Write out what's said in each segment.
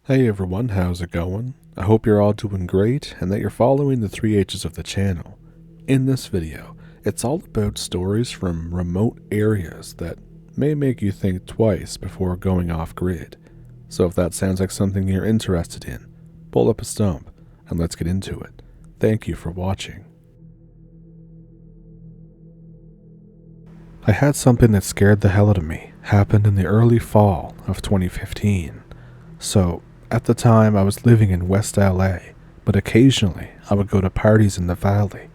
Hey everyone, how's it going? I hope you're all doing great and that you're following the 3H's of the channel. In this video, it's all about stories from remote areas that may make you think twice before going off grid. So if that sounds like something you're interested in, pull up a stump and let's get into it. Thank you for watching. I had something that scared the hell out of me happen in the early fall of 2015. So, at the time I was living in West LA, but occasionally I would go to parties in the valley.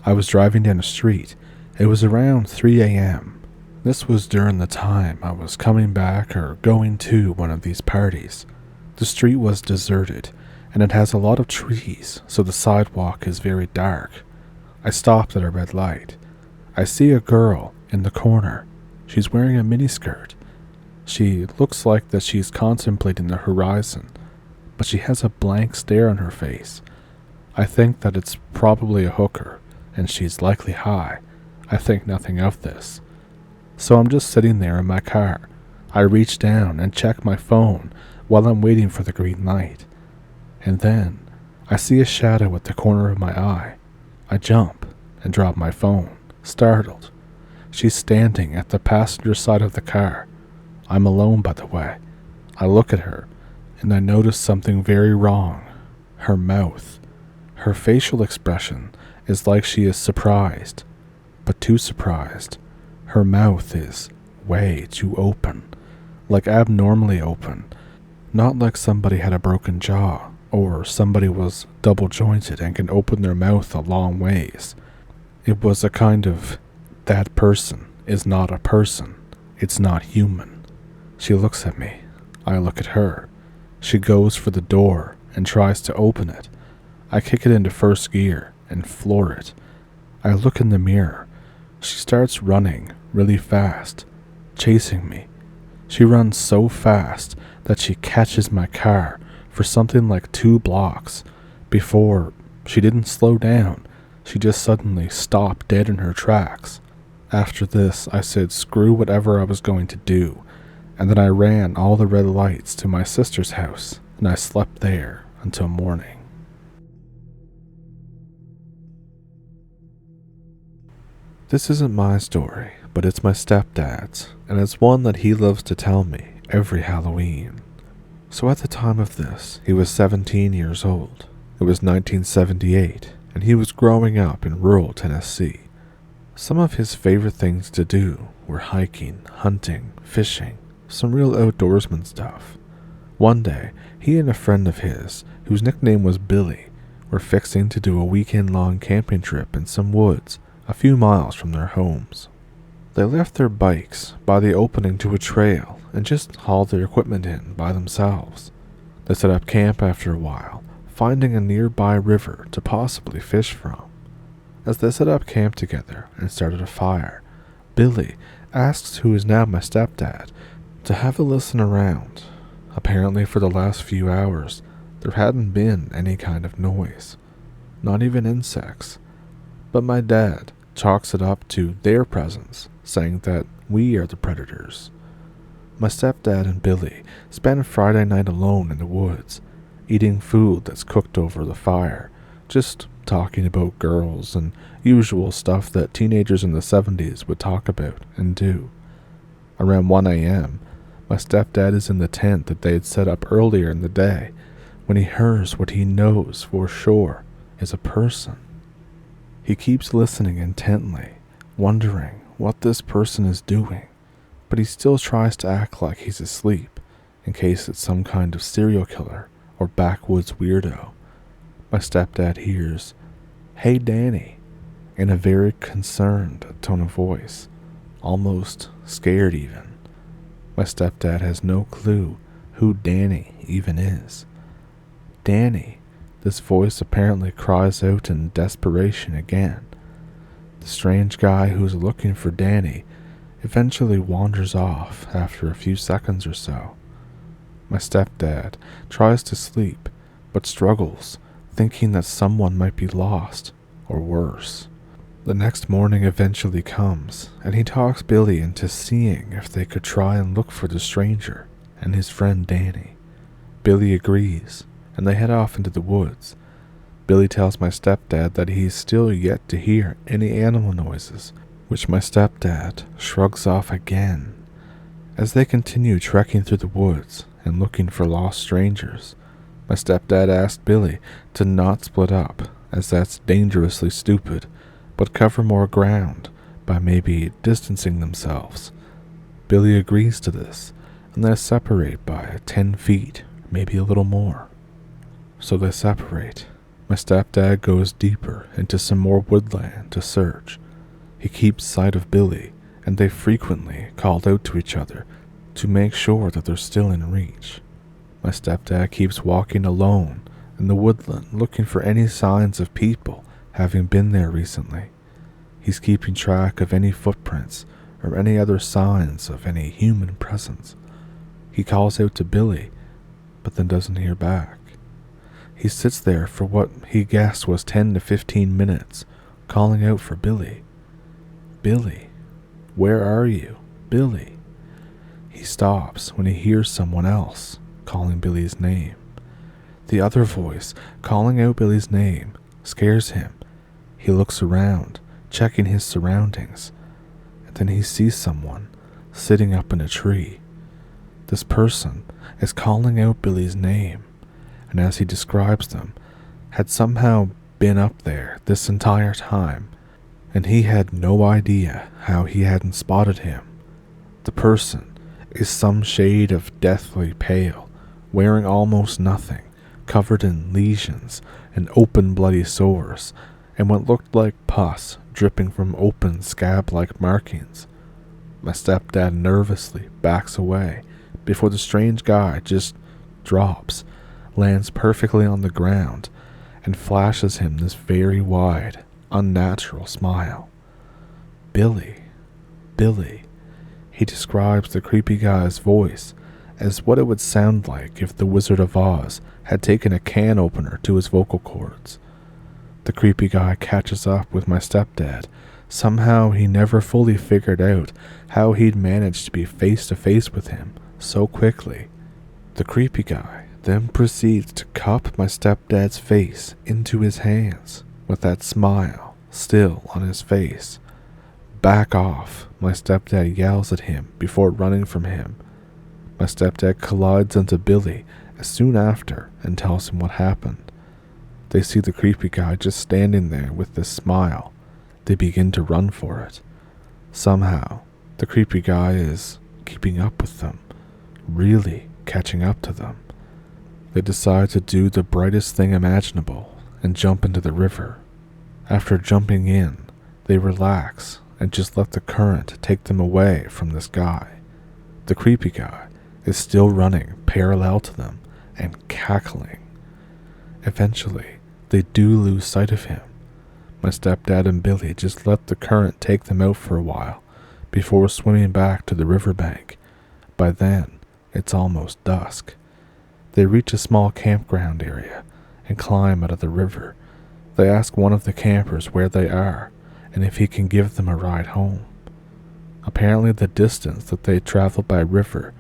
I was driving down a street. It was around 3 a.m. This was during the time I was coming back or going to one of these parties. The street was deserted, and it has a lot of trees, so the sidewalk is very dark. I stopped at a red light. I see a girl in the corner. She's wearing a miniskirt. She looks like that she's contemplating the horizon, but she has a blank stare on her face. I think that it's probably a hooker, and she's likely high. I think nothing of this. So I'm just sitting there in my car. I reach down and check my phone while I'm waiting for the green light. And then I see a shadow at the corner of my eye. I jump and drop my phone, startled. She's standing at the passenger side of the car. I'm alone, by the way. I look at her, and I notice something very wrong. Her mouth. Her facial expression is like she is surprised, but too surprised. Her mouth is way too open, like abnormally open, not like somebody had a broken jaw, or somebody was double jointed and can open their mouth a long ways. It was a kind of, that person is not a person. It's not human. She looks at me. I look at her. She goes for the door and tries to open it. I kick it into first gear and floor it. I look in the mirror. She starts running really fast, chasing me. She runs so fast that she catches my car for something like 2 blocks. Before, she didn't slow down. She just suddenly stopped dead in her tracks. After this, I said screw whatever I was going to do, and then I ran all the red lights to my sister's house, and I slept there until morning. This isn't my story, but it's my stepdad's, and it's one that he loves to tell me every Halloween. So at the time of this, he was 17 years old. It was 1978, and he was growing up in rural Tennessee. Some of his favorite things to do were hiking, hunting, fishing, some real outdoorsman stuff. One day, he and a friend of his, whose nickname was Billy, were fixing to do a weekend-long camping trip in some woods a few miles from their homes. They left their bikes by the opening to a trail and just hauled their equipment in by themselves. They set up camp after a while, finding a nearby river to possibly fish from. As they set up camp together and started a fire, Billy asks who is now my stepdad to have a listen around. Apparently for the last few hours, there hadn't been any kind of noise, not even insects. But my dad chalks it up to their presence, saying that we are the predators. My stepdad and Billy spend Friday night alone in the woods, eating food that's cooked over the fire, just talking about girls and usual stuff that teenagers in the 70s would talk about and do. Around 1 a.m., my stepdad is in the tent that they had set up earlier in the day when he hears what he knows for sure is a person. He keeps listening intently, wondering what this person is doing, but he still tries to act like he's asleep in case it's some kind of serial killer or backwoods weirdo. My stepdad hears, "Hey Danny," in a very concerned tone of voice, almost scared even. My stepdad has no clue who Danny even is. Danny, this voice apparently cries out in desperation again. The strange guy who's looking for Danny eventually wanders off after a few seconds or so. My stepdad tries to sleep, but struggles, thinking that someone might be lost, or worse. The next morning eventually comes, and he talks Billy into seeing if they could try and look for the stranger and his friend Danny. Billy agrees, and they head off into the woods. Billy tells my stepdad that he's still yet to hear any animal noises, which my stepdad shrugs off again. As they continue trekking through the woods and looking for lost strangers, my stepdad asked Billy to not split up, as that's dangerously stupid, but cover more ground by maybe distancing themselves. Billy agrees to this, and they separate by 10 feet, maybe a little more. So they separate. My stepdad goes deeper into some more woodland to search. He keeps sight of Billy, and they frequently call out to each other to make sure that they're still in reach. My stepdad keeps walking alone in the woodland looking for any signs of people having been there recently. He's keeping track of any footprints or any other signs of any human presence. He calls out to Billy, but then doesn't hear back. He sits there for what he guessed was 10 to 15 minutes, calling out for Billy. Billy, where are you? Billy. He stops when he hears someone else calling Billy's name. The other voice calling out Billy's name scares him. He looks around, checking his surroundings, and then he sees someone sitting up in a tree. This person is calling out Billy's name, and as he describes them, had somehow been up there this entire time, and he had no idea how he hadn't spotted him. The person is some shade of deathly pale, wearing almost nothing, covered in lesions and open bloody sores, and what looked like pus dripping from open scab-like markings. My stepdad nervously backs away before the strange guy just drops, lands perfectly on the ground, and flashes him this very wide, unnatural smile. Billy, Billy. He describes the creepy guy's voice as what it would sound like if the Wizard of Oz had taken a can opener to his vocal cords. The creepy guy catches up with my stepdad. Somehow he never fully figured out how he'd managed to be face to face with him so quickly. The creepy guy then proceeds to cup my stepdad's face into his hands, with that smile still on his face. Back off, my stepdad yells at him before running from him. My stepdad collides into Billy as soon after and tells him what happened. They see the creepy guy just standing there with this smile. They begin to run for it. Somehow, the creepy guy is keeping up with them, really catching up to them. They decide to do the brightest thing imaginable and jump into the river. After jumping in, they relax and just let the current take them away from this guy. The creepy guy is still running parallel to them and cackling. Eventually, they do lose sight of him. My stepdad and Billy just let the current take them out for a while before swimming back to the riverbank. By then, it's almost dusk. They reach a small campground area and climb out of the river. They ask one of the campers where they are and if he can give them a ride home. Apparently the distance that they traveled by river,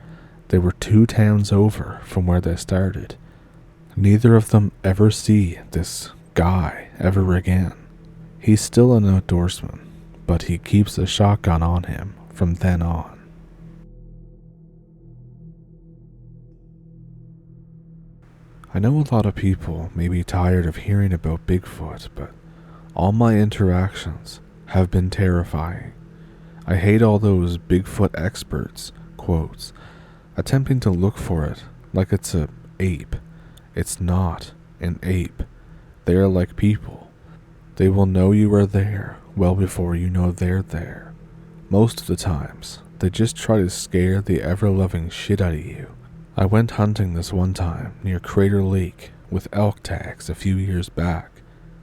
they were 2 towns over from where they started. Neither of them ever see this guy ever again. He's still an outdoorsman, but he keeps a shotgun on him from then on. I know a lot of people may be tired of hearing about Bigfoot, but all my interactions have been terrifying. I hate all those Bigfoot experts, quotes, attempting to look for it like it's a ape. It's not an ape. They are like people. They will know you are there well before you know they're there. Most of the times, they just try to scare the ever-loving shit out of you. I went hunting this one time near Crater Lake with elk tags a few years back.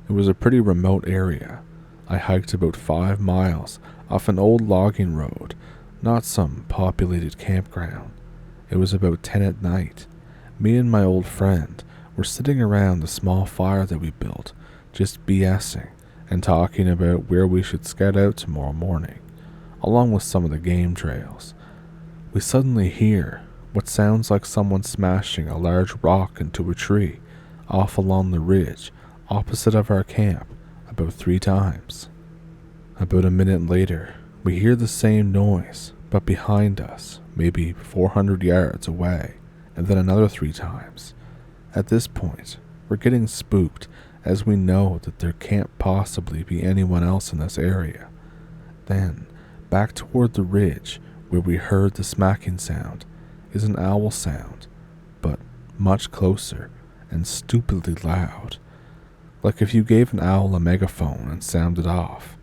It was a pretty remote area. I hiked about 5 miles off an old logging road, not some populated campground. It was about 10 at night. Me and my old friend were sitting around the small fire that we built, just BSing and talking about where we should scout out tomorrow morning, along with some of the game trails. We suddenly hear what sounds like someone smashing a large rock into a tree off along the ridge opposite of our camp about 3 times. About a minute later, we hear the same noise, but behind us, maybe 400 yards away, and then another 3 times. At this point, we're getting spooked as we know that there can't possibly be anyone else in this area. Then, back toward the ridge where we heard the smacking sound is an owl sound, but much closer and stupidly loud, like if you gave an owl a megaphone and sounded off.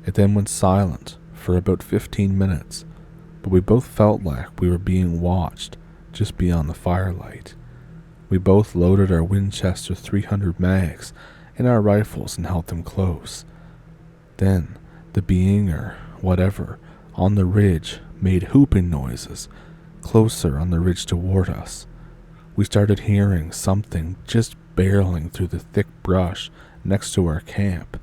It then went silent for about 15 minutes, but we both felt like we were being watched just beyond the firelight. We both loaded our Winchester 300 mags in our rifles and held them close. Then, the being or whatever on the ridge made whooping noises closer on the ridge toward us. We started hearing something just barreling through the thick brush next to our camp,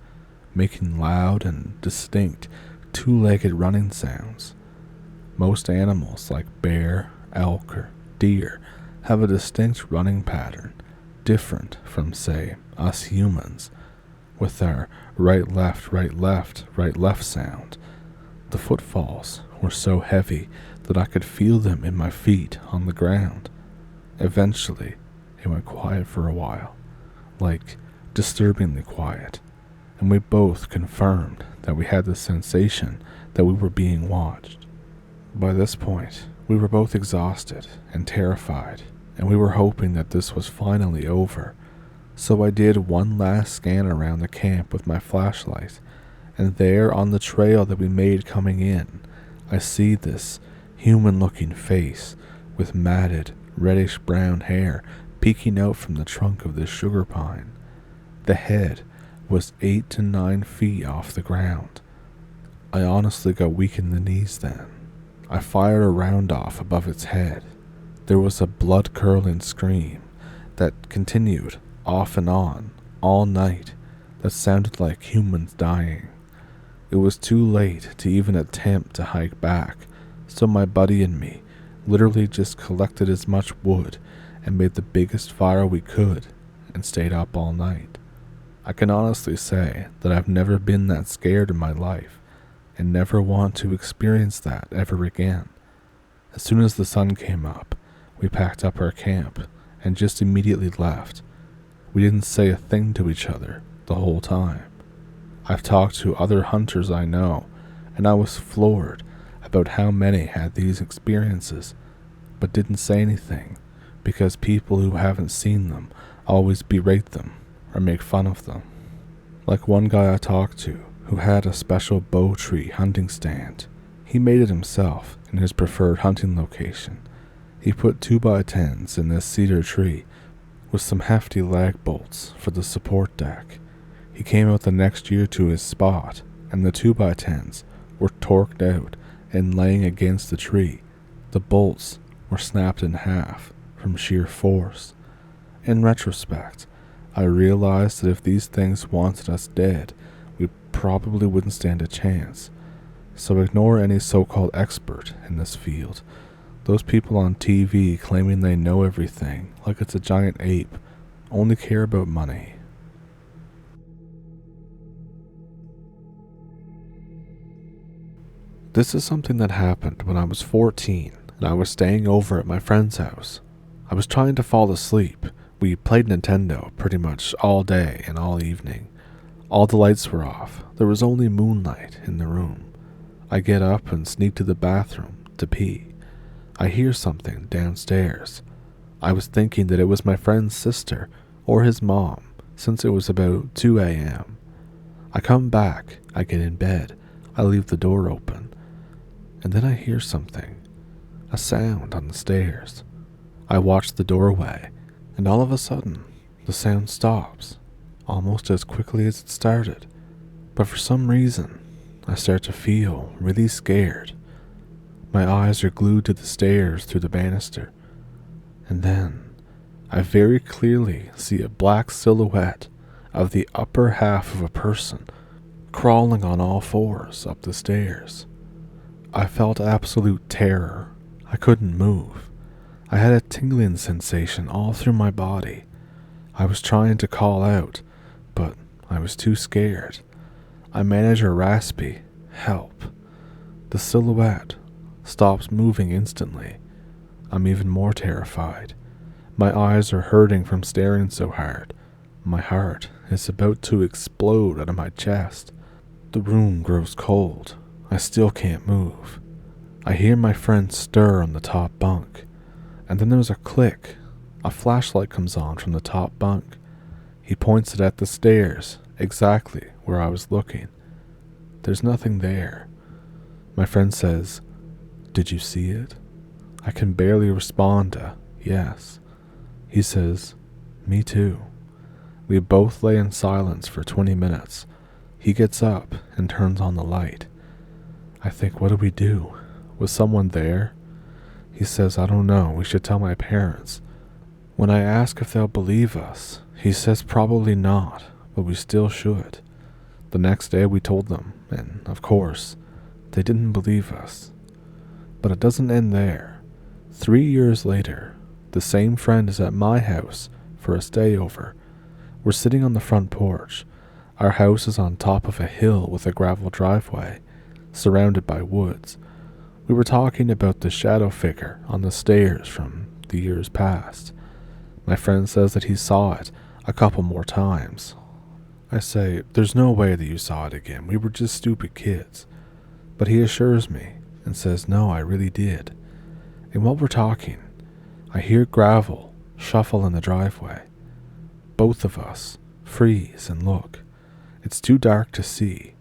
making loud and distinct 2-legged running sounds. Most animals like bear, elk, or deer have a distinct running pattern, different from, say, us humans, with our right left, right left, right left sound. The footfalls were so heavy that I could feel them in my feet on the ground. Eventually, it went quiet for a while, like disturbingly quiet, and we both confirmed that we had the sensation that we were being watched. By this point, we were both exhausted and terrified, and we were hoping that this was finally over. So I did one last scan around the camp with my flashlight, and there on the trail that we made coming in, I see this human-looking face with matted, reddish-brown hair peeking out from the trunk of this sugar pine. The head was 8 to 9 feet off the ground. I honestly got weak in the knees then. I fired a round off above its head. There was a blood-curdling scream that continued off and on all night that sounded like humans dying. It was too late to even attempt to hike back, so my buddy and me literally just collected as much wood and made the biggest fire we could and stayed up all night. I can honestly say that I've never been that scared in my life and never want to experience that ever again. As soon as the sun came up, we packed up our camp and just immediately left. We didn't say a thing to each other the whole time. I've talked to other hunters I know, and I was floored about how many had these experiences, but didn't say anything because people who haven't seen them always berate them or make fun of them. Like one guy I talked to who had a special bow tree hunting stand. He made it himself in his preferred hunting location. He put 2x10s in this cedar tree with some hefty lag bolts for the support deck. He came out the next year to his spot, and the 2x10s were torqued out and laying against the tree. The bolts were snapped in half from sheer force. In retrospect, I realized that if these things wanted us dead, we probably wouldn't stand a chance. So ignore any so-called expert in this field. Those people on TV claiming they know everything, like it's a giant ape, only care about money. This is something that happened when I was 14, and I was staying over at my friend's house. I was trying to fall asleep. We played Nintendo pretty much all day and all evening. All the lights were off. There was only moonlight in the room. I get up and sneak to the bathroom to pee. I hear something downstairs. I was thinking that it was my friend's sister or his mom, since it was about 2 a.m. I come back, I get in bed, I leave the door open, and then I hear something, a sound on the stairs. I watch the doorway, and all of a sudden, the sound stops, almost as quickly as it started. But for some reason, I start to feel really scared. My eyes are glued to the stairs through the banister, and then I very clearly see a black silhouette of the upper half of a person crawling on all fours up the stairs. I felt absolute terror. I couldn't move. I had a tingling sensation all through my body. I was trying to call out, but I was too scared. I managed a raspy, "Help." The silhouette stops moving instantly. I'm even more terrified. My eyes are hurting from staring so hard. My heart is about to explode out of my chest. The room grows cold. I still can't move. I hear my friend stir on the top bunk, and then there's a click. A flashlight comes on from the top bunk. He points it at the stairs, exactly where I was looking. There's nothing there. My friend says, "Did you see it?" I can barely respond to yes. He says, "Me too." We both lay in silence for 20 minutes. He gets up and turns on the light. I think, what do we do? Was someone there? He says, "I don't know, we should tell my parents." When I ask if they'll believe us, he says probably not, but we still should. The next day we told them, and of course, they didn't believe us. But it doesn't end there. 3 years later, the same friend is at my house for a stayover. We're sitting on the front porch. Our house is on top of a hill with a gravel driveway, surrounded by woods. We were talking about the shadow figure on the stairs from the years past. My friend says that he saw it a couple more times. I say, "There's no way that you saw it again. We were just stupid kids." But he assures me and says, "No, I really did." And while we're talking, I hear gravel shuffle in the driveway. Both of us freeze and look. It's too dark to see.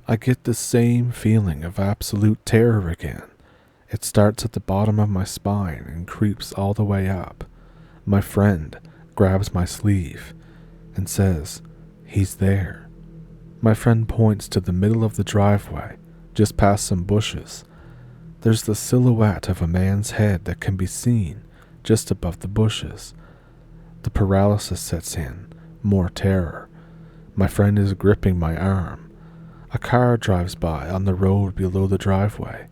I get the same feeling of absolute terror again. It starts at the bottom of my spine and creeps all the way up. My friend grabs my sleeve and says, "He's there." My friend points to the middle of the driveway, just past some bushes. There's the silhouette of a man's head that can be seen just above the bushes. The paralysis sets in, more terror. My friend is gripping my arm. A car drives by on the road below the driveway.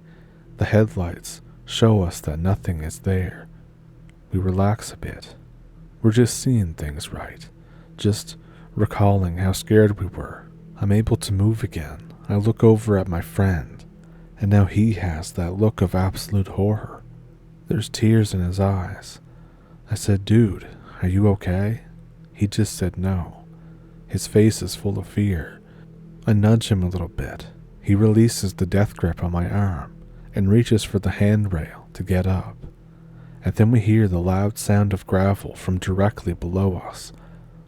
The headlights show us that nothing is there. We relax a bit. We're just seeing things right, just recalling how scared we were. I'm able to move again. I look over at my friend, and now he has that look of absolute horror. There's tears in his eyes. I said, "Dude, are you okay?" He just said no. His face is full of fear. I nudge him a little bit. He releases the death grip on my arm and reaches for the handrail to get up. And then we hear the loud sound of gravel from directly below us.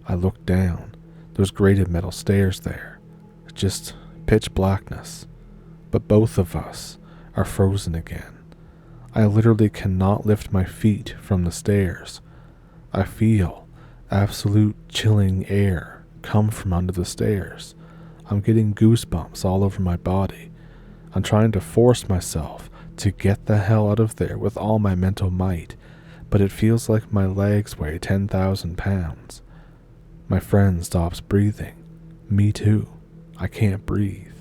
I look down. There's grated metal stairs there. Just pitch blackness. But both of us are frozen again. I literally cannot lift my feet from the stairs. I feel absolute chilling air come from under the stairs. I'm getting goosebumps all over my body. I'm trying to force myself to get the hell out of there with all my mental might, but it feels like my legs weigh 10,000 pounds. My friend stops breathing. Me too. I can't breathe.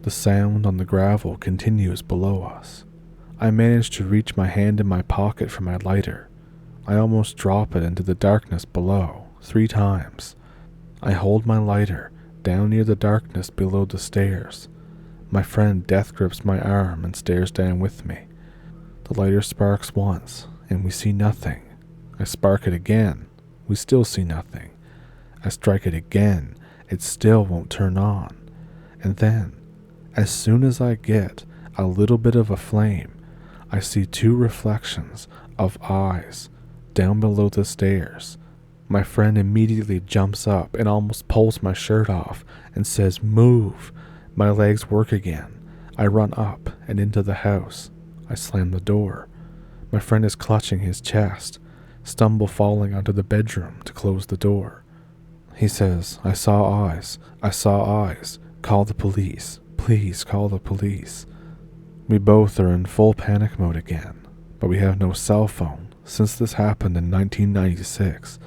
The sound on the gravel continues below us. I manage to reach my hand in my pocket for my lighter. I almost drop it into the darkness below 3 times. I hold my lighter down near the darkness below the stairs. My friend death grips my arm and stares down with me. The lighter sparks once, and we see nothing. I spark it again. We still see nothing. I strike it again. It still won't turn on. And then, as soon as I get a little bit of a flame, I see 2 reflections of eyes down below the stairs. My friend immediately jumps up and almost pulls my shirt off and says, "Move." My legs work again. I run up and into the house. I slam the door. My friend is clutching his chest, stumble falling onto the bedroom to close the door. He says, "I saw eyes. I saw eyes. Call the police. Please call the police." We both are in full panic mode again, but we have no cell phone since this happened in 1996.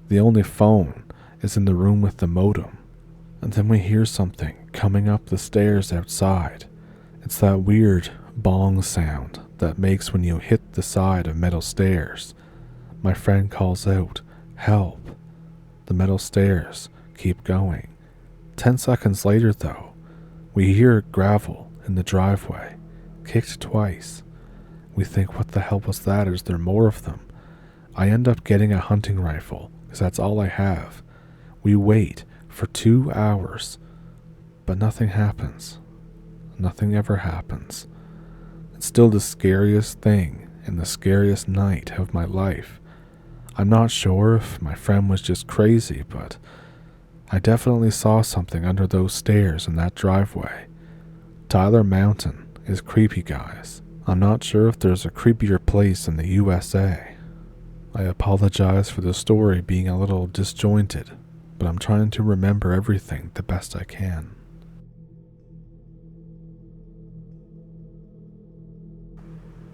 The only phone is in the room with the modem. And then we hear something coming up the stairs outside. It's that weird bong sound that makes when you hit the side of metal stairs. My friend calls out, "Help!" The metal stairs keep going. 10 seconds later, though, we hear gravel in the driveway, kicked twice. We think, what the hell was that? Is there more of them? I end up getting a hunting rifle, because that's all I have. We wait for 2 hours, but nothing happens. Nothing ever happens. It's still the scariest thing and the scariest night of my life. I'm not sure if my friend was just crazy, but I definitely saw something under those stairs in that driveway. Tyler Mountain is creepy, guys. I'm not sure if there's a creepier place in the USA. I apologize for the story being a little disjointed, but I'm trying to remember everything the best I can.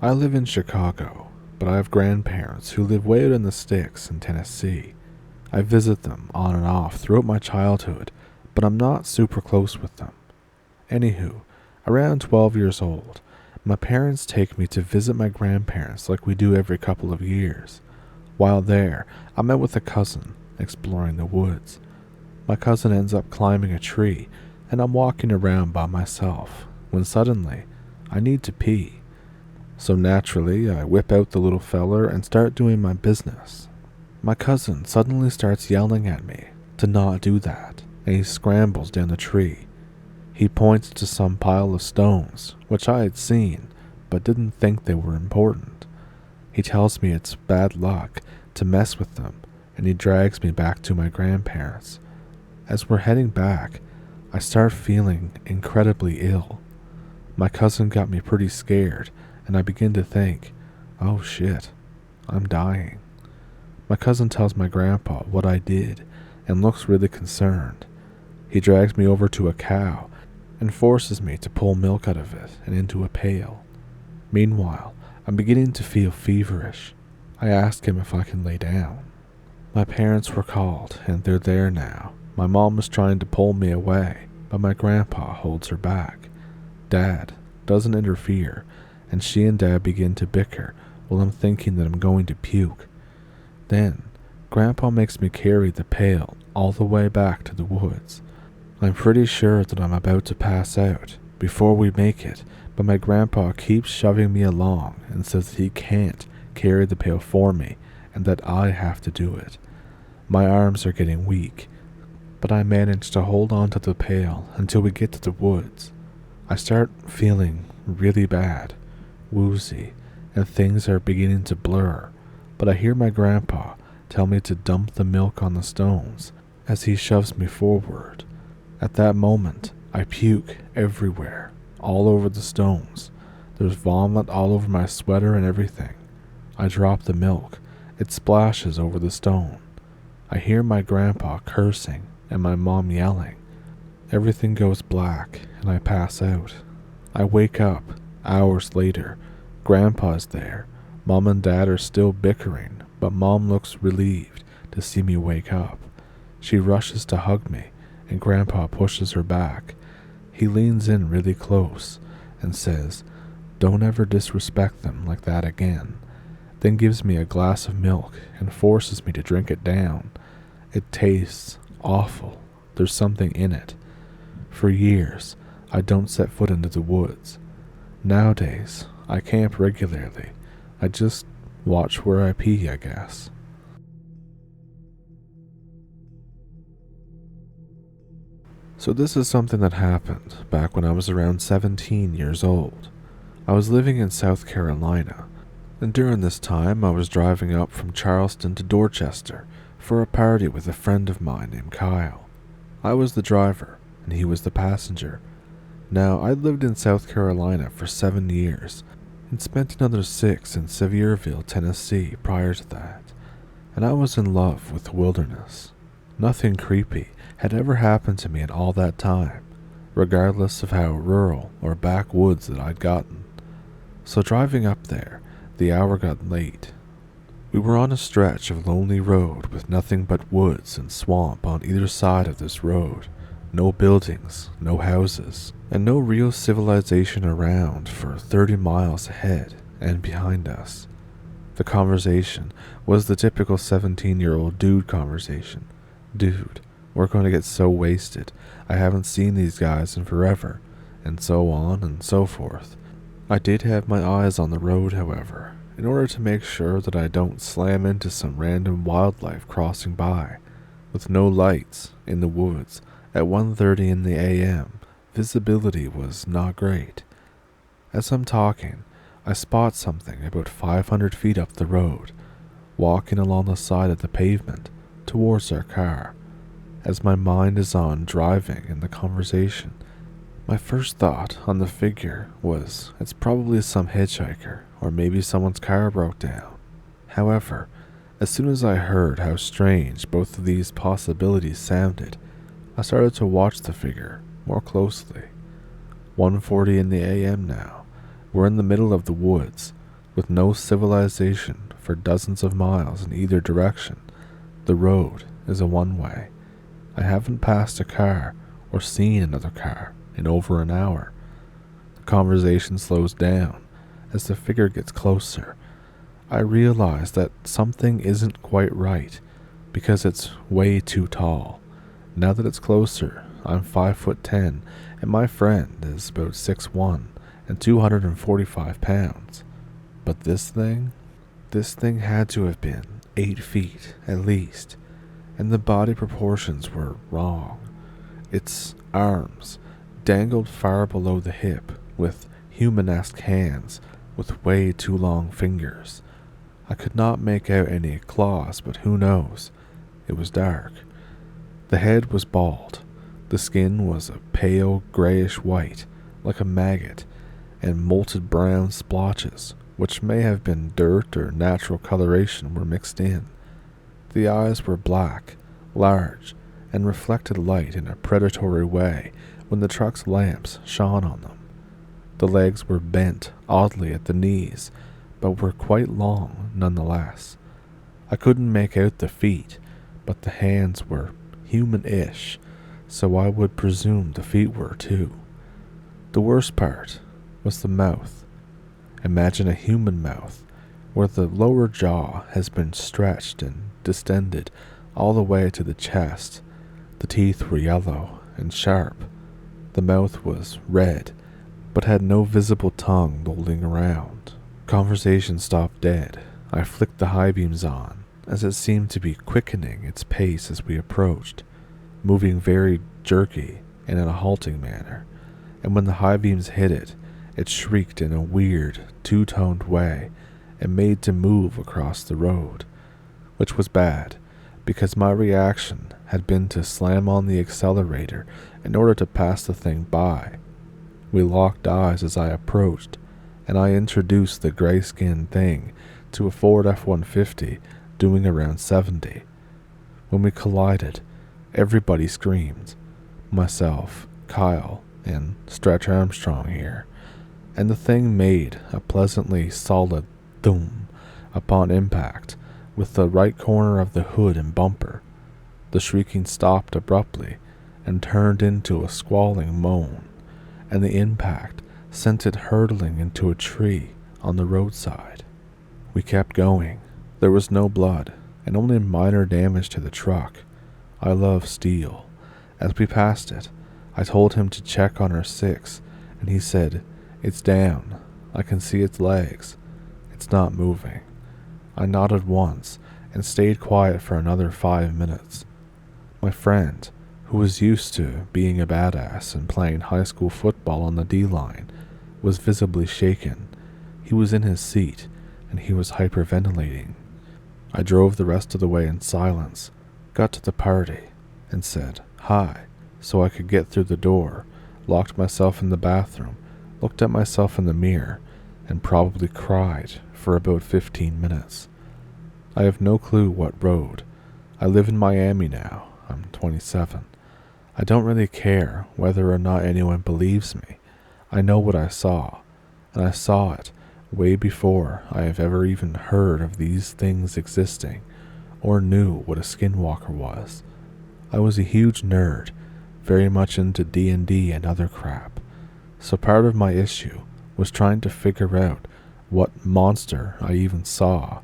I live in Chicago, but I have grandparents who live way out in the sticks in Tennessee. I visit them on and off throughout my childhood, but I'm not super close with them. Anywho, around 12 years old, my parents take me to visit my grandparents like we do every couple of years. While there, I met with a cousin exploring the woods. My cousin ends up climbing a tree, and I'm walking around by myself when suddenly I need to pee. So naturally, I whip out the little feller and start doing my business. My cousin suddenly starts yelling at me to not do that, and he scrambles down the tree. He points to some pile of stones, which I had seen, but didn't think they were important. He tells me it's bad luck to mess with them, and he drags me back to my grandparents. As we're heading back, I start feeling incredibly ill. My cousin got me pretty scared, and I begin to think, oh shit, I'm dying. My cousin tells my grandpa what I did and looks really concerned. He drags me over to a cow and forces me to pull milk out of it and into a pail. Meanwhile, I'm beginning to feel feverish. I ask him if I can lay down. My parents were called, and they're there now. My mom is trying to pull me away, but my grandpa holds her back. Dad doesn't interfere, and she and Dad begin to bicker while I'm thinking that I'm going to puke. Then, Grandpa makes me carry the pail all the way back to the woods. I'm pretty sure that I'm about to pass out before we make it, but my grandpa keeps shoving me along and says that he can't carry the pail for me and that I have to do it. My arms are getting weak, but I manage to hold on to the pail until we get to the woods. I start feeling really bad, woozy, and things are beginning to blur, but I hear my grandpa tell me to dump the milk on the stones as he shoves me forward. At that moment, I puke everywhere, all over the stones. There's vomit all over my sweater and everything. I drop the milk. It splashes over the stone. I hear my grandpa cursing and my mom yelling. Everything goes black and I pass out. I wake up hours later. Grandpa's there. Mom and Dad are still bickering, but Mom looks relieved to see me wake up. She rushes to hug me, and Grandpa pushes her back. He leans in really close and says, "Don't ever disrespect them like that again," then gives me a glass of milk and forces me to drink it down. It tastes awful. There's something in it. For years, I don't set foot into the woods. Nowadays, I camp regularly. I just watch where I pee, I guess. So this is something that happened back when I was around 17 years old. I was living in South Carolina, and during this time I was driving up from Charleston to Dorchester for a party with a friend of mine named Kyle. I was the driver, and he was the passenger. Now, I'd lived in South Carolina for 7 years, and spent another 6 in Sevierville, Tennessee prior to that, and I was in love with the wilderness. Nothing creepy had ever happened to me in all that time, regardless of how rural or backwoods that I'd gotten. So driving up there, the hour got late. We were on a stretch of lonely road with nothing but woods and swamp on either side of this road. No buildings, no houses, and no real civilization around for 30 miles ahead. and behind us. The conversation was the typical 17-year-old dude conversation. Dude, we're going to get so wasted. I haven't seen these guys in forever, and so on and so forth. I did have my eyes on the road, however, in order to make sure that I don't slam into some random wildlife crossing by. With no lights in the woods at 1:30 in the a.m., visibility was not great. As I'm talking, I spot something about 500 feet up the road, walking along the side of the pavement towards our car. As my mind is on driving in the conversation, my first thought on the figure was it's probably some hitchhiker or maybe someone's car broke down. However, as soon as I heard how strange both of these possibilities sounded, I started to watch the figure more closely. 1:40 in the a.m. now. We're in the middle of the woods, with no civilization for dozens of miles in either direction. The road is a one-way. I haven't passed a car or seen another car in over an hour. The conversation slows down as the figure gets closer. I realize that something isn't quite right because it's way too tall. Now that it's closer, I'm 5'10", and my friend is about 6'1" and 245 pounds. But this thing had to have been 8 feet at least, and the body proportions were wrong. Its arms dangled far below the hip, with human-esque hands with way too long fingers. I could not make out any claws, but who knows? It was dark. The head was bald. The skin was a pale grayish white, like a maggot, and molted brown splotches, which may have been dirt or natural coloration, were mixed in. The eyes were black, large, and reflected light in a predatory way when the truck's lamps shone on them. The legs were bent oddly at the knees, but were quite long nonetheless. I couldn't make out the feet, but the hands were human-ish, so I would presume the feet were too. The worst part was the mouth. Imagine a human mouth, where the lower jaw has been stretched and distended all the way to the chest. The teeth were yellow and sharp. The mouth was red, but had no visible tongue lolling around. Conversation stopped dead. I flicked the high beams on, as it seemed to be quickening its pace as we approached, moving very jerky and in a halting manner, and when the high beams hit it, it shrieked in a weird, two-toned way and made to move across the road, which was bad, because my reaction had been to slam on the accelerator in order to pass the thing by. We locked eyes as I approached, and I introduced the gray-skinned thing to a Ford F-150 doing around 70. When we collided, everybody screamed. Myself, Kyle, and Stretch Armstrong here, and the thing made a pleasantly solid thum upon impact with the right corner of the hood and bumper. The shrieking stopped abruptly and turned into a squalling moan, and the impact sent it hurtling into a tree on the roadside. We kept going. There was no blood, and only minor damage to the truck. I love steel. As we passed it, I told him to check on our 6, and he said, "It's down. I can see its legs. It's not moving." I nodded once and stayed quiet for another 5 minutes. My friend, who was used to being a badass and playing high school football on the D-line, was visibly shaken. He was in his seat, and he was hyperventilating. I drove the rest of the way in silence, got to the party, and said hi so I could get through the door, locked myself in the bathroom, looked at myself in the mirror, and probably cried for about 15 minutes. I have no clue what road. I live in Miami now. I'm 27. I don't really care whether or not anyone believes me. I know what I saw, and I saw it way before I have ever even heard of these things existing, or knew what a skinwalker was. I was a huge nerd, very much into D&D and other crap, so part of my issue was trying to figure out what monster I even saw.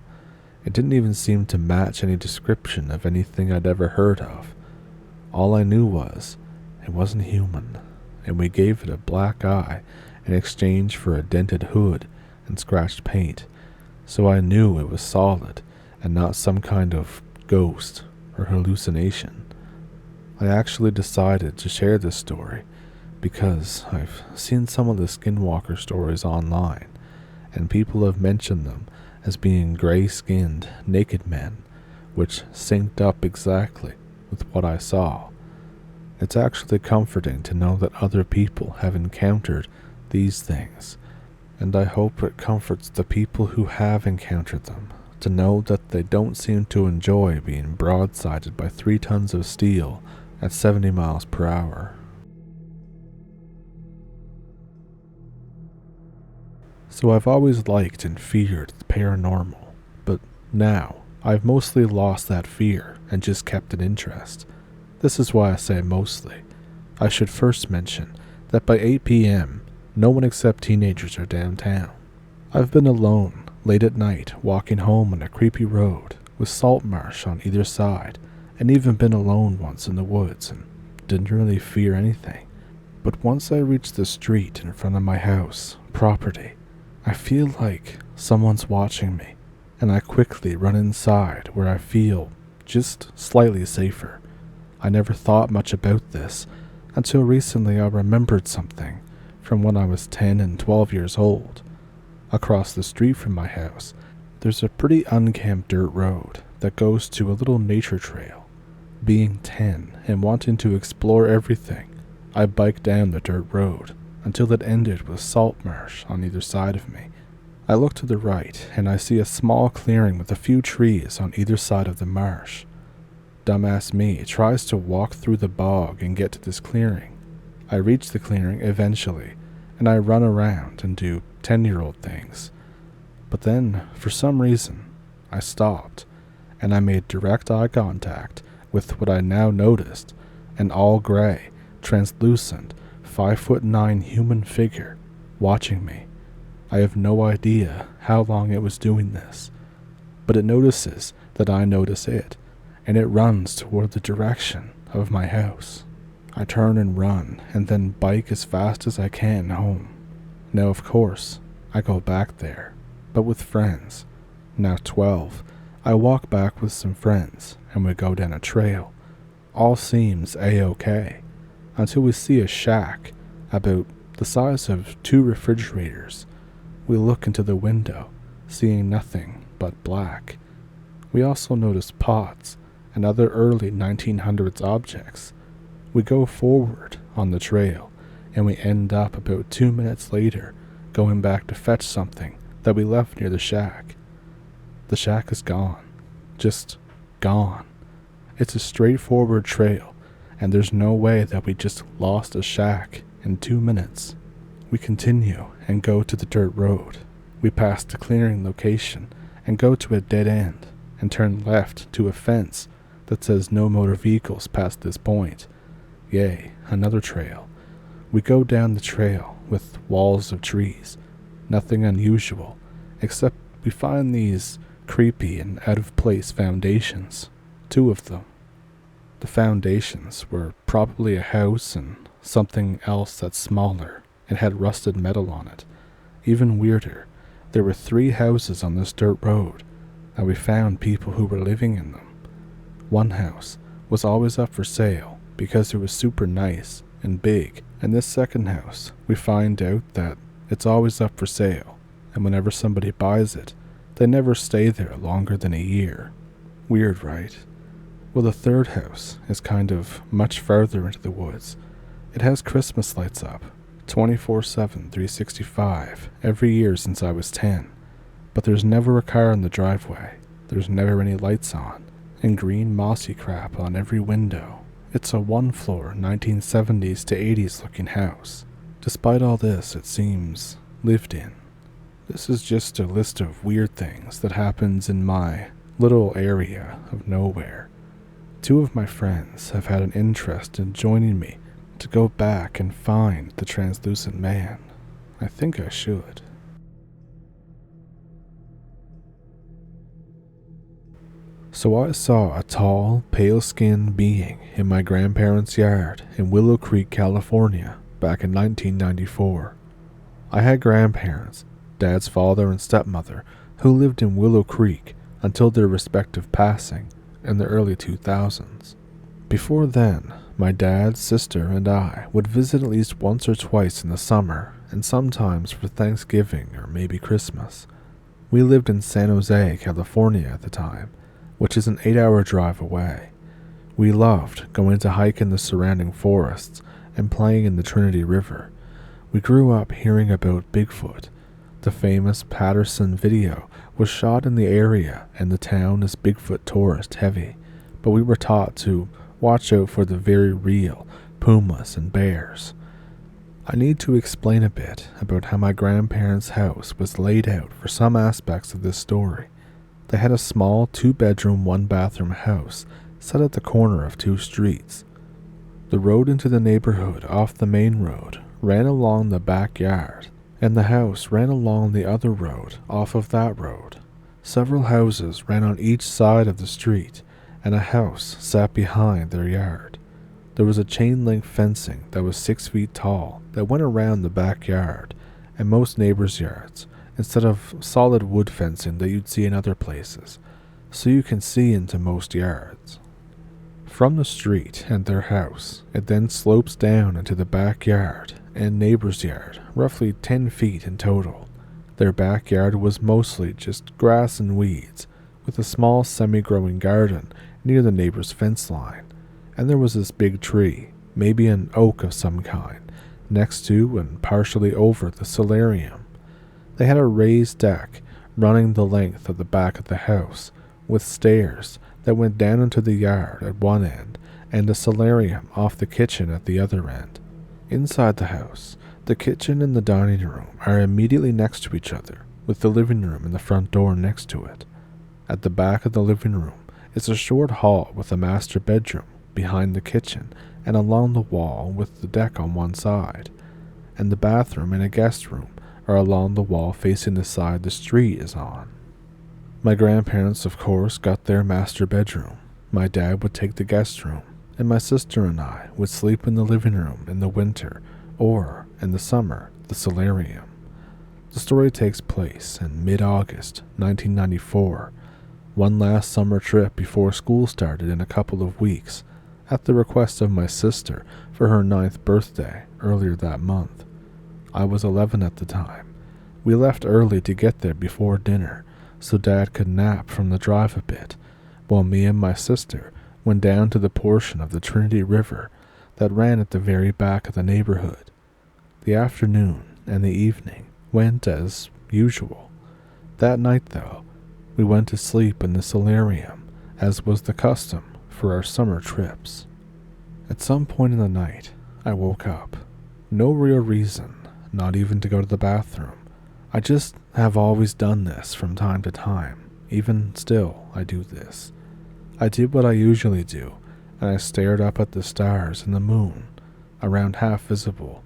It didn't even seem to match any description of anything I'd ever heard of. All I knew was it wasn't human, and we gave it a black eye in exchange for a dented hood and scratched paint, so I knew it was solid and not some kind of ghost or hallucination. I actually decided to share this story because I've seen some of the skinwalker stories online, and people have mentioned them as being gray-skinned, naked men, which synced up exactly with what I saw. It's actually comforting to know that other people have encountered these things, and I hope it comforts the people who have encountered them to know that they don't seem to enjoy being broadsided by 3 tons of steel at 70 miles per hour. So I've always liked and feared the paranormal, but now I've mostly lost that fear and just kept an interest. This is why I say mostly. I should first mention that by 8 p.m., no one except teenagers are downtown. I've been alone late at night walking home on a creepy road with salt marsh on either side, and even been alone once in the woods and didn't really fear anything. But once I reached the street in front of my house, property, I feel like someone's watching me, and I quickly run inside where I feel just slightly safer. I never thought much about this until recently I remembered something from when I was 10 and 12 years old. Across the street from my house, there's a pretty unkempt dirt road that goes to a little nature trail. Being 10 and wanting to explore everything, I biked down the dirt road until it ended with salt marsh on either side of me. I look to the right and I see a small clearing with a few trees on either side of the marsh. Dumbass me tries to walk through the bog and get to this clearing. I reach the clearing eventually, and I run around and do 10-year-old things. But then, for some reason, I stopped, and I made direct eye contact with what I now noticed, an all-gray, translucent, 5'9" human figure watching me. I have no idea how long it was doing this, but it notices that I notice it, and it runs toward the direction of my house. I turn and run, and then bike as fast as I can home. Now, of course, I go back there, but with friends. Now 12, I walk back with some friends, and we go down a trail. All seems a-okay, until we see a shack about the size of 2 refrigerators. We look into the window, seeing nothing but black. We also notice pots and other early 1900s objects. We go forward on the trail, and we end up about 2 minutes later going back to fetch something that we left near the shack. The shack is gone. Just gone. It's a straightforward trail, and there's no way that we just lost a shack in 2 minutes. We continue and go to the dirt road. We pass the clearing location and go to a dead end and turn left to a fence that says no motor vehicles past this point. Yay, another trail. We go down the trail with walls of trees. Nothing unusual, except we find these creepy and out-of-place foundations. 2 of them. The foundations were probably a house and something else that's smaller. It had rusted metal on it. Even weirder, there were 3 houses on this dirt road, and we found people who were living in them. One house was always up for sale because it was super nice and big, and this second house, we find out that it's always up for sale, and whenever somebody buys it, they never stay there longer than a year. Weird, right? Well, the third house is kind of much further into the woods. It has Christmas lights up, 24/7, 365, every year since I was 10. But there's never a car in the driveway, there's never any lights on, and green mossy crap on every window. It's a 1-floor, 1970s to 80s looking house. Despite all this, it seems lived in. This is just a list of weird things that happens in my little area of nowhere. 2 of my friends have had an interest in joining me to go back and find the translucent man. I think I should. So I saw a tall, pale-skinned being in my grandparents' yard in Willow Creek, California, back in 1994. I had grandparents, Dad's father and stepmother, who lived in Willow Creek until their respective passing in the early 2000s. Before then, my dad, sister, and I would visit at least once or twice in the summer, and sometimes for Thanksgiving or maybe Christmas. We lived in San Jose, California at the time, which is an 8-hour drive away. We loved going to hike in the surrounding forests and playing in the Trinity River. We grew up hearing about Bigfoot. The famous Patterson video was shot in the area, and the town is Bigfoot tourist heavy, but we were taught to watch out for the very real pumas and bears. I need to explain a bit about how my grandparents' house was laid out for some aspects of this story. They had a small 2-bedroom, 1-bathroom house set at the corner of 2 streets. The road into the neighborhood off the main road ran along the backyard, and the house ran along the other road off of that road. Several houses ran on each side of the street, and a house sat behind their yard. There was a chain-link fencing that was 6 feet tall that went around the backyard and most neighbors' yards, instead of solid wood fencing that you'd see in other places, so you can see into most yards. From the street and their house, it then slopes down into the backyard and neighbor's yard, roughly 10 feet in total. Their backyard was mostly just grass and weeds, with a small semi-growing garden near the neighbor's fence line, and there was this big tree, maybe an oak of some kind, next to and partially over the solarium. They had a raised deck running the length of the back of the house, with stairs that went down into the yard at one end and a solarium off the kitchen at the other end. Inside the house, the kitchen and the dining room are immediately next to each other, with the living room and the front door next to it. At the back of the living room is a short hall with a master bedroom behind the kitchen and along the wall with the deck on one side, and the bathroom and a guest room are along the wall facing the side the street is on. My grandparents, of course, got their master bedroom. My dad would take the guest room, and my sister and I would sleep in the living room in the winter, or, in the summer, the solarium. The story takes place in mid-August 1994, one last summer trip before school started in a couple of weeks, at the request of my sister for her 9th birthday earlier that month. I was 11 at the time. We left early to get there before dinner, so Dad could nap from the drive a bit, while me and my sister went down to the portion of the Trinity River that ran at the very back of the neighborhood. The afternoon and the evening went as usual. That night, though, we went to sleep in the solarium, as was the custom for our summer trips. At some point in the night, I woke up. No real reason, not even to go to the bathroom. I just have always done this from time to time. Even still, I do this. I did what I usually do, and I stared up at the stars and the moon, around half visible.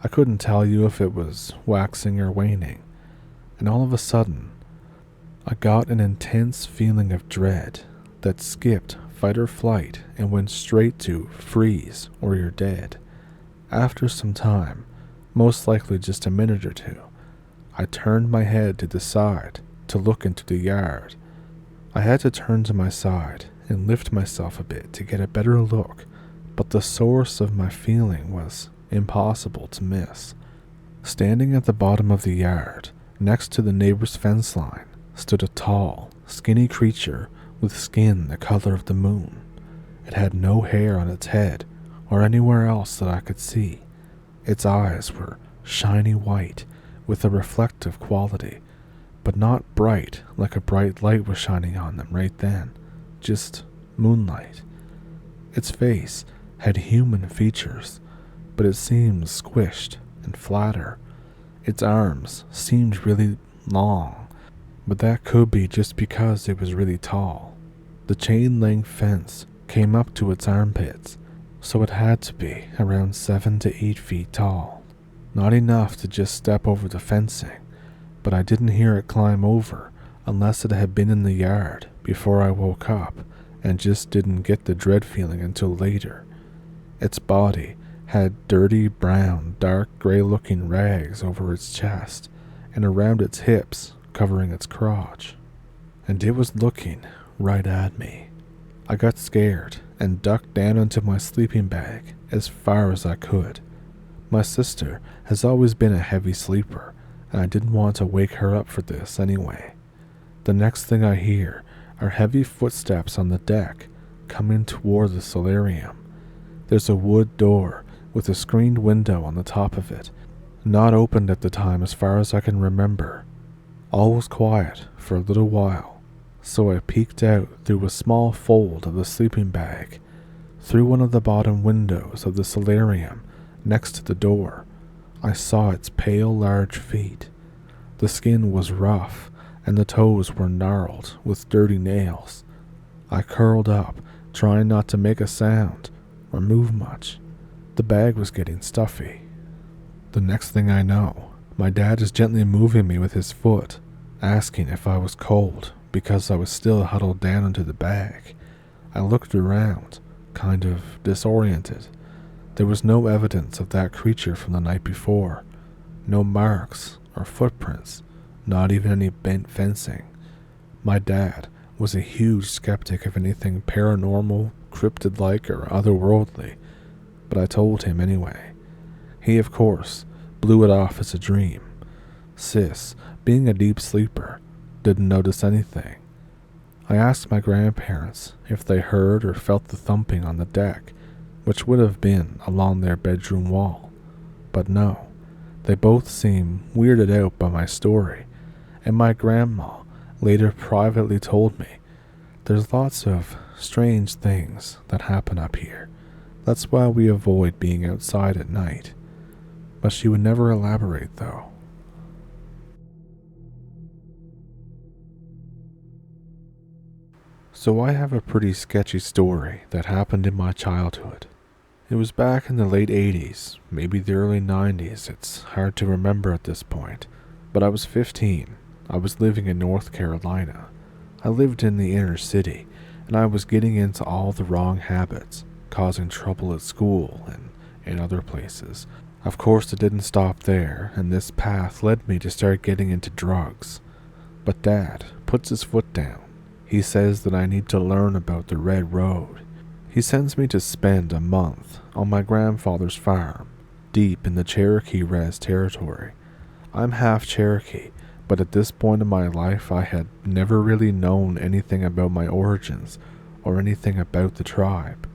I couldn't tell you if it was waxing or waning. And all of a sudden, I got an intense feeling of dread that skipped fight or flight and went straight to freeze or you're dead. After some time, most likely just a minute or two, I turned my head to the side to look into the yard. I had to turn to my side and lift myself a bit to get a better look, but the source of my feeling was impossible to miss. Standing at the bottom of the yard, next to the neighbor's fence line, stood a tall, skinny creature with skin the color of the moon. It had no hair on its head or anywhere else that I could see. Its eyes were shiny white with a reflective quality, but not bright like a bright light was shining on them right then, just moonlight. Its face had human features, but it seemed squished and flatter. Its arms seemed really long, but that could be just because it was really tall. The chain-link fence came up to its armpits, so it had to be around 7 to 8 feet tall. Not enough to just step over the fencing, but I didn't hear it climb over unless it had been in the yard before I woke up and just didn't get the dread feeling until later. Its body had dirty brown, dark gray looking rags over its chest and around its hips, covering its crotch. And it was looking right at me. I got scared and ducked down into my sleeping bag as far as I could. My sister has always been a heavy sleeper, and I didn't want to wake her up for this anyway. The next thing I hear are heavy footsteps on the deck coming toward the solarium. There's a wood door with a screened window on the top of it, not opened at the time as far as I can remember. All was quiet for a little while, so I peeked out through a small fold of the sleeping bag, through one of the bottom windows of the solarium next to the door. I saw its pale, large feet. The skin was rough, and the toes were gnarled with dirty nails. I curled up, trying not to make a sound or move much. The bag was getting stuffy. The next thing I know, my dad is gently moving me with his foot, asking if I was cold because I was still huddled down into the bag. I looked around, kind of disoriented. There was no evidence of that creature from the night before. No marks or footprints, not even any bent fencing. My dad was a huge skeptic of anything paranormal, cryptid-like, or otherworldly, but I told him anyway. He, of course, blew it off as a dream. Sis, being a deep sleeper, didn't notice anything. I asked my grandparents if they heard or felt the thumping on the deck, which would have been along their bedroom wall, but no, they both seemed weirded out by my story, and my grandma later privately told me, "There's lots of strange things that happen up here. That's why we avoid being outside at night." But she would never elaborate, though. So I have a pretty sketchy story that happened in my childhood. It was back in the late 80s, maybe the early 90s, it's hard to remember at this point, but I was 15. I was living in North Carolina. I lived in the inner city, and I was getting into all the wrong habits, causing trouble at school and in other places. Of course, it didn't stop there, and this path led me to start getting into drugs. But Dad puts his foot down. He says that I need to learn about the Red Road. He sends me to spend a month on my grandfather's farm, deep in the Cherokee Res territory. I'm half Cherokee, but at this point in my life I had never really known anything about my origins or anything about the tribe.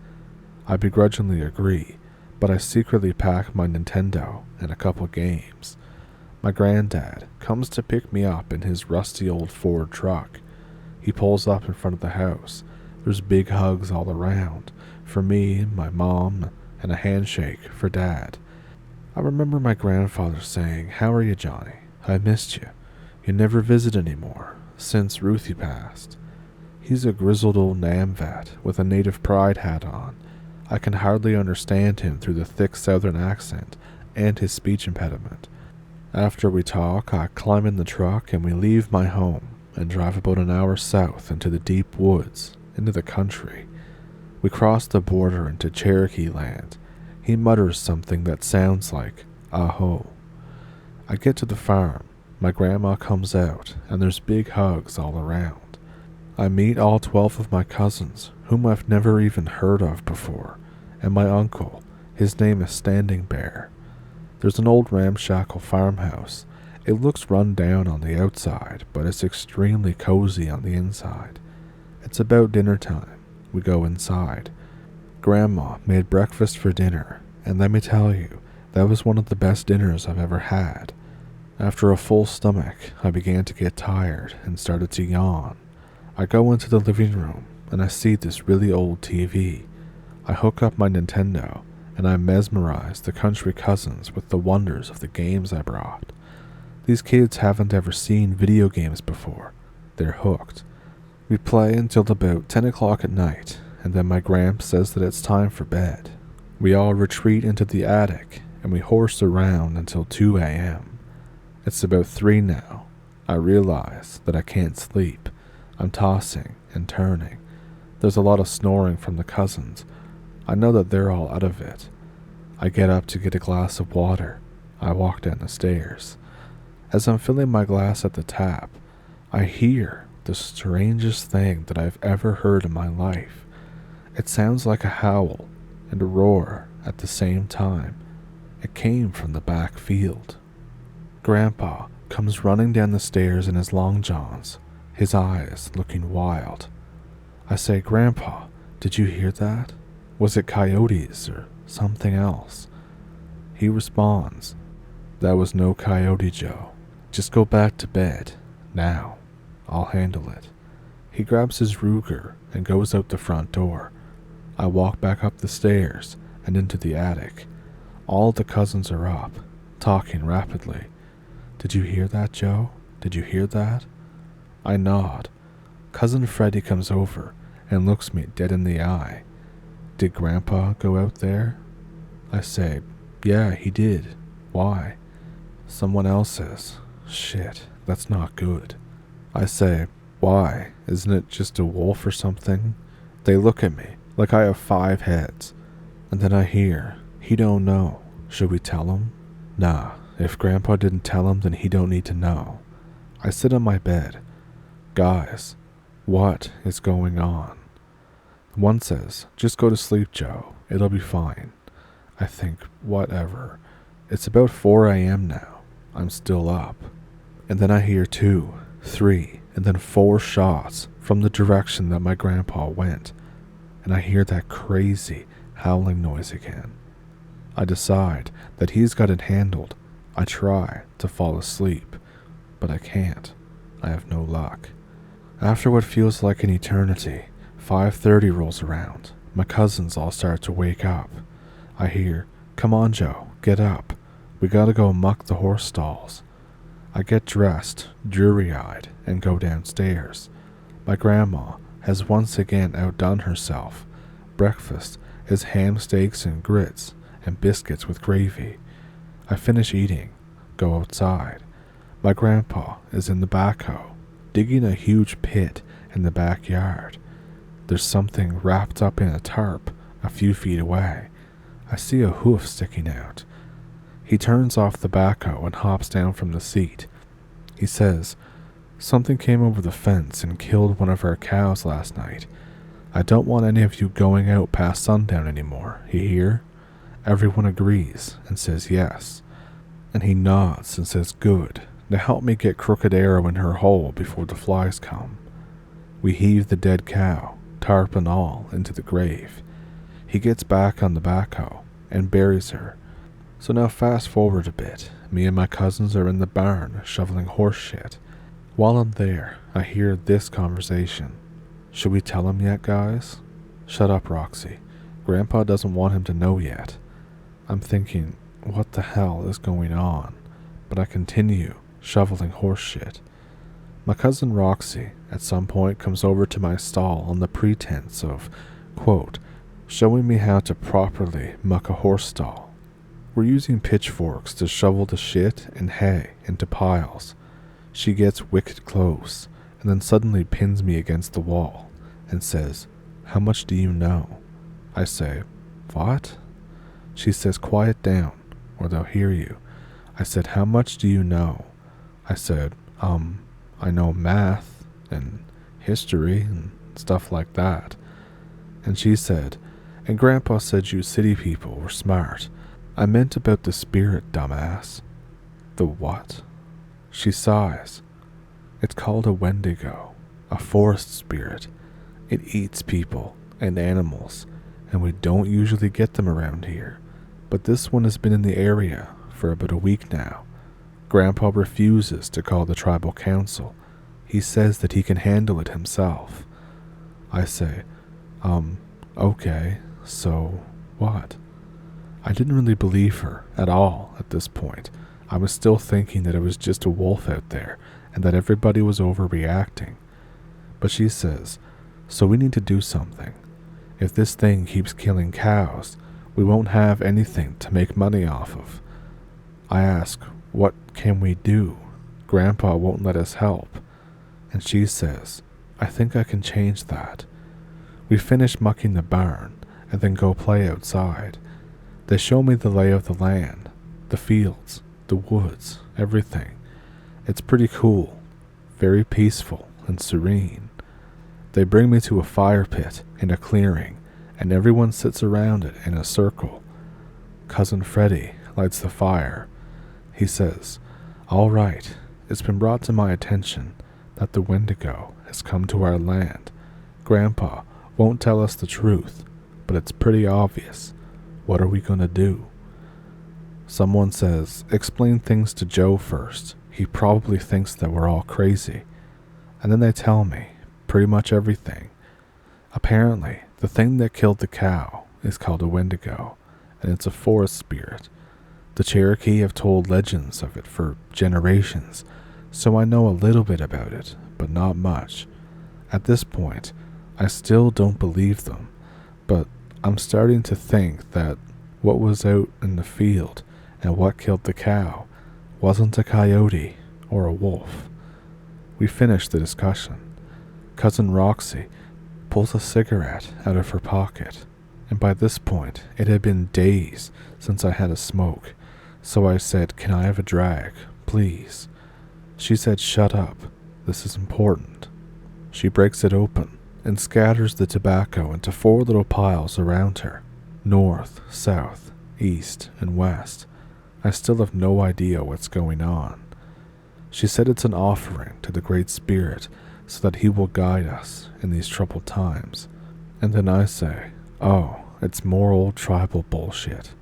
I begrudgingly agree, but I secretly pack my Nintendo and a couple games. My granddad comes to pick me up in his rusty old Ford truck. He pulls up in front of the house. There's big hugs all around, for me, my mom, and a handshake for Dad. I remember my grandfather saying, "How are you, Johnny? I missed you. You never visit anymore, since Ruthie passed." He's a grizzled old NAMVAT with a native pride hat on. I can hardly understand him through the thick southern accent and his speech impediment. After we talk, I climb in the truck and we leave my home and drive about an hour south into the deep woods, into the country. We cross the border into Cherokee land. He mutters something that sounds like, "Aho." I get to the farm. My grandma comes out, and there's big hugs all around. I meet all 12 of my cousins, whom I've never even heard of before, and my uncle. His name is Standing Bear. There's an old ramshackle farmhouse. It looks run down on the outside, but it's extremely cozy on the inside. It's about dinner time. We go inside. Grandma made breakfast for dinner, and let me tell you, that was one of the best dinners I've ever had. After a full stomach, I began to get tired and started to yawn. I go into the living room, and I see this really old TV. I hook up my Nintendo, and I mesmerize the country cousins with the wonders of the games I brought. These kids haven't ever seen video games before. They're hooked. We play until about 10 o'clock at night, and then my gramps says that it's time for bed. We all retreat into the attic, and we horse around until 2 a.m. It's about 3 now. I realize that I can't sleep. I'm tossing and turning. There's a lot of snoring from the cousins. I know that they're all out of it. I get up to get a glass of water. I walk down the stairs. As I'm filling my glass at the tap, I hear the strangest thing that I've ever heard in my life. It sounds like a howl and a roar at the same time. It came from the back field. Grandpa comes running down the stairs in his long johns, his eyes looking wild. I say, "Grandpa, did you hear that? Was it coyotes or something else?" He responds, "That was no coyote, Joe. Just go back to bed. Now. I'll handle it." He grabs his Ruger and goes out the front door. I walk back up the stairs and into the attic. All the cousins are up, talking rapidly. "Did you hear that, Joe? Did you hear that?" I nod. Cousin Freddie comes over and looks me dead in the eye. "Did Grandpa go out there?" I say, "Yeah, he did. Why?" Someone else says, "Shit, that's not good." I say, "Why? Isn't it just a wolf or something?" They look at me like I have 5 heads. And then I hear, "He don't know. Should we tell him?" Nah, if Grandpa didn't tell him, then he don't need to know. I sit on my bed. "Guys, what is going on?" One says, "Just go to sleep, Joe. It'll be fine." I think, whatever. It's about 4 a.m. now. I'm still up. And then I hear 2, 3, and then 4 shots from the direction that my grandpa went. And I hear that crazy howling noise again. I decide that he's got it handled. I try to fall asleep, but I can't. I have no luck. After what feels like an eternity, 5:30 rolls around. My cousins all start to wake up. I hear, "Come on, Joe, get up. We gotta go muck the horse stalls." I get dressed, dreary-eyed, and go downstairs. My grandma has once again outdone herself. Breakfast is ham steaks and grits and biscuits with gravy. I finish eating, go outside. My grandpa is in the backhoe, digging a huge pit in the backyard. There's something wrapped up in a tarp a few feet away. I see a hoof sticking out. He turns off the backhoe and hops down from the seat. He says, "Something came over the fence and killed one of our cows last night. I don't want any of you going out past sundown anymore, you hear?" Everyone agrees and says yes. And he nods and says, "Good. Now help me get Crooked Arrow in her hole before the flies come." We heave the dead cow, tarp and all, into the grave. He gets back on the backhoe and buries her. So now fast forward a bit. Me and my cousins are in the barn shoveling horse shit. While I'm there, I hear this conversation. "Should we tell him yet, guys?" "Shut up, Roxy. Grandpa doesn't want him to know yet." I'm thinking, what the hell is going on? But I continue shoveling horse shit. My cousin Roxy at some point comes over to my stall on the pretense of, quote, showing me how to properly muck a horse stall. We're using pitchforks to shovel the shit and hay into piles. She gets wicked close and then suddenly pins me against the wall and says, "How much do you know?" I say, "What?" She says, "Quiet down or they'll hear you." I said, "How much do you know?" I said, I know math and history and stuff like that." And she said, "And Grandpa said you city people were smart. I meant about the spirit, dumbass." "The what?" She sighs. "It's called a Wendigo, a forest spirit. It eats people and animals, and we don't usually get them around here. But this one has been in the area for about a week now. Grandpa refuses to call the tribal council. He says that he can handle it himself." I say, Okay, so what?" I didn't really believe her at all at this point. I was still thinking that it was just a wolf out there and that everybody was overreacting. But she says, "So we need to do something. If this thing keeps killing cows, we won't have anything to make money off of." I ask, "What can we do? Grandpa won't let us help." And she says, I think I can change that. We finish mucking the barn and then go play outside. They show me the lay of the land, the fields, the woods, everything. It's pretty cool, very peaceful and serene. They bring me to a fire pit in a clearing, and everyone sits around it in a circle. Cousin Freddie lights the fire. He says, "All right, it's been brought to my attention that the Wendigo has come to our land. Grandpa won't tell us the truth, but it's pretty obvious. What are we going to do?" Someone says, "Explain things to Joe first. He probably thinks that we're all crazy." And then they tell me pretty much everything. Apparently, the thing that killed the cow is called a Wendigo, and it's a forest spirit. The Cherokee have told legends of it for generations, so I know a little bit about it, but not much. At this point, I still don't believe them, but I'm starting to think that what was out in the field and what killed the cow wasn't a coyote or a wolf. We finish the discussion. Cousin Roxy pulls a cigarette out of her pocket, and by this point it had been days since I had a smoke, so I said, "Can I have a drag, please?" She said, "Shut up, this is important." She breaks it open and scatters the tobacco into 4 little piles around her, north, south, east, and west. I still have no idea what's going on. She said it's an offering to the Great Spirit so that he will guide us in these troubled times. And then I say, "Oh, it's more old tribal bullshit."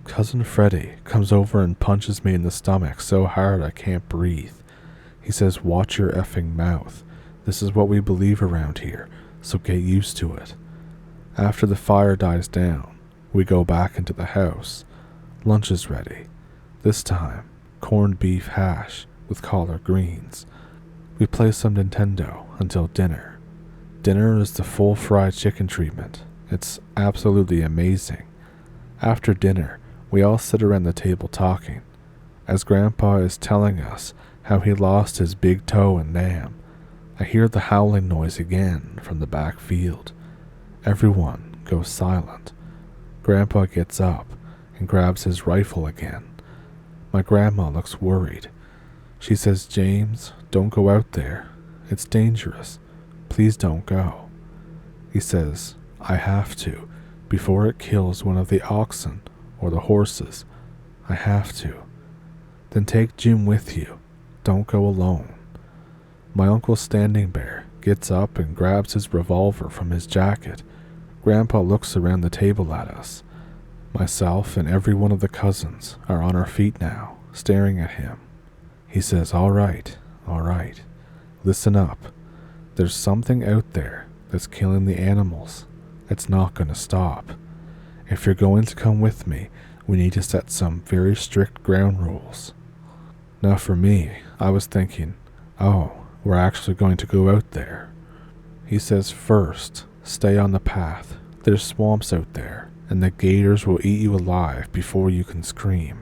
Cousin Freddie comes over and punches me in the stomach so hard I can't breathe. He says, "Watch your effing mouth. This is what we believe around here, so get used to it." After the fire dies down, we go back into the house. Lunch is ready. This time, corned beef hash with collard greens. We play some Nintendo until dinner. Dinner is the full fried chicken treatment. It's absolutely amazing. After dinner, we all sit around the table talking, as Grandpa is telling us how he lost his big toe in Nam. I hear the howling noise again from the back field. Everyone goes silent. Grandpa gets up and grabs his rifle again. My grandma looks worried. She says, "James, don't go out there. It's dangerous. Please don't go." He says, "I have to, before it kills one of the oxen or the horses. I have to." "Then take Jim with you. Don't go alone." My Uncle Standing Bear gets up and grabs his revolver from his jacket. Grandpa looks around the table at us. Myself and every one of the cousins are on our feet now, staring at him. He says, all right. Listen up. There's something out there that's killing the animals. It's not going to stop. If you're going to come with me, we need to set some very strict ground rules." Now for me, I was thinking, oh, we're actually going to go out there. He says, "First, stay on the path. There's swamps out there, and the gators will eat you alive before you can scream.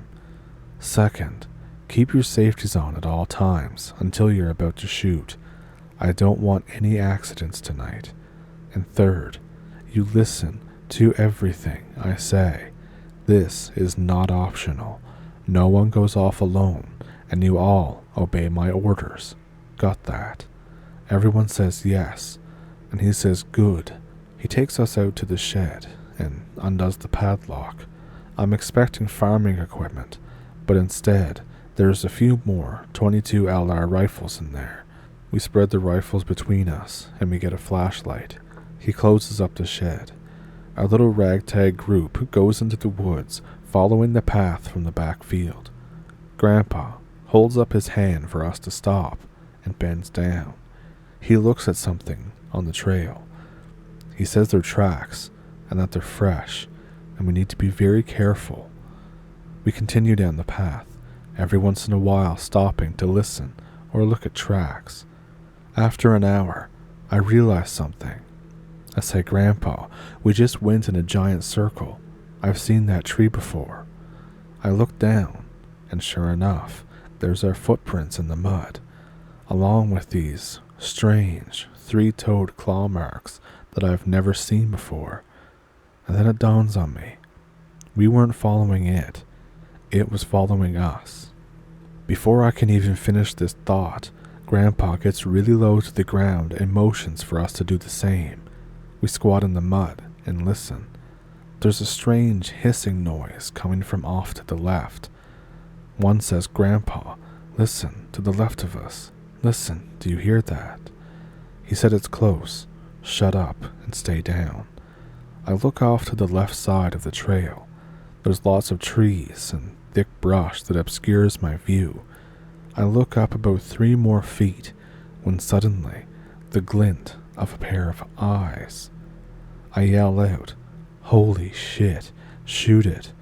Second, keep your safeties on at all times until you're about to shoot. I don't want any accidents tonight. And third, you listen to everything I say. This is not optional. No one goes off alone, and you all obey my orders. Got that?" Everyone says yes, and he says good. He takes us out to the shed and undoes the padlock. I'm expecting farming equipment, but instead there's a few more 22 LR rifles in there. We spread the rifles between us and we get a flashlight. He closes up the shed. Our little ragtag group goes into the woods, following the path from the back field. Grandpa holds up his hand for us to stop and bends down. He looks at something on the trail. He says they're tracks and that they're fresh, and we need to be very careful. We continue down the path, every once in a while stopping to listen or look at tracks. After an hour, I realize something. I say, "Grandpa, we just went in a giant circle. I've seen that tree before." I look down, and sure enough, there's our footprints in the mud, along with these strange 3-toed claw marks that I've never seen before. And then it dawns on me. We weren't following it. It was following us. Before I can even finish this thought, Grandpa gets really low to the ground and motions for us to do the same. We squat in the mud and listen. There's a strange hissing noise coming from off to the left. One says, "Grandpa, listen, to the left of us. Listen, do you hear that?" He said it's close. Shut up and stay down. I look off to the left side of the trail. There's lots of trees and thick brush that obscures my view. I look up about 3 more feet when suddenly the glint of a pair of eyes. I yell out, "Holy shit, shoot it."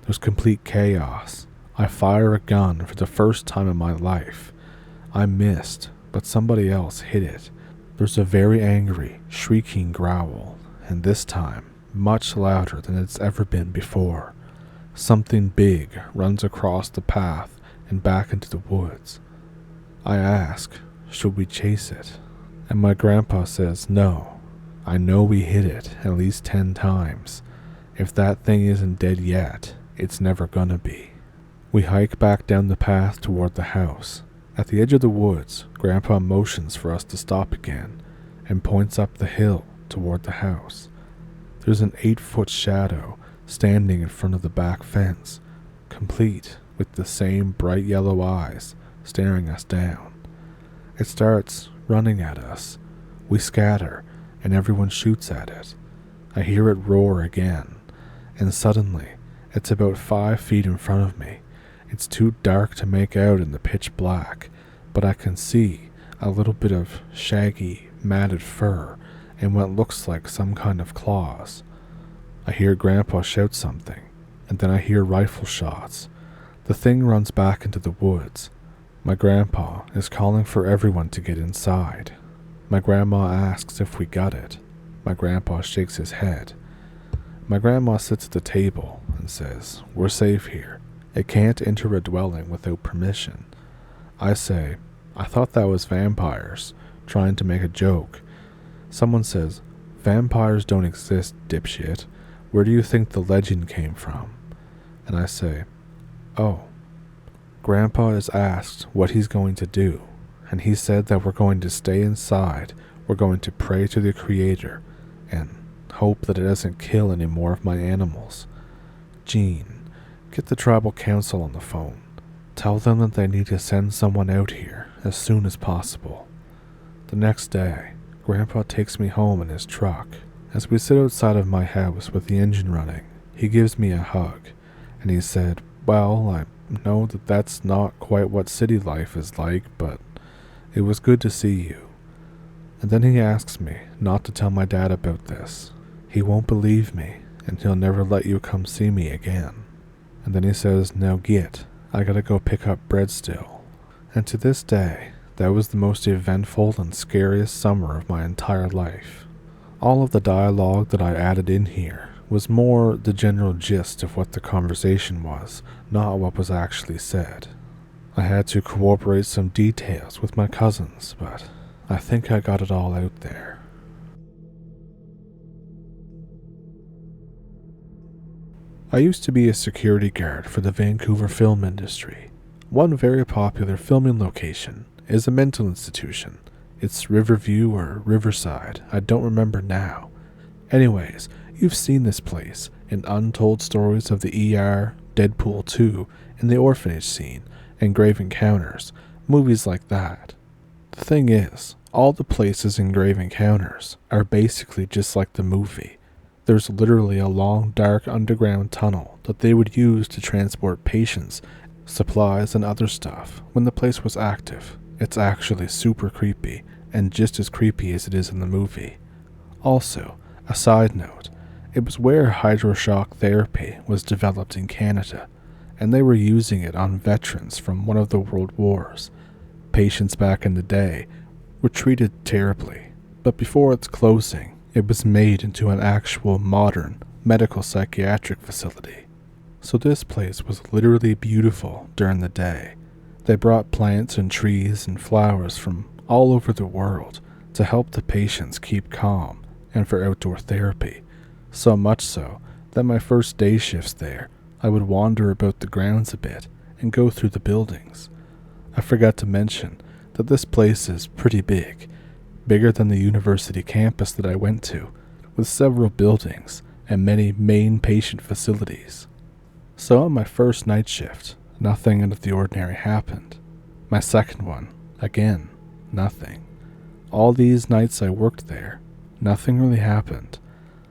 There's complete chaos. I fire a gun for the first time in my life. I missed, but somebody else hit it. There's a very angry, shrieking growl, and this time much louder than it's ever been before. Something big runs across the path and back into the woods. I ask, should we chase it? And my grandpa says, no. I know we hit it at least 10 times. If that thing isn't dead yet, it's never gonna be. We hike back down the path toward the house. At the edge of the woods, Grandpa motions for us to stop again and points up the hill toward the house. There's an 8-foot shadow standing in front of the back fence, complete with the same bright yellow eyes staring us down. It starts running at us. We scatter, and everyone shoots at it. I hear it roar again, and suddenly, it's about 5 feet in front of me. It's too dark to make out in the pitch black, but I can see a little bit of shaggy, matted fur and what looks like some kind of claws. I hear Grandpa shout something, and then I hear rifle shots. The thing runs back into the woods. My grandpa is calling for everyone to get inside. My grandma asks if we got it. My grandpa shakes his head. My grandma sits at the table and says, "We're safe here. It can't enter a dwelling without permission." I say, "I thought that was vampires," trying to make a joke. Someone says, "Vampires don't exist, dipshit. Where do you think the legend came from?" And I say, "Oh." Grandpa is asked what he's going to do, and he said that we're going to stay inside, we're going to pray to the Creator, and hope that it doesn't kill any more of my animals. Jean, get the tribal council on the phone. Tell them that they need to send someone out here as soon as possible. The next day, Grandpa takes me home in his truck. As we sit outside of my house with the engine running, he gives me a hug, and he said, "Well, I know that that's not quite what city life is like, but it was good to see you." And then he asks me not to tell my dad about this. He won't believe me, and he'll never let you come see me again. And then he says, "Now git, I gotta go pick up bread still." And to this day, that was the most eventful and scariest summer of my entire life. All of the dialogue that I added in here was more the general gist of what the conversation was, not what was actually said. I had to corroborate some details with my cousins, but I think I got it all out there. I used to be a security guard for the Vancouver film industry. One very popular filming location is a mental institution. It's Riverview or Riverside, I don't remember now. Anyways, you've seen this place in Untold Stories of the ER, Deadpool 2, and the orphanage scene, and Grave Encounters, movies like that. The thing is, all the places in Grave Encounters are basically just like the movie. There's literally a long, dark underground tunnel that they would use to transport patients, supplies, and other stuff when the place was active. It's actually super creepy, and just as creepy as it is in the movie. Also, a side note, it was where hydroshock therapy was developed in Canada, and they were using it on veterans from one of the world wars. Patients back in the day were treated terribly, but before its closing, it was made into an actual modern medical psychiatric facility. So this place was literally beautiful during the day. They brought plants and trees and flowers from all over the world, to help the patients keep calm and for outdoor therapy, so much so that my first day shifts there, I would wander about the grounds a bit and go through the buildings. I forgot to mention that this place is pretty big, bigger than the university campus that I went to, with several buildings and many main patient facilities. So on my first night shift, nothing out of the ordinary happened. My second one, again, nothing. All these nights I worked there, nothing really happened.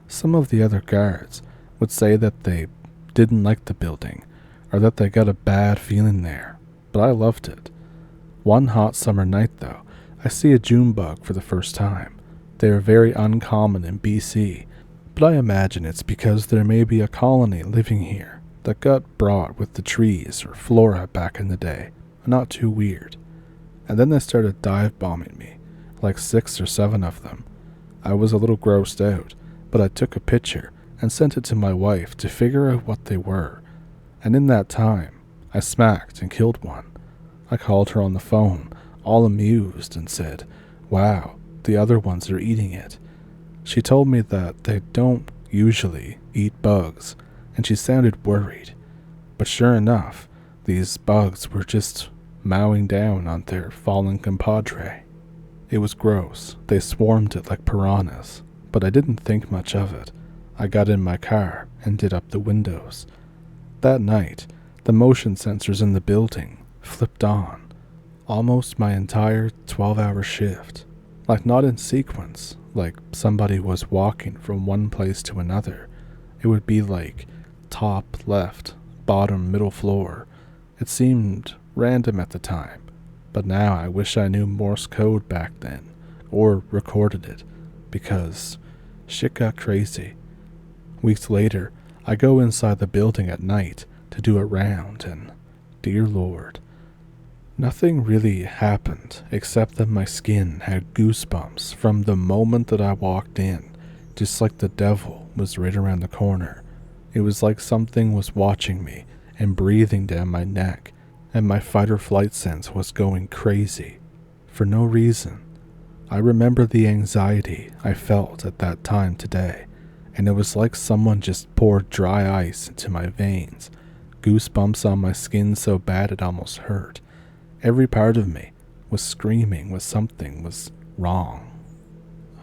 Some of the other guards would say that they didn't like the building, or that they got a bad feeling there, but I loved it. One hot summer night, though, I see a June bug for the first time. They are very uncommon in BC, but I imagine it's because there may be a colony living here that got brought with the trees or flora back in the day. Not too weird. And then they started dive bombing me, like 6 or 7 of them. I was a little grossed out, but I took a picture and sent it to my wife to figure out what they were. And in that time, I smacked and killed one. I called her on the phone, all amused, and said, "Wow, the other ones are eating it." She told me that they don't usually eat bugs, and she sounded worried. But sure enough, these bugs were just mowing down on their fallen compadre. It was gross. They swarmed it like piranhas, but I didn't think much of it. I got in my car and did up the windows. That night, the motion sensors in the building flipped on. Almost my entire 12-hour shift. Like not in sequence, like somebody was walking from one place to another. It would be like top, left, bottom, middle floor. It seemed random at the time, but now I wish I knew Morse code back then, or recorded it, because shit got crazy. Weeks later, I go inside the building at night to do a round, and dear Lord, nothing really happened except that my skin had goosebumps from the moment that I walked in, just like the devil was right around the corner. It was like something was watching me and breathing down my neck, and my fight or flight sense was going crazy, for no reason. I remember the anxiety I felt at that time today, and it was like someone just poured dry ice into my veins, goosebumps on my skin so bad it almost hurt. Every part of me was screaming when something was wrong.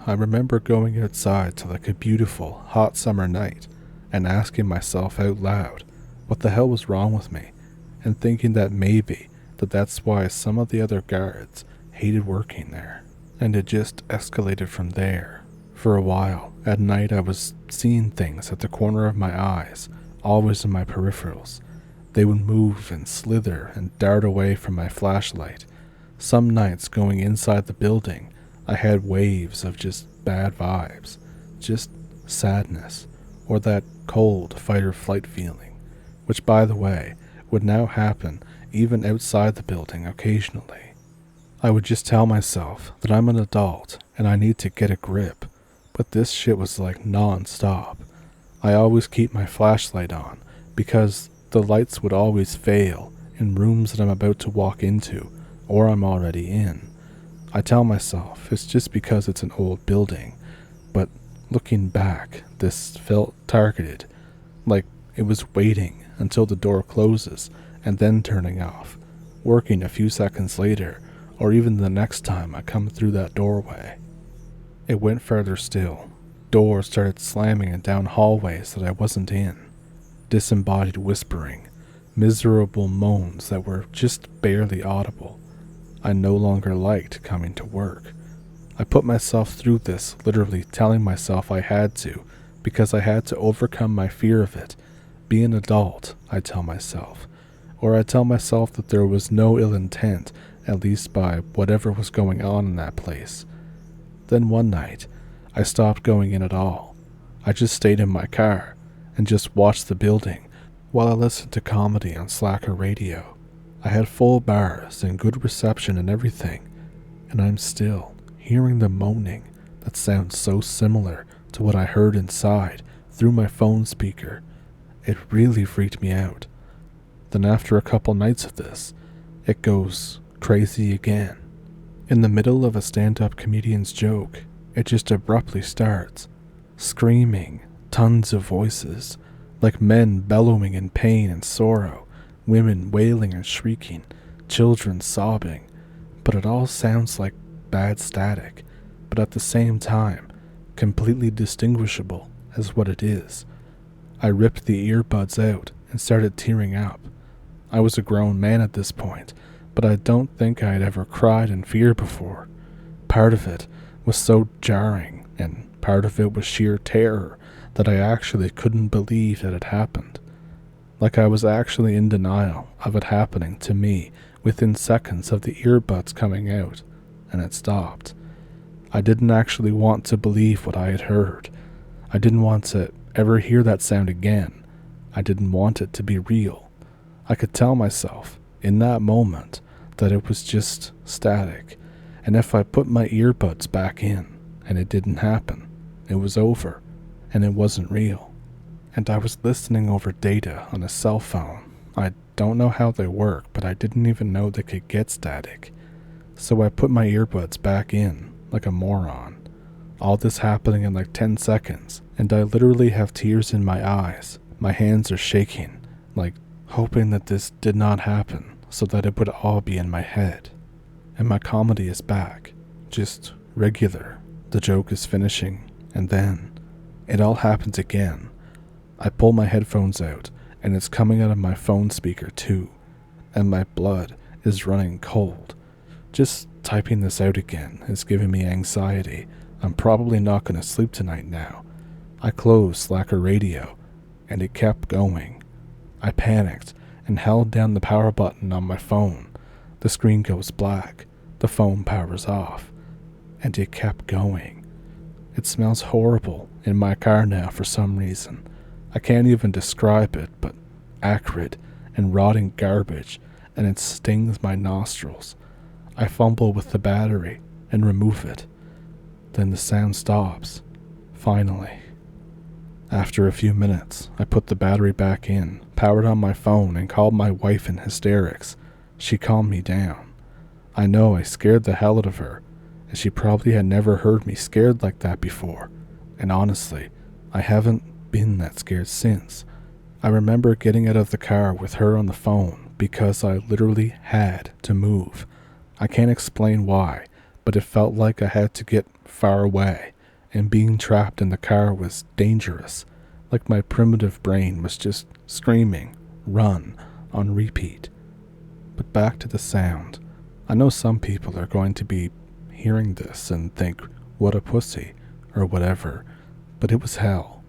I remember going outside to like a beautiful, hot summer night and asking myself out loud what the hell was wrong with me, and thinking that maybe that's why some of the other guards hated working there. And it just escalated from there. For a while, at night I was seeing things at the corner of my eyes, always in my peripherals. They would move and slither and dart away from my flashlight. Some nights going inside the building, I had waves of just bad vibes, just sadness, or that cold fight or flight feeling, which by the way, would now happen even outside the building occasionally. I would just tell myself that I'm an adult and I need to get a grip, but this shit was like non-stop. I always keep my flashlight on because the lights would always fail in rooms that I'm about to walk into or I'm already in. I tell myself it's just because it's an old building, but looking back, this felt targeted, like it was waiting until the door closes and then turning off, working a few seconds later, or even the next time I come through that doorway. It went further still. Doors started slamming down hallways that I wasn't in. Disembodied whispering, miserable moans that were just barely audible. I no longer liked coming to work. I put myself through this, literally telling myself I had to, because I had to overcome my fear of it. Be an adult, I tell myself. Or I tell myself that there was no ill intent, at least by whatever was going on in that place. Then one night, I stopped going in at all. I just stayed in my car and just watched the building while I listened to comedy on Slacker radio. I had full bars and good reception and everything, and I'm still hearing the moaning that sounds so similar to what I heard inside through my phone speaker. It really freaked me out. Then after a couple nights of this, it goes crazy again. In the middle of a stand-up comedian's joke, it just abruptly starts. Screaming, tons of voices, like men bellowing in pain and sorrow, women wailing and shrieking, children sobbing, but it all sounds like bad static, but at the same time, completely distinguishable as what it is. I ripped the earbuds out and started tearing up. I was a grown man at this point, but I don't think I had ever cried in fear before. Part of it was so jarring, and part of it was sheer terror that I actually couldn't believe that it happened. Like I was actually in denial of it happening to me within seconds of the earbuds coming out, and it stopped. I didn't actually want to believe what I had heard. I didn't want to ever hear that sound again. I didn't want it to be real. I could tell myself, in that moment, that it was just static, and if I put my earbuds back in, and it didn't happen, it was over, and it wasn't real. And I was listening over data on a cell phone. I don't know how they work, but I didn't even know they could get static. So I put my earbuds back in, like a moron. All this happening in like 10 seconds, and I literally have tears in my eyes. My hands are shaking, like hoping that this did not happen, so that it would all be in my head. And my comedy is back, just regular. The joke is finishing, and then it all happens again. I pull my headphones out, and it's coming out of my phone speaker too, and my blood is running cold. Just typing this out again is giving me anxiety. I'm probably not going to sleep tonight now. I closed Slacker radio, and it kept going. I panicked and held down the power button on my phone. The screen goes black, the phone powers off, and it kept going. It smells horrible in my car now for some reason. I can't even describe it, but acrid and rotting garbage, and it stings my nostrils. I fumble with the battery and remove it. Then the sound stops, finally. After a few minutes, I put the battery back in, powered on my phone, and called my wife in hysterics. She calmed me down. I know I scared the hell out of her, and she probably had never heard me scared like that before. And honestly, I haven't been that scared since. I remember getting out of the car with her on the phone because I literally had to move. I can't explain why, but it felt like I had to get far away, and being trapped in the car was dangerous, like my primitive brain was just screaming, run, on repeat. But back to the sound. I know some people are going to be hearing this and think, what a pussy, or whatever, but it was hell.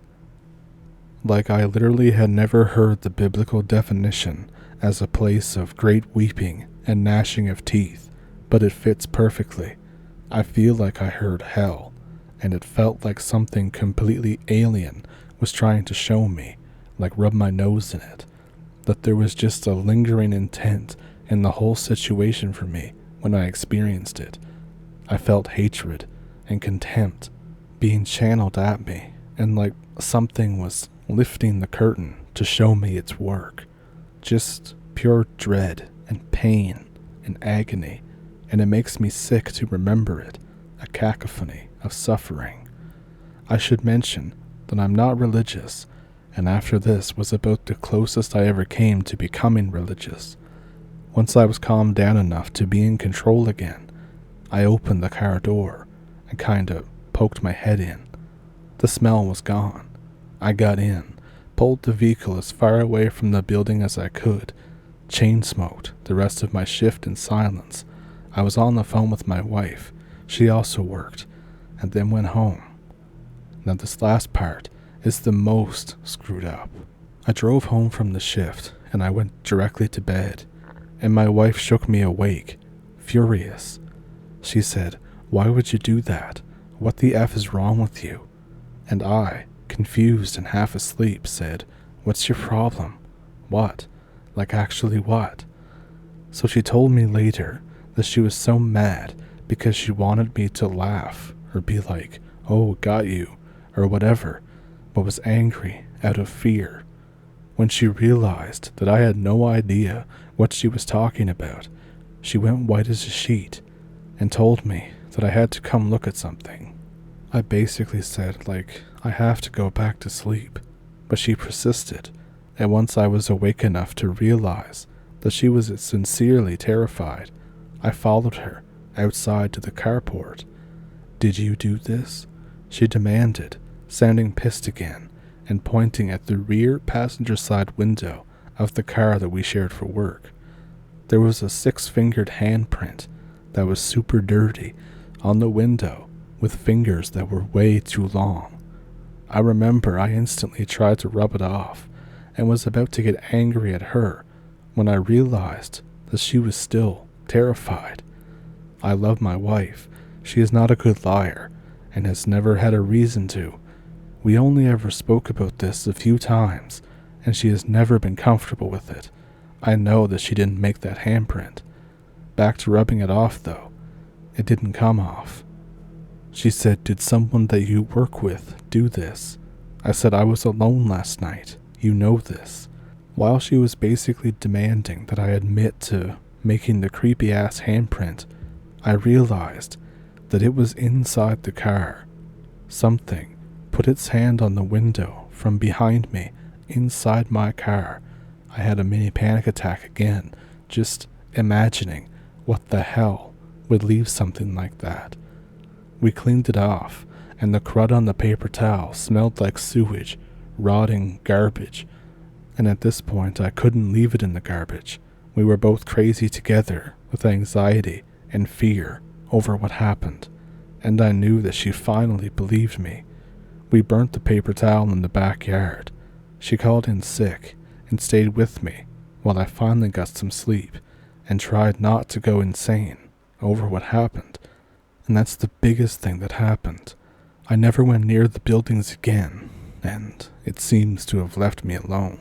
Like I literally had never heard the biblical definition as a place of great weeping and gnashing of teeth, but it fits perfectly. I feel like I heard hell, and it felt like something completely alien was trying to show me, like rub my nose in it, that there was just a lingering intent in the whole situation for me when I experienced it. I felt hatred and contempt being channeled at me, and like something was lifting the curtain to show me its work. Just pure dread and pain and agony, and it makes me sick to remember it, a cacophony of suffering. I should mention that I'm not religious, and after this was about the closest I ever came to becoming religious. Once I was calmed down enough to be in control again, I opened the car door and kinda poked my head in. The smell was gone. I got in, pulled the vehicle as far away from the building as I could, chain smoked the rest of my shift in silence. I was on the phone with my wife. She also worked, and then went home. Now this last part is the most screwed up. I drove home from the shift, and I went directly to bed, and my wife shook me awake, furious. She said, "Why would you do that? What the F is wrong with you?" And I, confused and half asleep, said, "What's your problem?" "What? Like actually what?" So she told me later that she was so mad because she wanted me to laugh or be like, "Oh, got you," or whatever, but was angry out of fear. When she realized that I had no idea what she was talking about, she went white as a sheet, and told me that I had to come look at something. I basically said, I have to go back to sleep, but she persisted, and once I was awake enough to realize that she was sincerely terrified, I followed her outside to the carport. "Did you do this?" she demanded, sounding pissed again, and pointing at the rear passenger side window of the car that we shared for work. There was a 6-fingered handprint that was super dirty on the window with fingers that were way too long. I remember I instantly tried to rub it off and was about to get angry at her when I realized that she was still terrified. I love my wife. She is not a good liar and has never had a reason to. We only ever spoke about this a few times, and she has never been comfortable with it. I know that she didn't make that handprint. Back to rubbing it off, though. It didn't come off. She said, "Did someone that you work with do this?" I said, "I was alone last night. You know this." While she was basically demanding that I admit to making the creepy-ass handprint, I realized that it was inside the car. Something put its hand on the window from behind me inside my car. I had a mini panic attack again, just imagining what the hell would leave something like that. We cleaned it off, and the crud on the paper towel smelled like sewage, rotting garbage, and at this point I couldn't leave it in the garbage. We were both crazy together with anxiety and fear over what happened, and I knew that she finally believed me. We burnt the paper towel in the backyard. She called in sick and stayed with me while I finally got some sleep and tried not to go insane over what happened. And that's the biggest thing that happened. I never went near the buildings again, and it seems to have left me alone.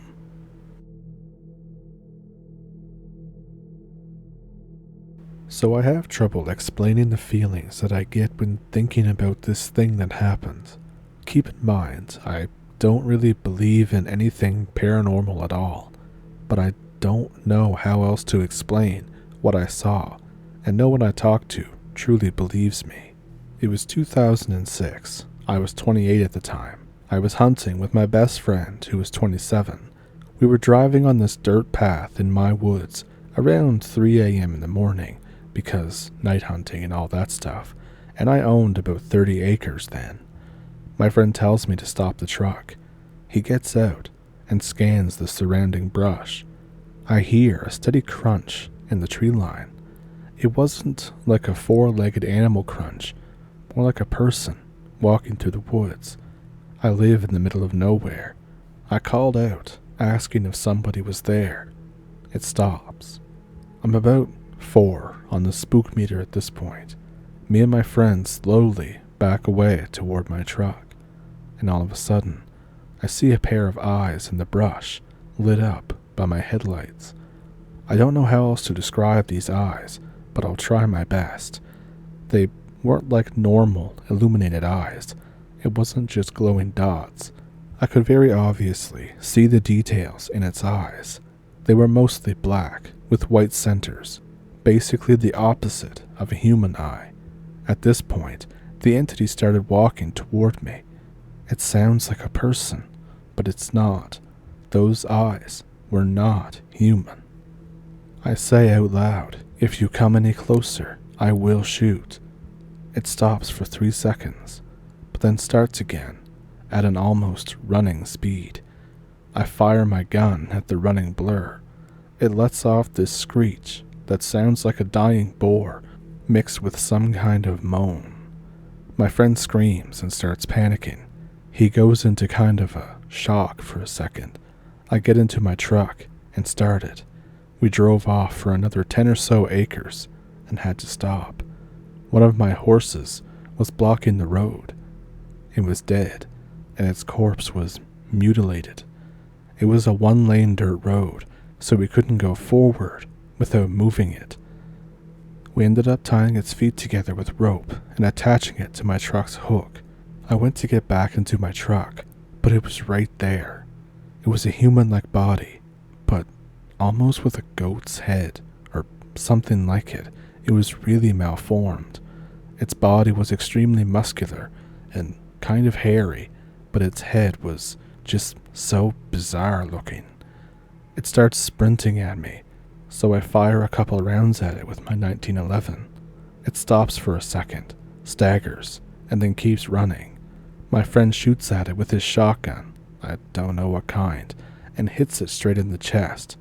So I have trouble explaining the feelings that I get when thinking about this thing that happened. Keep in mind, I don't really believe in anything paranormal at all, but I don't know how else to explain what I saw, and no one I talked to truly believes me. It was 2006. I was 28 at the time. I was hunting with my best friend who was 27. We were driving on this dirt path in my woods around 3 a.m. in the morning because night hunting and all that stuff, and I owned about 30 acres then. My friend tells me to stop the truck. He gets out and scans the surrounding brush. I hear a steady crunch in the tree line. It wasn't like a 4-legged animal crunch, more like a person walking through the woods. I live in the middle of nowhere. I called out, asking if somebody was there. It stops. I'm about 4 on the spook meter at this point. Me and my friend slowly back away toward my truck, and all of a sudden, I see a pair of eyes in the brush lit up by my headlights. I don't know how else to describe these eyes, but I'll try my best. They weren't like normal illuminated eyes. It wasn't just glowing dots. I could very obviously see the details in its eyes. They were mostly black with white centers, basically the opposite of a human eye. At this point, the entity started walking toward me. It sounds like a person, but it's not. Those eyes were not human. I say out loud, "If you come any closer, I will shoot." It stops for 3 seconds, but then starts again at an almost running speed. I fire my gun at the running blur. It lets off this screech that sounds like a dying boar mixed with some kind of moan. My friend screams and starts panicking. He goes into kind of a shock for a second. I get into my truck and start it. We drove off for another 10 or so acres and had to stop. One of my horses was blocking the road. It was dead, and its corpse was mutilated. It was a 1-lane dirt road, so we couldn't go forward without moving it. We ended up tying its feet together with rope and attaching it to my truck's hook. I went to get back into my truck, but it was right there. It was a human-like body, but almost with a goat's head, or something like it. It was really malformed. Its body was extremely muscular and kind of hairy, but its head was just so bizarre looking. It starts sprinting at me, so I fire a couple rounds at it with my 1911. It stops for a second, staggers, and then keeps running. My friend shoots at it with his shotgun, I don't know what kind, and hits it straight in the chest.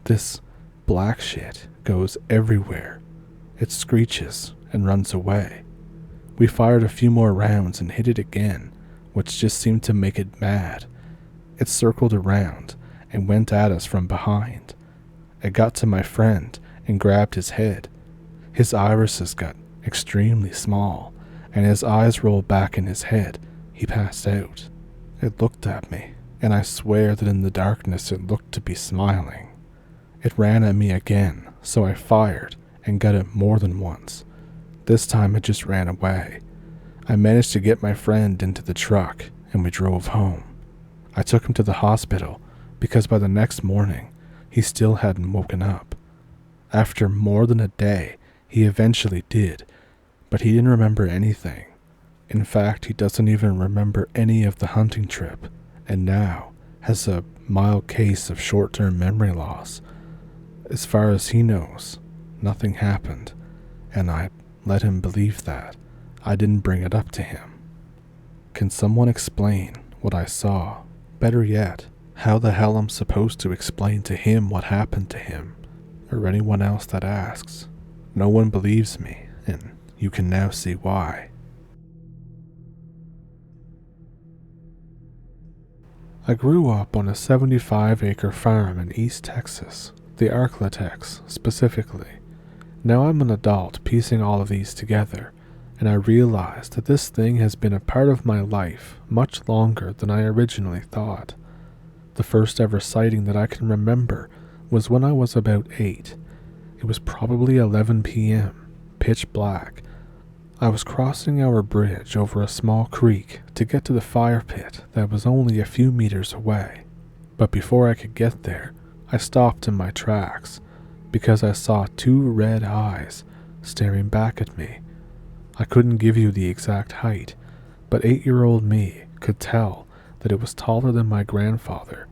This black shit goes everywhere. It screeches and runs away. We fired a few more rounds and hit it again, which just seemed to make it mad. It circled around and went at us from behind. It got to my friend and grabbed his head. His irises got extremely small, and his eyes rolled back in his head. He passed out. It looked at me, and I swear that in the darkness it looked to be smiling. It ran at me again, so I fired and got it more than once. This time it just ran away. I managed to get my friend into the truck, and we drove home. I took him to the hospital because by the next morning, he still hadn't woken up. After more than a day, he eventually did, but he didn't remember anything. In fact, he doesn't even remember any of the hunting trip, and now has a mild case of short-term memory loss. As far as he knows, nothing happened, and I let him believe that. I didn't bring it up to him. Can someone explain what I saw? Better yet, how the hell I'm supposed to explain to him what happened to him, or anyone else that asks? No one believes me, and you can now see why. I grew up on a 75-acre farm in East Texas, the Arklatex specifically. Now I'm an adult piecing all of these together, and I realize that this thing has been a part of my life much longer than I originally thought. The first ever sighting that I can remember was when I was about 8. It was probably 11 p.m., pitch black. I was crossing our bridge over a small creek to get to the fire pit that was only a few meters away. But before I could get there, I stopped in my tracks because I saw 2 red eyes staring back at me. I couldn't give you the exact height, but 8-year-old me could tell that it was taller than my grandfather,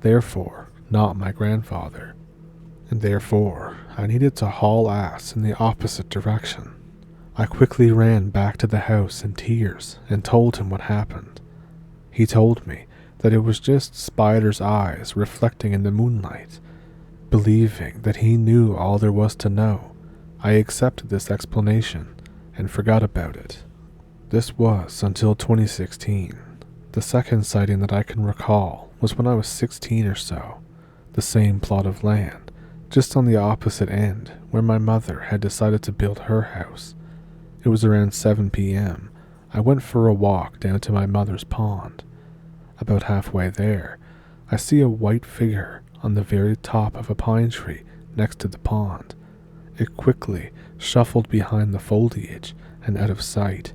therefore not my grandfather, and therefore I needed to haul ass in the opposite direction. I quickly ran back to the house in tears and told him what happened. He told me that it was just Spider's eyes reflecting in the moonlight. Believing that he knew all there was to know, I accepted this explanation and forgot about it. This was until 2016. The second sighting that I can recall was when I was 16 or so, the same plot of land, just on the opposite end where my mother had decided to build her house. It was around 7 p.m. I went for a walk down to my mother's pond. About halfway there, I see a white figure on the very top of a pine tree next to the pond. It quickly shuffled behind the foliage and out of sight,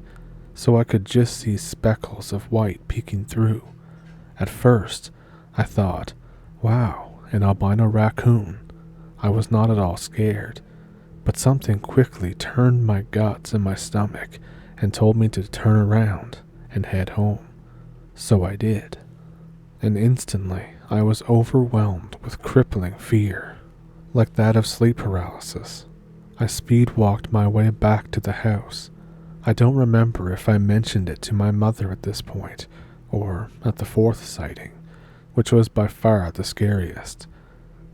so I could just see speckles of white peeking through. At first, I thought, wow, an albino raccoon. I was not at all scared, but something quickly turned my guts in my stomach and told me to turn around and head home. So I did. And instantly, I was overwhelmed with crippling fear, like that of sleep paralysis. I speed-walked my way back to the house. I don't remember if I mentioned it to my mother at this point, or at the 4th sighting, which was by far the scariest.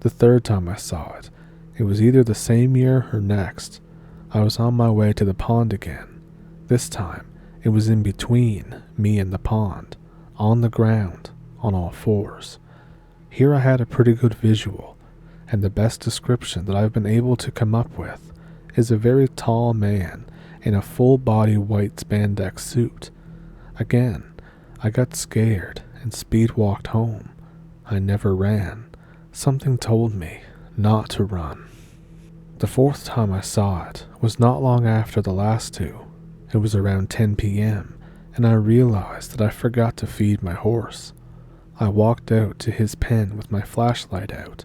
The 3rd time I saw it, it was either the same year or next. I was on my way to the pond again. This time, it was in between me and the pond, on the ground, on all 4s. Here I had a pretty good visual, and the best description that I've been able to come up with is a very tall man in a full-body white spandex suit. Again, I got scared and speed-walked home. I never ran. Something told me not to run. The 4th time I saw it was not long after the last 2. It was around 10 p.m., and I realized that I forgot to feed my horse. I walked out to his pen with my flashlight out.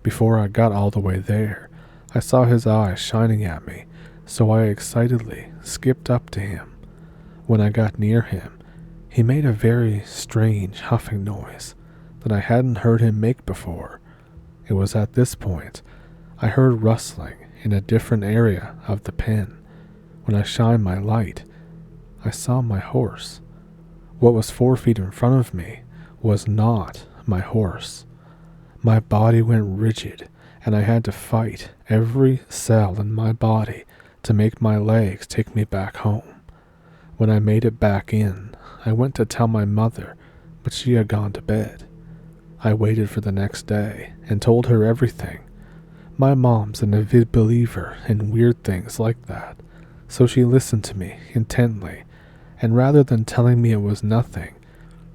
Before I got all the way there, I saw his eyes shining at me, so I excitedly skipped up to him. When I got near him, he made a very strange huffing noise that I hadn't heard him make before. It was at this point I heard rustling in a different area of the pen. When I shined my light, I saw my horse. What was 4 feet in front of me was not my horse. My body went rigid, and I had to fight every cell in my body to make my legs take me back home. When I made it back in, I went to tell my mother, but she had gone to bed. I waited for the next day and told her everything. My mom's an avid believer in weird things like that, so she listened to me intently, and rather than telling me it was nothing,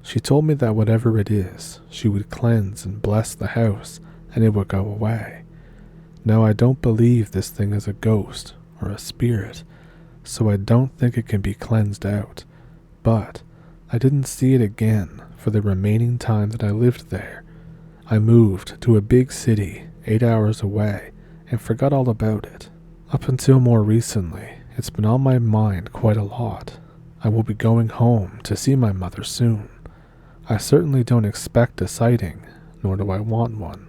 she told me that whatever it is, she would cleanse and bless the house, and it would go away. Now, I don't believe this thing is a ghost or a spirit, so I don't think it can be cleansed out, but I didn't see it again for the remaining time that I lived there. I moved to a big city 8 hours away and forgot all about it. Up until more recently, it's been on my mind quite a lot. I will be going home to see my mother soon. I certainly don't expect a sighting, nor do I want one.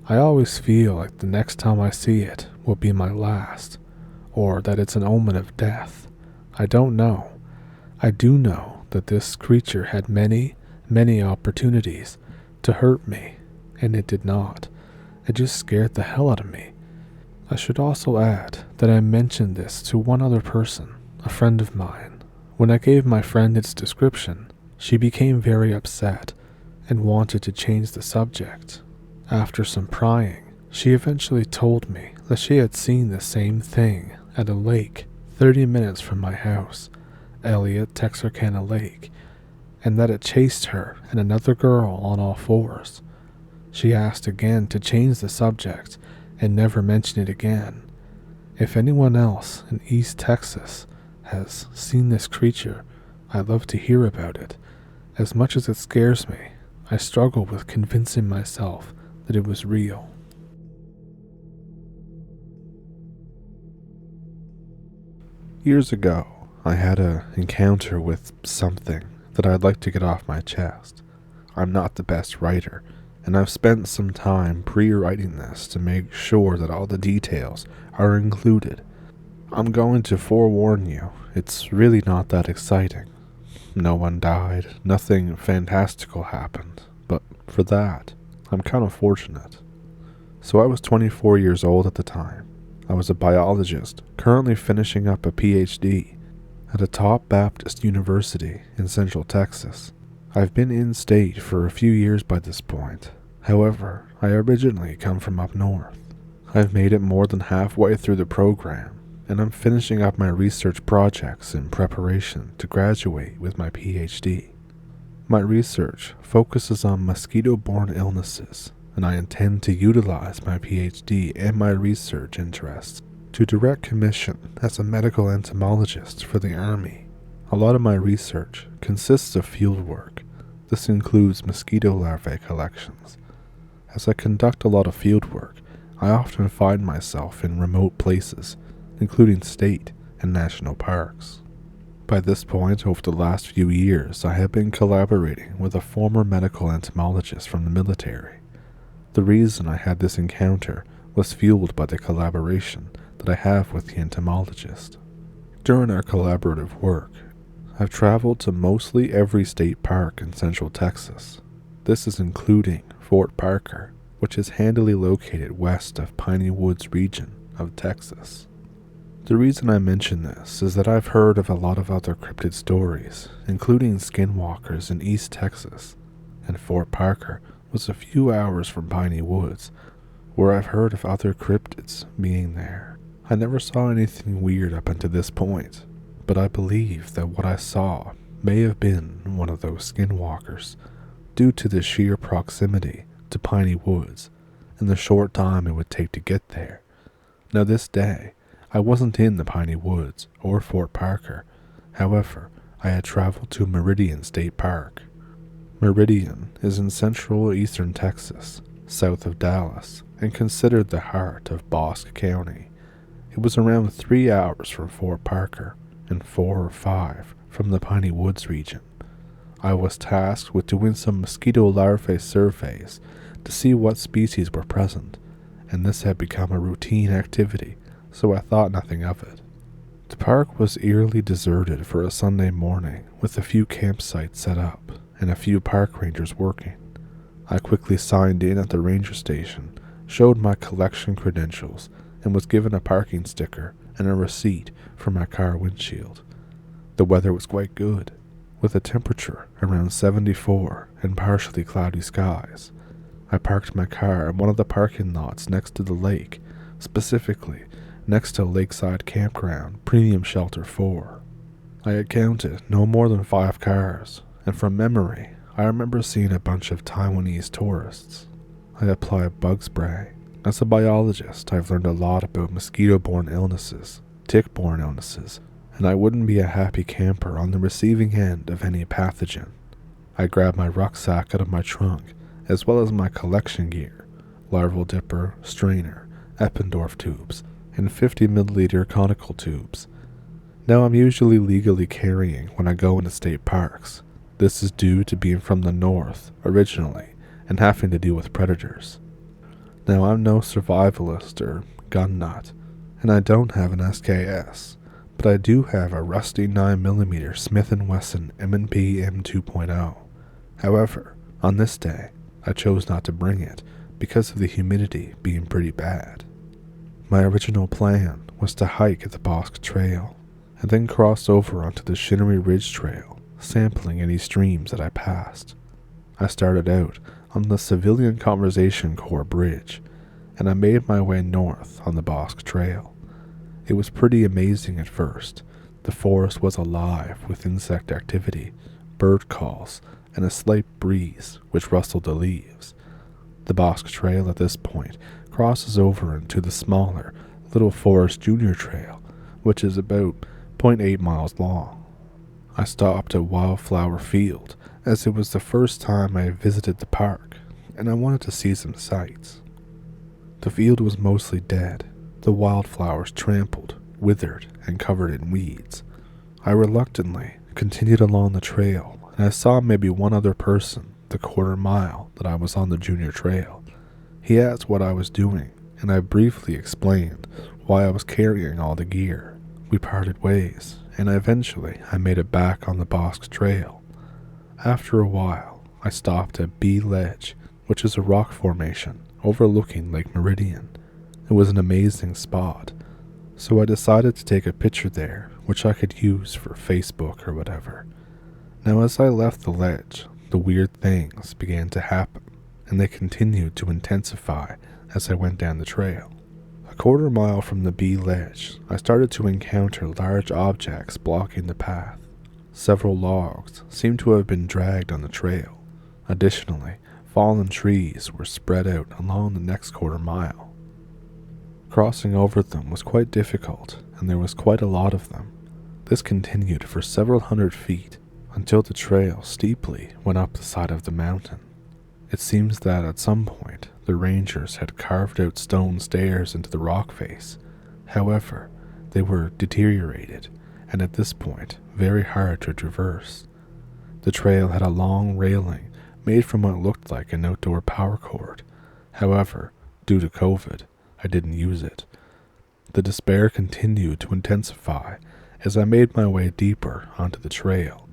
I always feel like the next time I see it will be my last, or that it's an omen of death. I don't know. I do know that this creature had many, many opportunities to hurt me, and it did not. It just scared the hell out of me. I should also add that I mentioned this to one other person, a friend of mine. When I gave my friend its description, she became very upset and wanted to change the subject. After some prying, she eventually told me that she had seen the same thing at a lake 30 minutes from my house, Elliott, Texarkana Lake, and that it chased her and another girl on all fours. She asked again to change the subject and never mention it again. If anyone else in East Texas has seen this creature, I'd love to hear about it. As much as it scares me, I struggle with convincing myself that it was real. Years ago, I had an encounter with something that I'd like to get off my chest. I'm not the best writer, and I've spent some time pre-writing this to make sure that all the details are included. I'm going to forewarn you, it's really not that exciting. No one died, nothing fantastical happened, but for that, I'm kind of fortunate. So I was 24 years old at the time. I was a biologist, currently finishing up a PhD at a top Baptist university in Central Texas. I've been in state for a few years by this point. However, I originally come from up north. I've made it more than halfway through the program, and I'm finishing up my research projects in preparation to graduate with my PhD. My research focuses on mosquito-borne illnesses, and I intend to utilize my PhD and my research interests to direct commission as a medical entomologist for the Army. A lot of my research consists of field work. This includes mosquito larvae collections. As I conduct a lot of field work, I often find myself in remote places, including state and national parks. By this point, over the last few years, I have been collaborating with a former medical entomologist from the military. The reason I had this encounter was fueled by the collaboration that I have with the entomologist. During our collaborative work, I've traveled to mostly every state park in Central Texas. This is including Fort Parker, which is handily located west of Piney Woods region of Texas. The reason I mention this is that I've heard of a lot of other cryptid stories, including skinwalkers in East Texas, and Fort Parker was a few hours from Piney Woods, where I've heard of other cryptids being there. I never saw anything weird up until this point, but I believe that what I saw may have been one of those skinwalkers, due to the sheer proximity to Piney Woods and the short time it would take to get there. Now this day, I wasn't in the Piney Woods or Fort Parker. However, I had traveled to Meridian State Park. Meridian is in central eastern Texas, south of Dallas, and considered the heart of Bosque County. It was around 3 hours from Fort Parker and 4 or 5 from the Piney Woods region. I was tasked with doing some mosquito larvae surveys to see what species were present, and this had become a routine activity, so I thought nothing of it. The park was eerily deserted for a Sunday morning, with a few campsites set up and a few park rangers working. I quickly signed in at the ranger station, showed my collection credentials, and was given a parking sticker and a receipt for my car windshield. The weather was quite good, with a temperature around 74 and partially cloudy skies. I parked my car in one of the parking lots next to the lake, specifically next to Lakeside Campground Premium Shelter 4. I had counted no more than 5 cars, and from memory, I remember seeing a bunch of Taiwanese tourists. I applied bug spray. As a biologist, I've learned a lot about mosquito-borne illnesses, tick-borne illnesses, and I wouldn't be a happy camper on the receiving end of any pathogen. I grabbed my rucksack out of my trunk, as well as my collection gear, larval dipper, strainer, Eppendorf tubes, and 50 milliliter conical tubes. Now I'm usually legally carrying when I go into state parks. This is due to being from the north, originally, and having to deal with predators. Now I'm no survivalist or gun nut, and I don't have an SKS, but I do have a rusty 9mm Smith & Wesson M&P M2.0. However, on this day, I chose not to bring it because of the humidity being pretty bad. My original plan was to hike at the Bosque Trail, and then cross over onto the Shinnery Ridge Trail, sampling any streams that I passed. I started out on the Civilian Conservation Corps Bridge, and I made my way north on the Bosque Trail. It was pretty amazing at first. The forest was alive with insect activity, bird calls, and a slight breeze which rustled the leaves. The Bosque Trail at this point crosses over into the smaller Little Forest Junior Trail, which is about 0.8 miles long. I stopped at Wildflower Field, as it was the first time I had visited the park, and I wanted to see some sights. The field was mostly dead, the wildflowers trampled, withered, and covered in weeds. I reluctantly continued along the trail, and I saw maybe one other person the quarter mile that I was on the junior trail. He asked what I was doing, and I briefly explained why I was carrying all the gear. We parted ways, and eventually I made it back on the Bosque Trail. After a while, I stopped at B Ledge, which is a rock formation overlooking Lake Meridian. It was an amazing spot, so I decided to take a picture there, which I could use for Facebook or whatever. Now as I left the ledge, the weird things began to happen, and they continued to intensify as I went down the trail. A quarter mile from the B Ledge, I started to encounter large objects blocking the path. Several logs seemed to have been dragged on the trail. Additionally, fallen trees were spread out along the next quarter mile. Crossing over them was quite difficult, and there was quite a lot of them. This continued for several hundred feet until the trail steeply went up the side of the mountain. It seems that at some point the rangers had carved out stone stairs into the rock face. However, they were deteriorated, and at this point very hard to traverse. The trail had a long railing made from what looked like an outdoor power cord. However, due to COVID, I didn't use it. The despair continued to intensify as I made my way deeper onto the trail.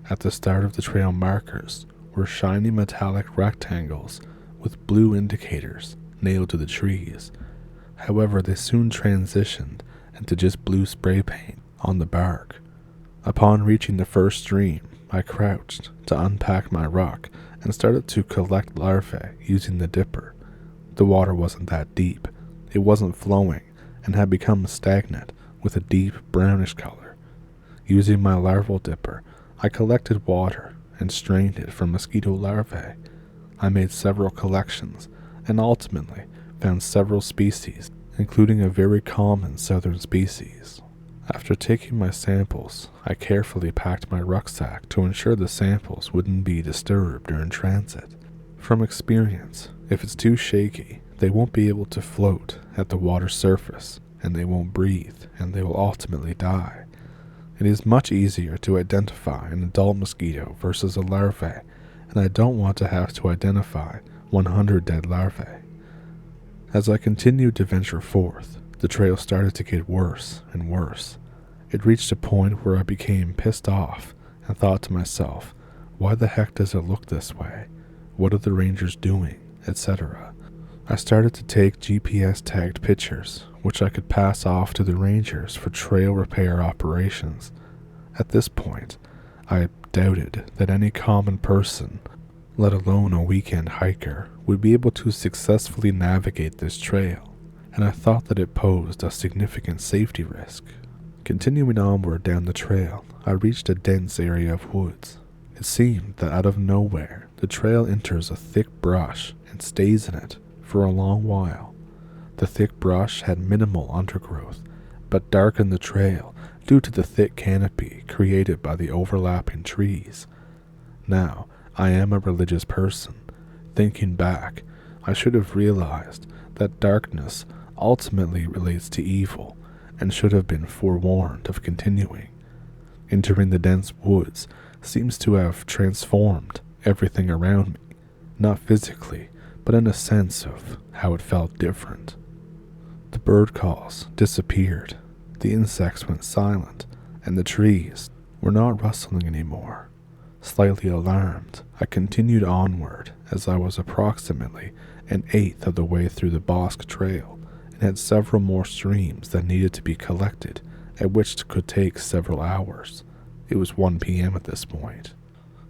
At the start of the trail markers were shiny metallic rectangles with blue indicators nailed to the trees. However, they soon transitioned into just blue spray paint on the bark. Upon reaching the first stream, I crouched to unpack my ruck and started to collect larvae using the dipper. The water wasn't that deep. It wasn't flowing and had become stagnant with a deep brownish color. Using my larval dipper, I collected water and strained it for mosquito larvae. I made several collections and ultimately found several species, including a very common southern species. After taking my samples, I carefully packed my rucksack to ensure the samples wouldn't be disturbed during transit. From experience, if it's too shaky, They won't be able to float at the water's surface, and they won't breathe, and they will ultimately die. It is much easier to identify an adult mosquito versus a larvae, and I don't want to have to identify 100 dead larvae. As I continued to venture forth, the trail started to get worse and worse. It reached a point where I became pissed off and thought to myself, why the heck does it look this way? What are the rangers doing? Etc. I started to take GPS tagged pictures, which I could pass off to the rangers for trail repair operations. At this point, I doubted that any common person, let alone a weekend hiker, would be able to successfully navigate this trail, and I thought that it posed a significant safety risk. Continuing onward down the trail, I reached a dense area of woods. It seemed that out of nowhere, the trail enters a thick brush and stays in it for a long while. The thick brush had minimal undergrowth, but darkened the trail due to the thick canopy created by the overlapping trees. Now, I am a religious person. Thinking back, I should have realized that darkness ultimately relates to evil and should have been forewarned of continuing. Entering the dense woods seems to have transformed everything around me, not physically, but in a sense of how it felt different. The bird calls disappeared, the insects went silent, and the trees were not rustling anymore. Slightly alarmed, I continued onward as I was approximately an eighth of the way through the Bosque Trail and had several more streams that needed to be collected, at which could take several hours. It was 1 p.m. at this point.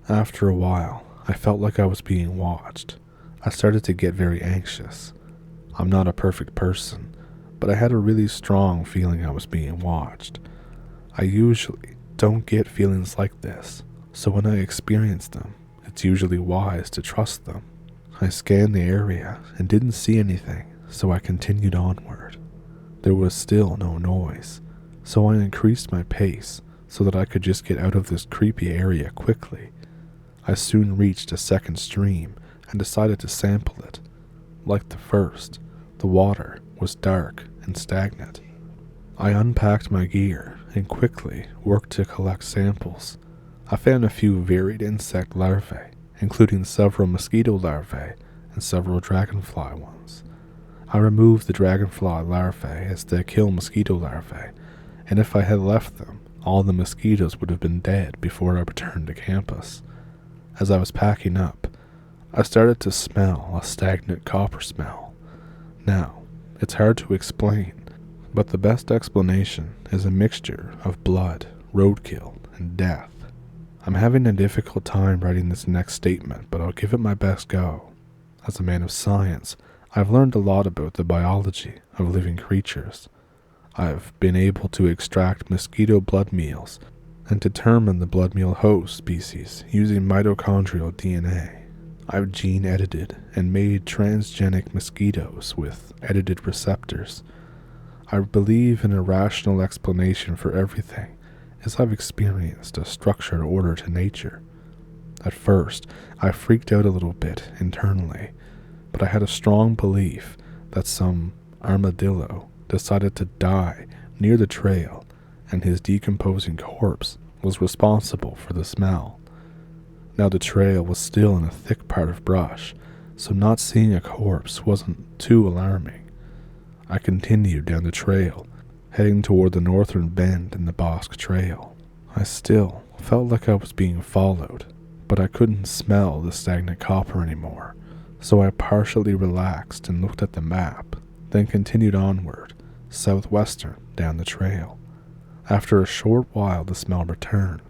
After a while, I felt like I was being watched. I started to get very anxious. I'm not a perfect person, but I had a really strong feeling I was being watched. I usually don't get feelings like this, so when I experience them, it's usually wise to trust them. I scanned the area and didn't see anything, so I continued onward. There was still no noise, so I increased my pace so that I could just get out of this creepy area quickly. I soon reached a second stream and decided to sample it. Like the first, the water was dark and stagnant. I unpacked my gear and quickly worked to collect samples. I found a few varied insect larvae, including several mosquito larvae and several dragonfly ones. I removed the dragonfly larvae as they kill mosquito larvae, and if I had left them, all the mosquitoes would have been dead before I returned to campus. As I was packing up, I started to smell a stagnant copper smell. Now, it's hard to explain, but the best explanation is a mixture of blood, roadkill, and death. I'm having a difficult time writing this next statement, but I'll give it my best go. As a man of science, I've learned a lot about the biology of living creatures. I've been able to extract mosquito blood meals and determine the blood meal host species using mitochondrial DNA. I've gene edited and made transgenic mosquitoes with edited receptors. I believe in a rational explanation for everything, as I've experienced a structured order to nature. At first, I freaked out a little bit internally, but I had a strong belief that some armadillo decided to die near the trail, and his decomposing corpse was responsible for the smell. Now the trail was still in a thick part of brush, so not seeing a corpse wasn't too alarming. I continued down the trail, heading toward the northern bend in the Bosque Trail. I still felt like I was being followed, but I couldn't smell the stagnant copper anymore, so I partially relaxed and looked at the map, then continued onward, southwestern down the trail. After a short while the smell returned.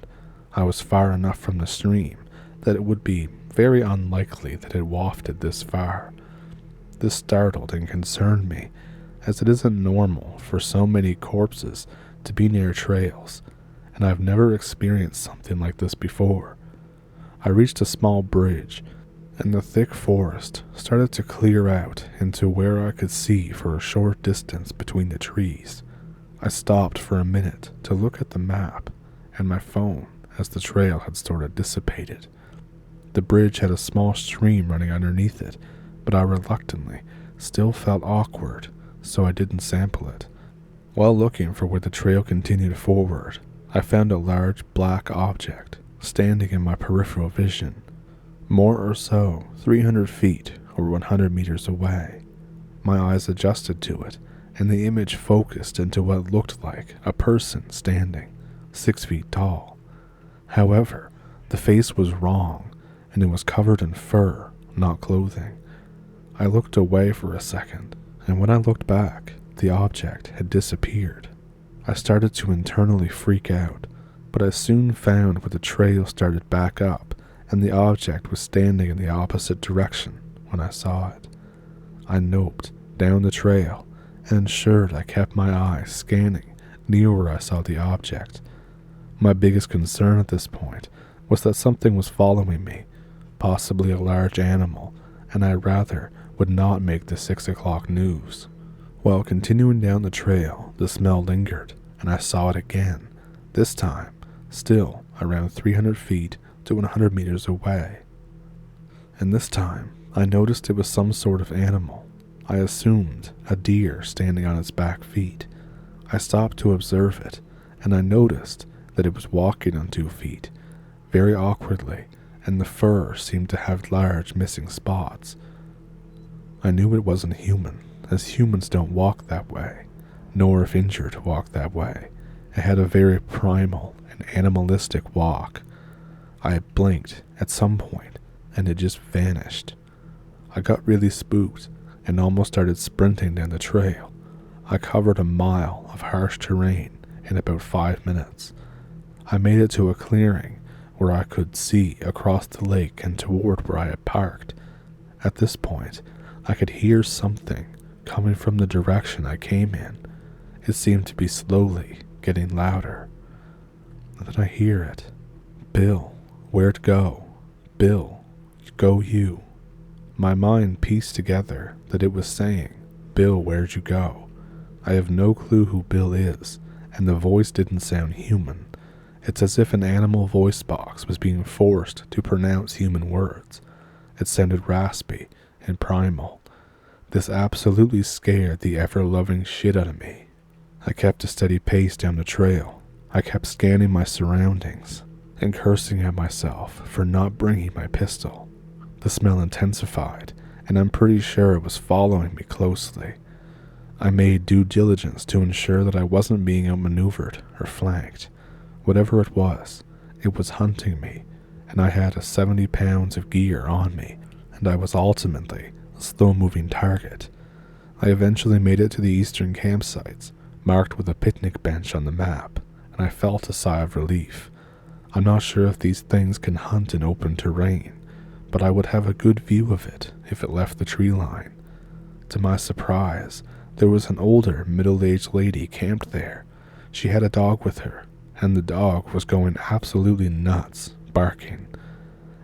I was far enough from the stream that it would be very unlikely that it wafted this far. This startled and concerned me, as it isn't normal for so many corpses to be near trails, and I've never experienced something like this before. I reached a small bridge, and the thick forest started to clear out into where I could see for a short distance between the trees. I stopped for a minute to look at the map and my phone as the trail had sort of dissipated. The bridge had a small stream running underneath it, but I reluctantly still felt awkward, so I didn't sample it. While looking for where the trail continued forward, I found a large black object standing in my peripheral vision, more or so 300 feet or 100 meters away. My eyes adjusted to it, and the image focused into what looked like a person standing, 6 feet tall. However, the face was wrong, and it was covered in fur, not clothing. I looked away for a second, and when I looked back, the object had disappeared. I started to internally freak out, but I soon found where the trail started back up, and the object was standing in the opposite direction when I saw it. I noped down the trail and ensured I kept my eyes scanning near where I saw the object. My biggest concern at this point was that something was following me, possibly a large animal, and I rather would not make the 6 o'clock news. While continuing down the trail, the smell lingered, and I saw it again, this time still around 300 feet to 100 meters away. And this time, I noticed it was some sort of animal. I assumed a deer standing on its back feet. I stopped to observe it, and I noticed that it was walking on 2 feet, very awkwardly, and the fur seemed to have large missing spots. I knew it wasn't human, as humans don't walk that way, nor if injured walk that way. It had a very primal and animalistic walk. I blinked at some point, and it just vanished. I got really spooked and almost started sprinting down the trail. I covered a mile of harsh terrain in about 5 minutes. I made it to a clearing where I could see across the lake and toward where I had parked. At this point, I could hear something coming from the direction I came in. It seemed to be slowly getting louder. And then I hear it. "Bill, where'd go? Bill, go you." My mind pieced together that it was saying, "Bill, where'd you go?" I have no clue who Bill is, and the voice didn't sound human. It's as if an animal voice box was being forced to pronounce human words. It sounded raspy and primal. This absolutely scared the ever-loving shit out of me. I kept a steady pace down the trail. I kept scanning my surroundings and cursing at myself for not bringing my pistol. The smell intensified, and I'm pretty sure it was following me closely. I made due diligence to ensure that I wasn't being outmaneuvered or flanked. Whatever it was hunting me, and I had a 70 pounds of gear on me, and I was ultimately a slow-moving target. I eventually made it to the eastern campsites, marked with a picnic bench on the map, and I felt a sigh of relief. I'm not sure if these things can hunt in open terrain, but I would have a good view of it if it left the tree line. To my surprise, there was an older, middle-aged lady camped there. She had a dog with her, and the dog was going absolutely nuts, barking.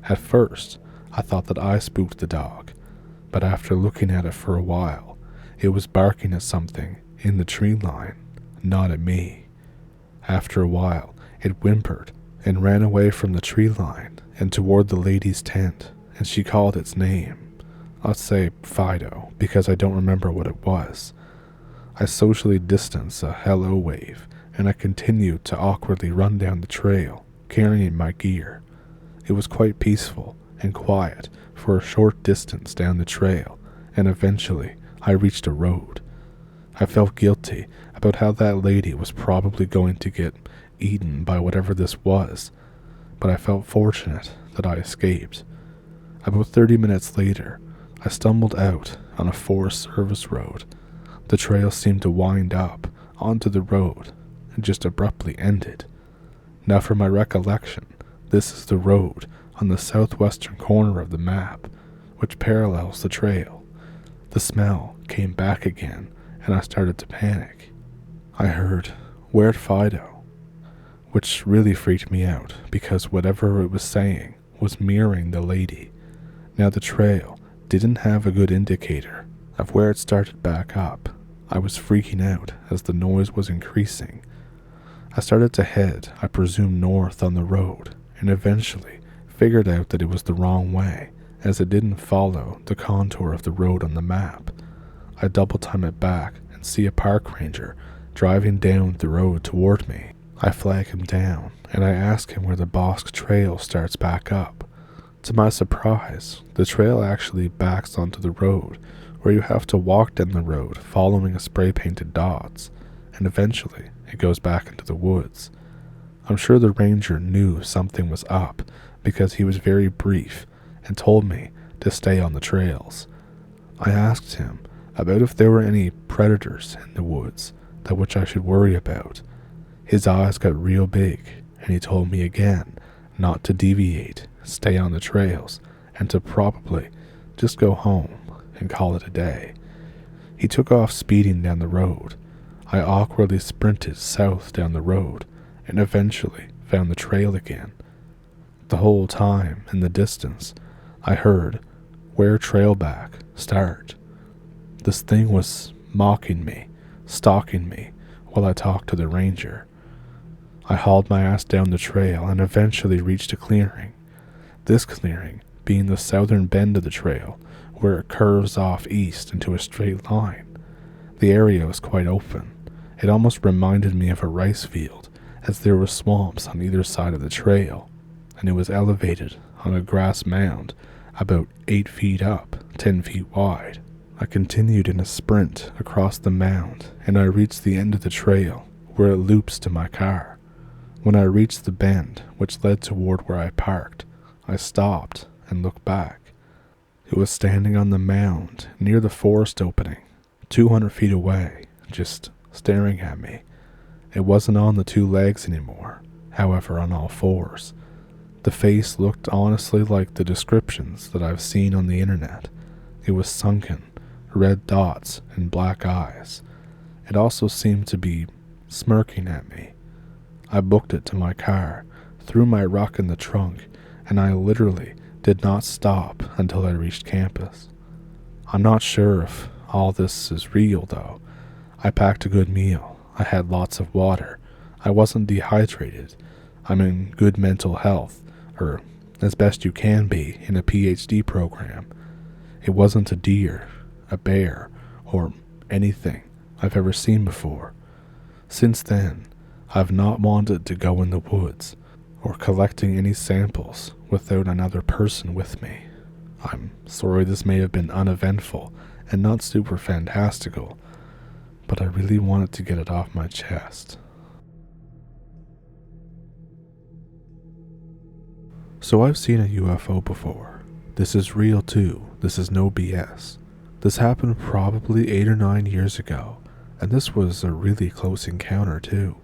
At first, I thought that I spooked the dog, but after looking at it for a while, it was barking at something in the tree line, not at me. After a while, it whimpered and ran away from the tree line and toward the lady's tent, and she called its name. I'll say Fido, because I don't remember what it was. I socially distanced a hello wave, and I continued to awkwardly run down the trail, carrying my gear. It was quite peaceful and quiet for a short distance down the trail, and eventually I reached a road. I felt guilty about how that lady was probably going to get eaten by whatever this was, but I felt fortunate that I escaped. About 30 minutes later, I stumbled out on a Forest Service road. The trail seemed to wind up onto the road and just abruptly ended. Now for my recollection, this is the road on the southwestern corner of the map, which parallels the trail. The smell came back again, and I started to panic. I heard, "Where'd Fido?" which really freaked me out because whatever it was saying was mirroring the lady. Now the trail didn't have a good indicator of where it started back up. I was freaking out as the noise was increasing. I started to head, I presume, north on the road, and eventually figured out that it was the wrong way, as it didn't follow the contour of the road on the map. I double time it back and see a park ranger driving down the road toward me. I flag him down and I ask him where the Bosque Trail starts back up. To my surprise, the trail actually backs onto the road where you have to walk down the road following a spray-painted dots, and eventually it goes back into the woods. I'm sure the ranger knew something was up because he was very brief and told me to stay on the trails. I asked him about if there were any predators in the woods that which I should worry about. His eyes got real big and he told me again not to deviate, stay on the trails, and to probably just go home and call it a day. He took off speeding down the road. I awkwardly sprinted south down the road and eventually found the trail again. The whole time, in the distance, I heard "Where Trailback Start." This thing was mocking me, stalking me, while I talked to the ranger. I hauled my ass down the trail and eventually reached a clearing. This clearing being the southern bend of the trail, where it curves off east into a straight line. The area was quite open. It almost reminded me of a rice field, as there were swamps on either side of the trail, and it was elevated on a grass mound about 8 feet up, 10 feet wide. I continued in a sprint across the mound, and I reached the end of the trail, where it loops to my car. When I reached the bend, which led toward where I parked, I stopped and looked back. It was standing on the mound near the forest opening, 200 feet away, just staring at me. It wasn't on the 2 legs anymore, however on all 4s. The face looked honestly like the descriptions that I've seen on the internet. It was sunken, red dots and black eyes. It also seemed to be smirking at me. I booked it to my car, threw my ruck in the trunk, and I literally did not stop until I reached campus. I'm not sure if all this is real though. I packed a good meal, I had lots of water, I wasn't dehydrated, I'm in good mental health, or as best you can be in a PhD program. It wasn't a deer, a bear, or anything I've ever seen before. Since then, I've not wanted to go in the woods or collecting any samples without another person with me. I'm sorry this may have been uneventful and not super fantastical, but I really wanted to get it off my chest. So I've seen a UFO before. This is real too. This is no BS. This happened probably 8 or 9 years ago, and this was a really close encounter too.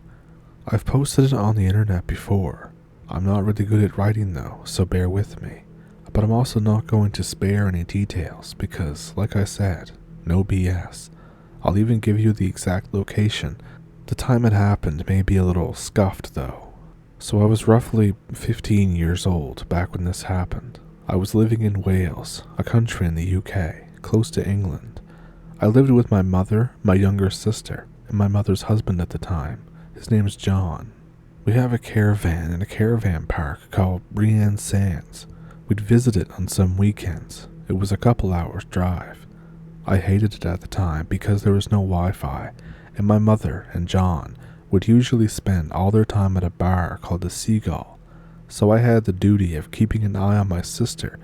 I've posted it on the internet before. I'm not really good at writing though, so bear with me. But I'm also not going to spare any details because, like I said, no BS. I'll even give you the exact location. The time it happened may be a little scuffed though. So I was roughly 15 years old back when this happened. I was living in Wales, a country in the UK, close to England. I lived with my mother, my younger sister, and my mother's husband at the time. His name's John. We have a caravan in a caravan park called Brean Sands. We'd visit it on some weekends. It was a couple hours drive. I hated it at the time because there was no Wi-Fi, and my mother and John would usually spend all their time at a bar called the Seagull, so I had the duty of keeping an eye on my sister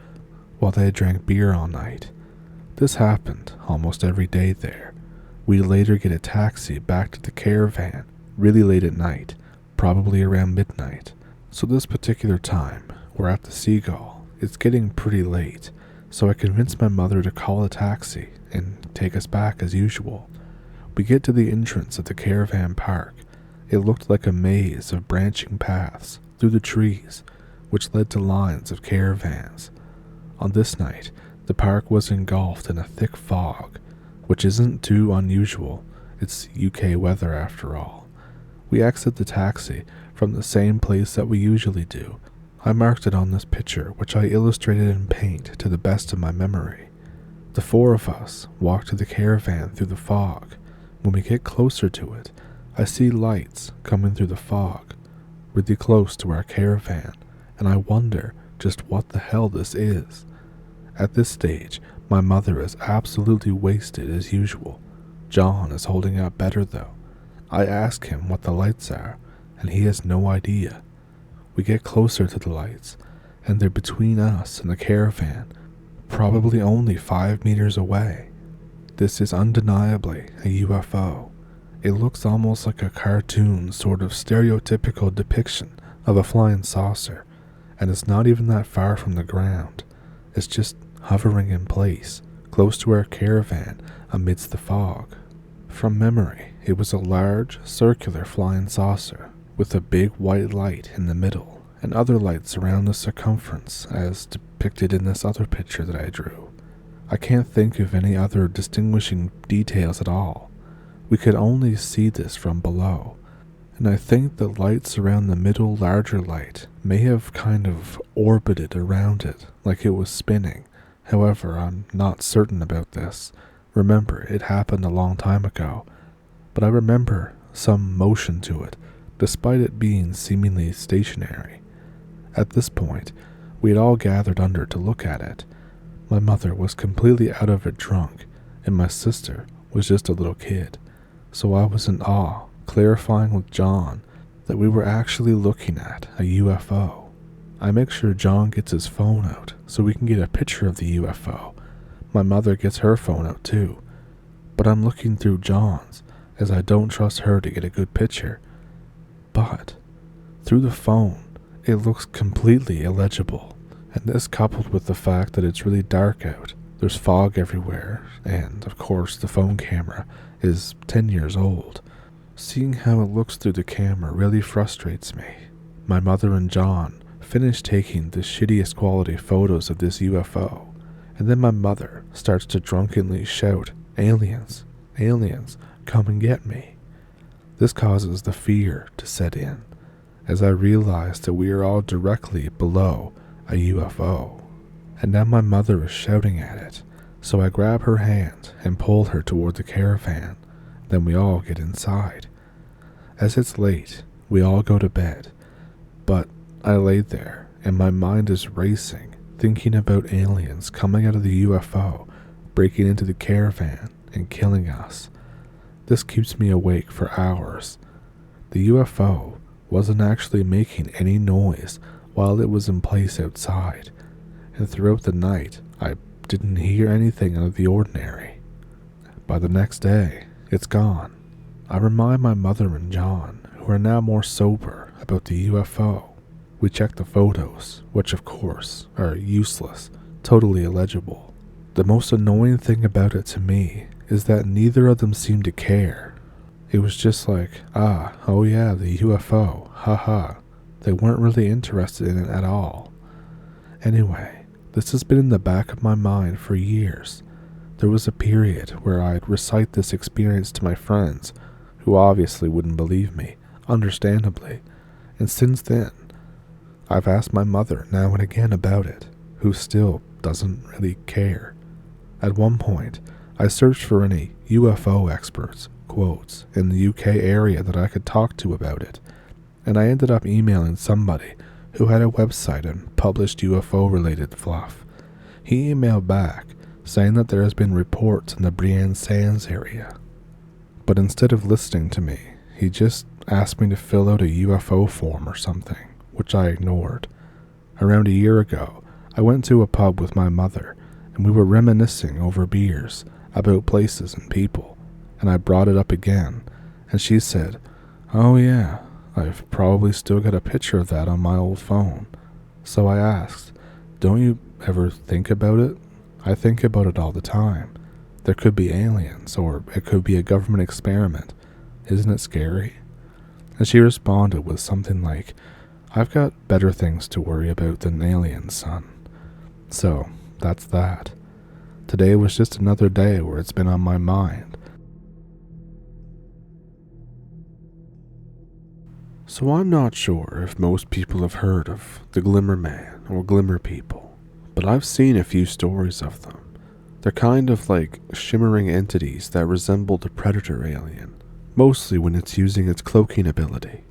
while they drank beer all night. This happened almost every day there. We'd later get a taxi back to the caravan really late at night, probably around midnight. So this particular time, we're at the Seagull. It's getting pretty late, so I convinced my mother to call a taxi and take us back as usual. We get to the entrance of the caravan park. It looked like a maze of branching paths through the trees, which led to lines of caravans. On this night, the park was engulfed in a thick fog, which isn't too unusual. It's UK weather after all. We exit the taxi from the same place that we usually do. I marked it on this picture, which I illustrated in paint to the best of my memory. The 4 of us walk to the caravan through the fog. When we get closer to it, I see lights coming through the fog, really close to our caravan, and I wonder just what the hell this is. At this stage, My mother is absolutely wasted as usual. John is holding up better though. I ask him what the lights are, and he has no idea. We get closer to the lights, and they're between us and the caravan, probably only 5 meters away. This is undeniably a UFO. It looks almost like a cartoon sort of stereotypical depiction of a flying saucer, and it's not even that far from the ground. It's just hovering in place, close to our caravan amidst the fog. From memory, it was a large, circular flying saucer with a big white light in the middle and other lights around the circumference as depicted in this other picture that I drew. I can't think of any other distinguishing details at all. We could only see this from below, and I think the lights around the middle larger light may have kind of orbited around it like it was spinning. However, I'm not certain about this. Remember, it happened a long time ago, but I remember some motion to it, despite it being seemingly stationary. At this point, we had all gathered under to look at it. My mother was completely out of it drunk, and my sister was just a little kid, so I was in awe, clarifying with John that we were actually looking at a UFO. I make sure John gets his phone out so we can get a picture of the UFO. My mother gets her phone out too, but I'm looking through John's as I don't trust her to get a good picture. But through the phone, it looks completely illegible, and this coupled with the fact that it's really dark out, there's fog everywhere, and of course the phone camera is 10 years old. Seeing how it looks through the camera really frustrates me. My mother and John finished taking the shittiest quality photos of this UFO, and then my mother starts to drunkenly shout, "Aliens, aliens, come and get me." This causes the fear to set in, as I realize that we are all directly below a UFO, and now my mother is shouting at it, so I grab her hand and pull her toward the caravan. Then we all get inside. As it's late, we all go to bed, but I lay there and my mind is racing, thinking about aliens coming out of the UFO, breaking into the caravan and killing us. This keeps me awake for hours. The UFO wasn't actually making any noise while it was in place outside, and throughout the night I didn't hear anything out of the ordinary. By the next day, it's gone. I remind my mother and John, who are now more sober, about the UFO. We check the photos, which of course are useless, totally illegible. The most annoying thing about it to me is that neither of them seemed to care. It was just like, oh yeah, the UFO, haha. They weren't really interested in it at all. Anyway, this has been in the back of my mind for years. There was a period where I'd recite this experience to my friends, who obviously wouldn't believe me, understandably, and since then, I've asked my mother now and again about it, who still doesn't really care. At one point, I searched for any UFO experts, quotes, in the UK area that I could talk to about it, and I ended up emailing somebody who had a website and published UFO-related fluff. He emailed back, saying that there has been reports in the Brean Sands area. But instead of listening to me, he just asked me to fill out a UFO form or something, which I ignored. Around a year ago, I went to a pub with my mother, and we were reminiscing over beers about places and people, and I brought it up again, and she said, "Oh yeah, I've probably still got a picture of that on my old phone." So I asked, "Don't you ever think about it?" "I think about it all the time. There could be aliens, or it could be a government experiment. Isn't it scary?" And she responded with something like, "I've got better things to worry about than aliens, son." So, that's that. Today was just another day where it's been on my mind. So I'm not sure if most people have heard of the Glimmerman or Glimmer people, but I've seen a few stories of them. They're kind of like shimmering entities that resemble the predator alien, mostly when it's using its cloaking ability.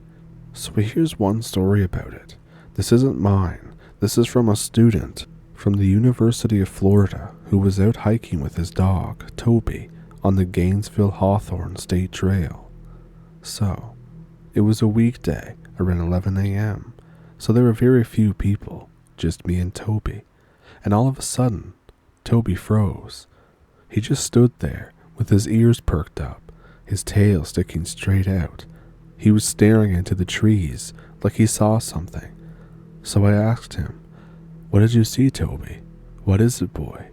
So here's one story about it. This isn't mine. This is from a student from the University of Florida who was out hiking with his dog, Toby, on the Gainesville-Hawthorne State Trail. So, it was a weekday around 11 a.m., so there were very few people, just me and Toby, and all of a sudden, Toby froze. He just stood there with his ears perked up, his tail sticking straight out. He was staring into the trees like he saw something. So I asked him, "What did you see, Toby? What is it, boy?"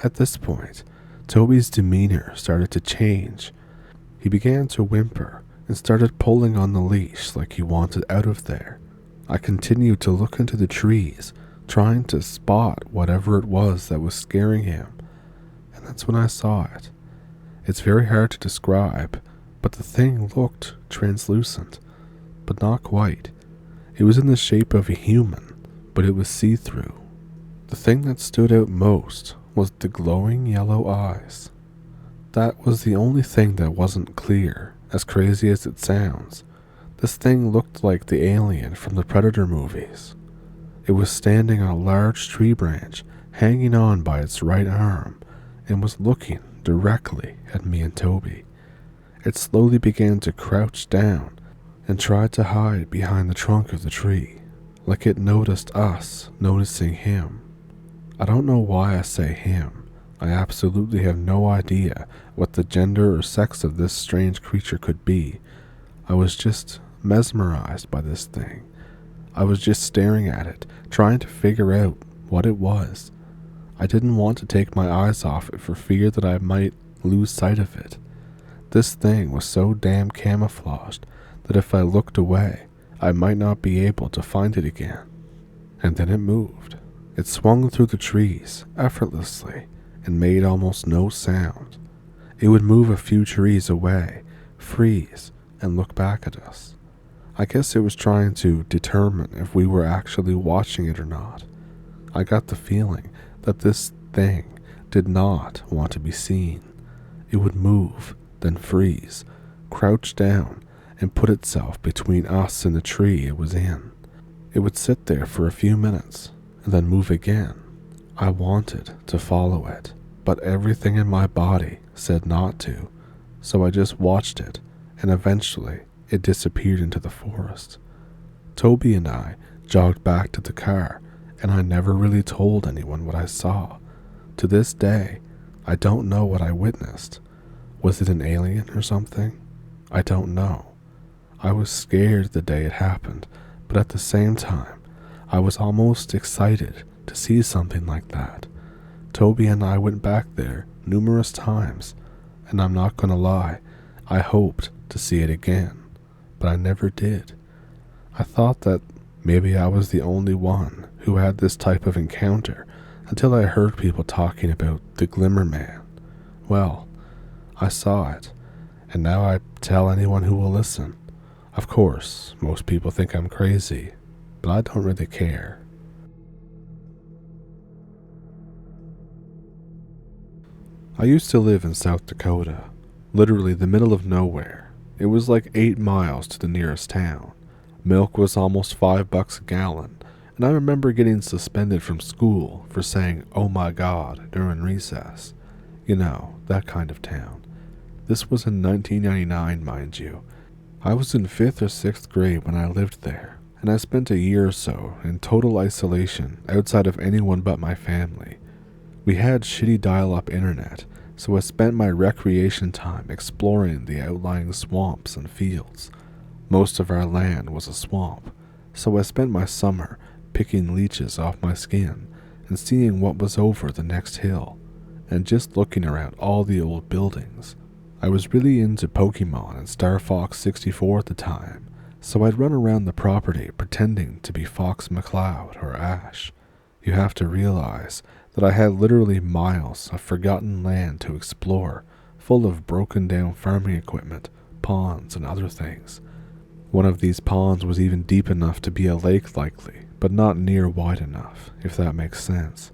At this point, Toby's demeanor started to change. He began to whimper and started pulling on the leash like he wanted out of there. I continued to look into the trees, trying to spot whatever it was that was scaring him. And that's when I saw it. It's very hard to describe, but the thing looked translucent, but not quite. It was in the shape of a human, but it was see-through. The thing that stood out most was the glowing yellow eyes. That was the only thing that wasn't clear, as crazy as it sounds. This thing looked like the alien from the Predator movies. It was standing on a large tree branch, hanging on by its right arm, and was looking directly at me and Toby. It slowly began to crouch down and tried to hide behind the trunk of the tree, like it noticed us noticing him. I don't know why I say him. I absolutely have no idea what the gender or sex of this strange creature could be. I was just mesmerized by this thing. I was just staring at it, trying to figure out what it was. I didn't want to take my eyes off it for fear that I might lose sight of it. This thing was so damn camouflaged that if I looked away, I might not be able to find it again. And then it moved. It swung through the trees effortlessly and made almost no sound. It would move a few trees away, freeze, and look back at us. I guess it was trying to determine if we were actually watching it or not. I got the feeling that this thing did not want to be seen. It would move, then freeze, crouch down, and put itself between us and the tree it was in. It would sit there for a few minutes, and then move again. I wanted to follow it, but everything in my body said not to, so I just watched it, and eventually it disappeared into the forest. Toby and I jogged back to the car, and I never really told anyone what I saw. To this day, I don't know what I witnessed. Was it an alien or something? I don't know. I was scared the day it happened, but at the same time, I was almost excited to see something like that. Toby and I went back there numerous times, and I'm not gonna lie, I hoped to see it again, but I never did. I thought that maybe I was the only one who had this type of encounter until I heard people talking about the Glimmerman. Well, I saw it, and now I tell anyone who will listen. Of course, most people think I'm crazy, but I don't really care. I used to live in South Dakota, literally the middle of nowhere. It was like 8 miles to the nearest town. Milk was almost $5 a gallon, and I remember getting suspended from school for saying, "Oh my God," during recess. You know, that kind of town. This was in 1999, mind you. I was in 5th or 6th grade when I lived there, and I spent a year or so in total isolation outside of anyone but my family. We had shitty dial-up internet, so I spent my recreation time exploring the outlying swamps and fields. Most of our land was a swamp, so I spent my summer picking leeches off my skin and seeing what was over the next hill, and just looking around all the old buildings. I was really into Pokemon and Star Fox 64 at the time, so I'd run around the property pretending to be Fox McCloud or Ash. You have to realize that I had literally miles of forgotten land to explore, full of broken down farming equipment, ponds, and other things. One of these ponds was even deep enough to be a lake likely, but not near wide enough, if that makes sense.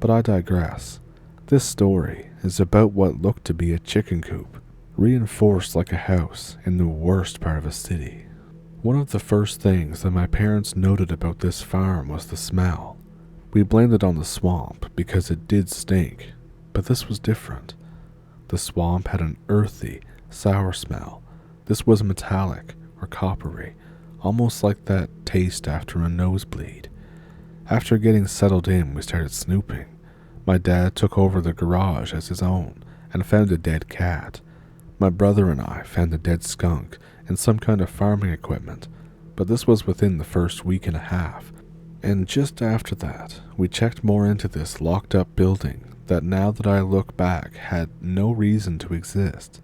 But I digress. This story is about what looked to be a chicken coop, reinforced like a house in the worst part of a city. One of the first things that my parents noted about this farm was the smell. We blamed it on the swamp because it did stink, but this was different. The swamp had an earthy, sour smell. This was metallic or coppery, almost like that taste after a nosebleed. After getting settled in, we started snooping. My dad took over the garage as his own and found a dead cat. My brother and I found a dead skunk and some kind of farming equipment, but this was within the first week and a half. And just after that, we checked more into this locked up building that, now that I look back, had no reason to exist.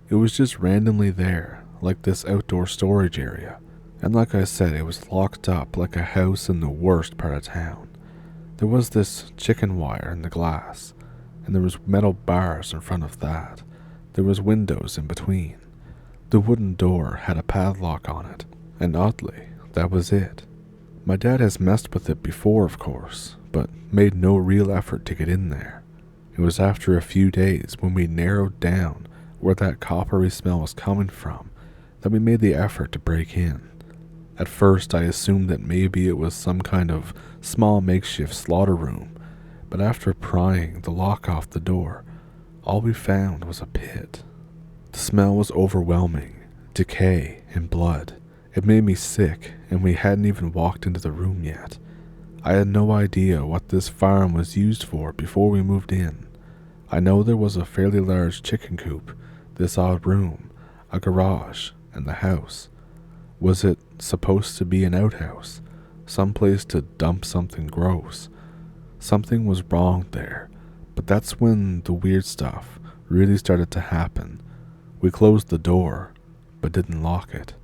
It was just randomly there, like this outdoor storage area. And like I said, it was locked up like a house in the worst part of town. There was this chicken wire in the glass, and there was metal bars in front of that. There was windows in between. The wooden door had a padlock on it, and oddly, that was it. My dad has messed with it before, of course, but made no real effort to get in there. It was after a few days, when we narrowed down where that coppery smell was coming from, that we made the effort to break in. At first, I assumed that maybe it was some kind of small makeshift slaughter room, but after prying the lock off the door, all we found was a pit. The smell was overwhelming, decay and blood. It made me sick, and we hadn't even walked into the room yet. I had no idea what this farm was used for before we moved in. I know there was a fairly large chicken coop, this odd room, a garage, and the house. Was it supposed to be an outhouse? Some place to dump something gross? Something was wrong there, but that's when the weird stuff really started to happen. We closed the door, but didn't lock it.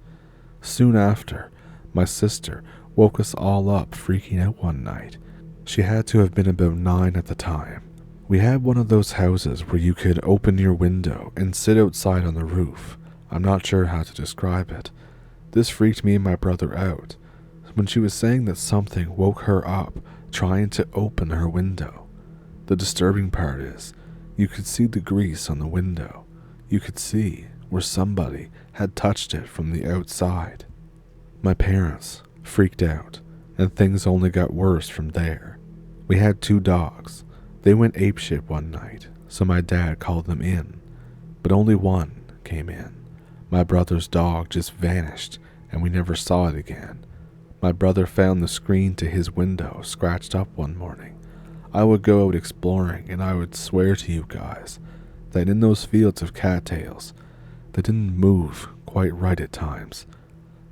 Soon after, my sister woke us all up freaking out one night. She had to have been about 9 at the time. We had one of those houses where you could open your window and sit outside on the roof. I'm not sure how to describe it. This freaked me and my brother out when she was saying that something woke her up trying to open her window. The disturbing part is, you could see the grease on the window. You could see where somebody had touched it from the outside. My parents freaked out, and things only got worse from there. We had 2 dogs. They went apeshit one night, so my dad called them in, but only one came in. My brother's dog just vanished, and we never saw it again. My brother found the screen to his window scratched up one morning. I would go out exploring, and I would swear to you guys that in those fields of cattails, they didn't move quite right at times.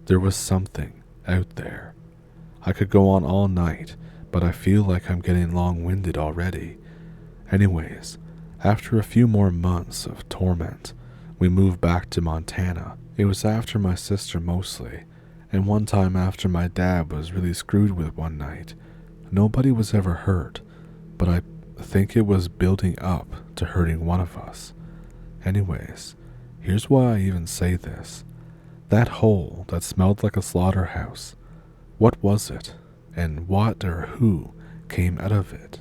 There was something out there. I could go on all night, but I feel like I'm getting long-winded already. Anyways, after a few more months of torment, we moved back to Montana. It was after my sister mostly, and one time after my dad was really screwed with one night. Nobody was ever hurt, but I think it was building up to hurting one of us. Anyways, here's why I even say this. That hole that smelled like a slaughterhouse, what was it, and what or who came out of it?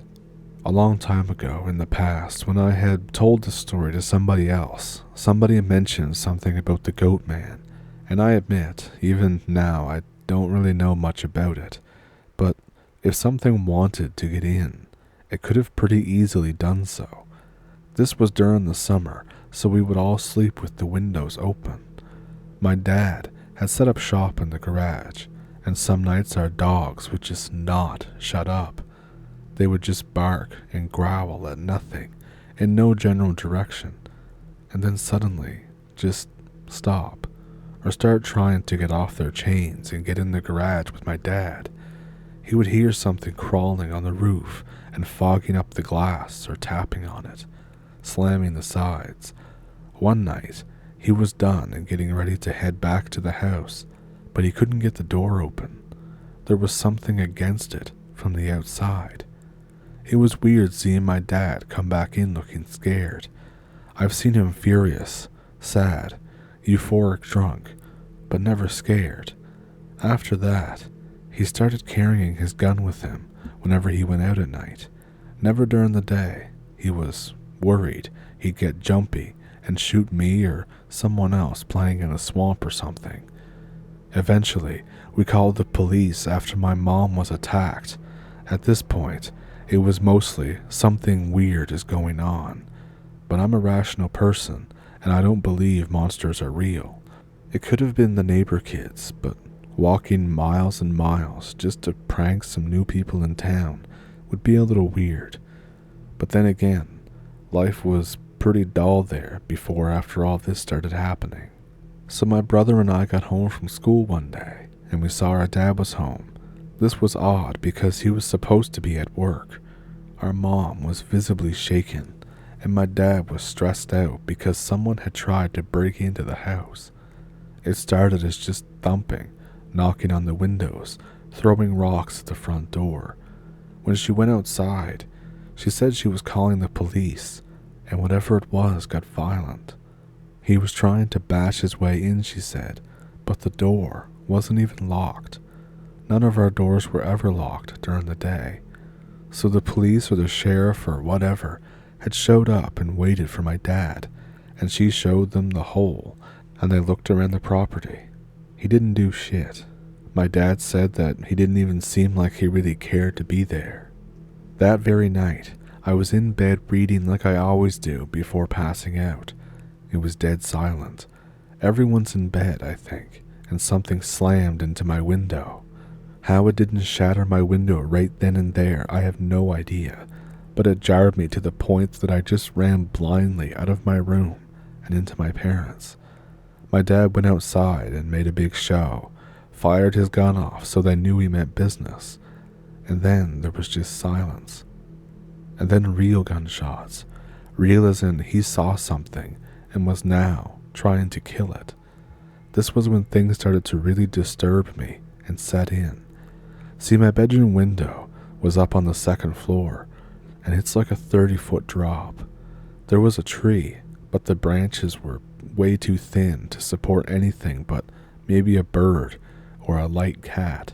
A long time ago in the past, when I had told the story to somebody else, somebody mentioned something about the goat man, and I admit, even now I don't really know much about it, but if something wanted to get in, it could have pretty easily done so. This was during the summer, so we would all sleep with the windows open. My dad had set up shop in the garage, and some nights our dogs would just not shut up. They would just bark and growl at nothing, in no general direction, and then suddenly just stop, or start trying to get off their chains and get in the garage with my dad. He would hear something crawling on the roof and fogging up the glass or tapping on it, slamming the sides. One night, he was done and getting ready to head back to the house, but he couldn't get the door open. There was something against it from the outside. It was weird seeing my dad come back in looking scared. I've seen him furious, sad, euphoric drunk, but never scared. After that, he started carrying his gun with him whenever he went out at night. Never during the day. He was worried he'd get jumpy and shoot me or someone else playing in a swamp or something. Eventually, we called the police after my mom was attacked. At this point, it was mostly something weird is going on, but I'm a rational person and I don't believe monsters are real. It could have been the neighbor kids, but walking miles and miles just to prank some new people in town would be a little weird. But then again, life was pretty dull there before after all this started happening. So my brother and I got home from school one day, and we saw our dad was home. This was odd because he was supposed to be at work. Our mom was visibly shaken, and my dad was stressed out because someone had tried to break into the house. It started as just thumping, knocking on the windows, throwing rocks at the front door. When she went outside, she said she was calling the police, and whatever it was got violent. He was trying to bash his way in, she said, but the door wasn't even locked. None of our doors were ever locked during the day. So the police or the sheriff or whatever had showed up and waited for my dad, and she showed them the hole, and they looked around the property. He didn't do shit. My dad said that he didn't even seem like he really cared to be there. That very night, I was in bed reading like I always do before passing out. It was dead silent. Everyone's in bed, I think, and something slammed into my window. How it didn't shatter my window right then and there, I have no idea, but it jarred me to the point that I just ran blindly out of my room and into my parents'. My dad went outside and made a big show, fired his gun off so they knew he meant business, and then there was just silence. And then real gunshots, real as in he saw something and was now trying to kill it. This was when things started to really disturb me and set in. See, my bedroom window was up on the second floor, and it's like a 30-foot drop. There was a tree, but the branches were way too thin to support anything but maybe a bird or a light cat.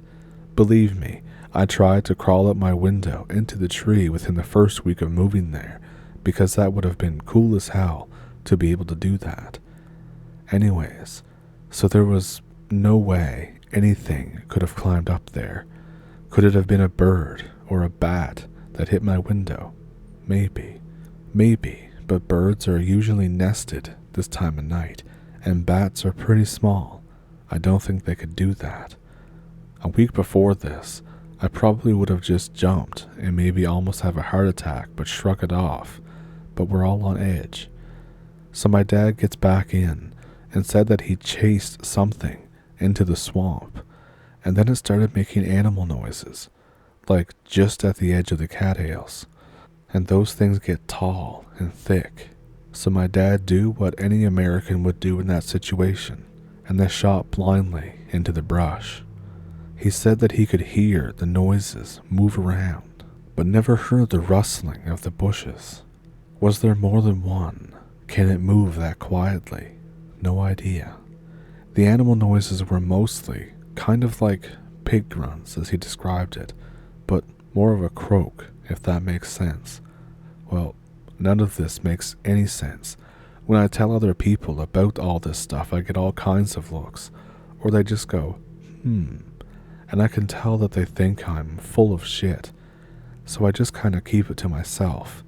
Believe me, I tried to crawl up my window into the tree within the first week of moving there, because that would have been cool as hell to be able to do that. Anyways, so there was no way anything could have climbed up there. Could it have been a bird or a bat that hit my window? Maybe, but birds are usually nested this time of night, and bats are pretty small. I don't think they could do that. A week before this, I probably would have just jumped and maybe almost have a heart attack but shrug it off, but we're all on edge. So my dad gets back in and said that he chased something into the swamp, and then it started making animal noises, like just at the edge of the cattails, and those things get tall and thick. So my dad do what any American would do in that situation, and they shot blindly into the brush. He said that he could hear the noises move around, but never heard the rustling of the bushes. Was there more than one? Can it move that quietly? No idea. The animal noises were mostly kind of like pig grunts, as he described it, but more of a croak, if that makes sense. Well, none of this makes any sense. When I tell other people about all this stuff, I get all kinds of looks, or they just go, and I can tell that they think I'm full of shit, so I just kind of keep it to myself.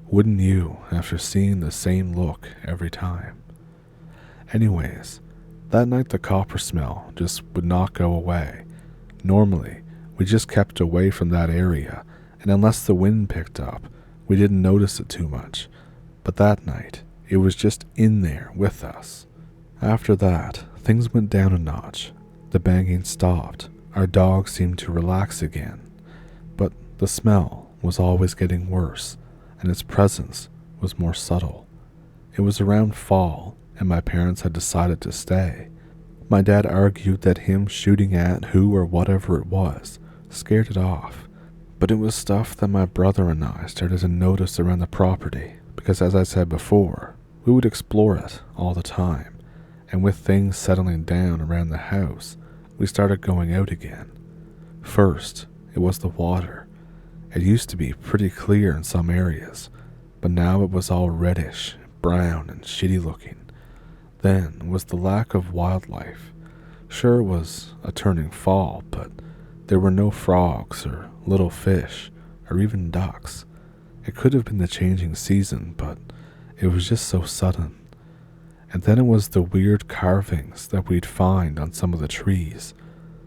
Wouldn't you, after seeing the same look every time? Anyways, that night the copper smell just would not go away. Normally, we just kept away from that area, and unless the wind picked up, we didn't notice it too much. But that night, it was just in there with us. After that, things went down a notch. The banging stopped. Our dog seemed to relax again. But the smell was always getting worse, and its presence was more subtle. It was around fall, and my parents had decided to stay. My dad argued that him shooting at who or whatever it was scared it off, but it was stuff that my brother and I started to notice around the property, because as I said before, we would explore it all the time, and with things settling down around the house, we started going out again. First, it was the water. It used to be pretty clear in some areas, but now it was all reddish, brown, and shitty looking. Then was the lack of wildlife. Sure, it was a turning fall, but There were no frogs or little fish or even ducks. It could have been the changing season, but it was just so sudden. And then it was the weird carvings that we'd find on some of the trees.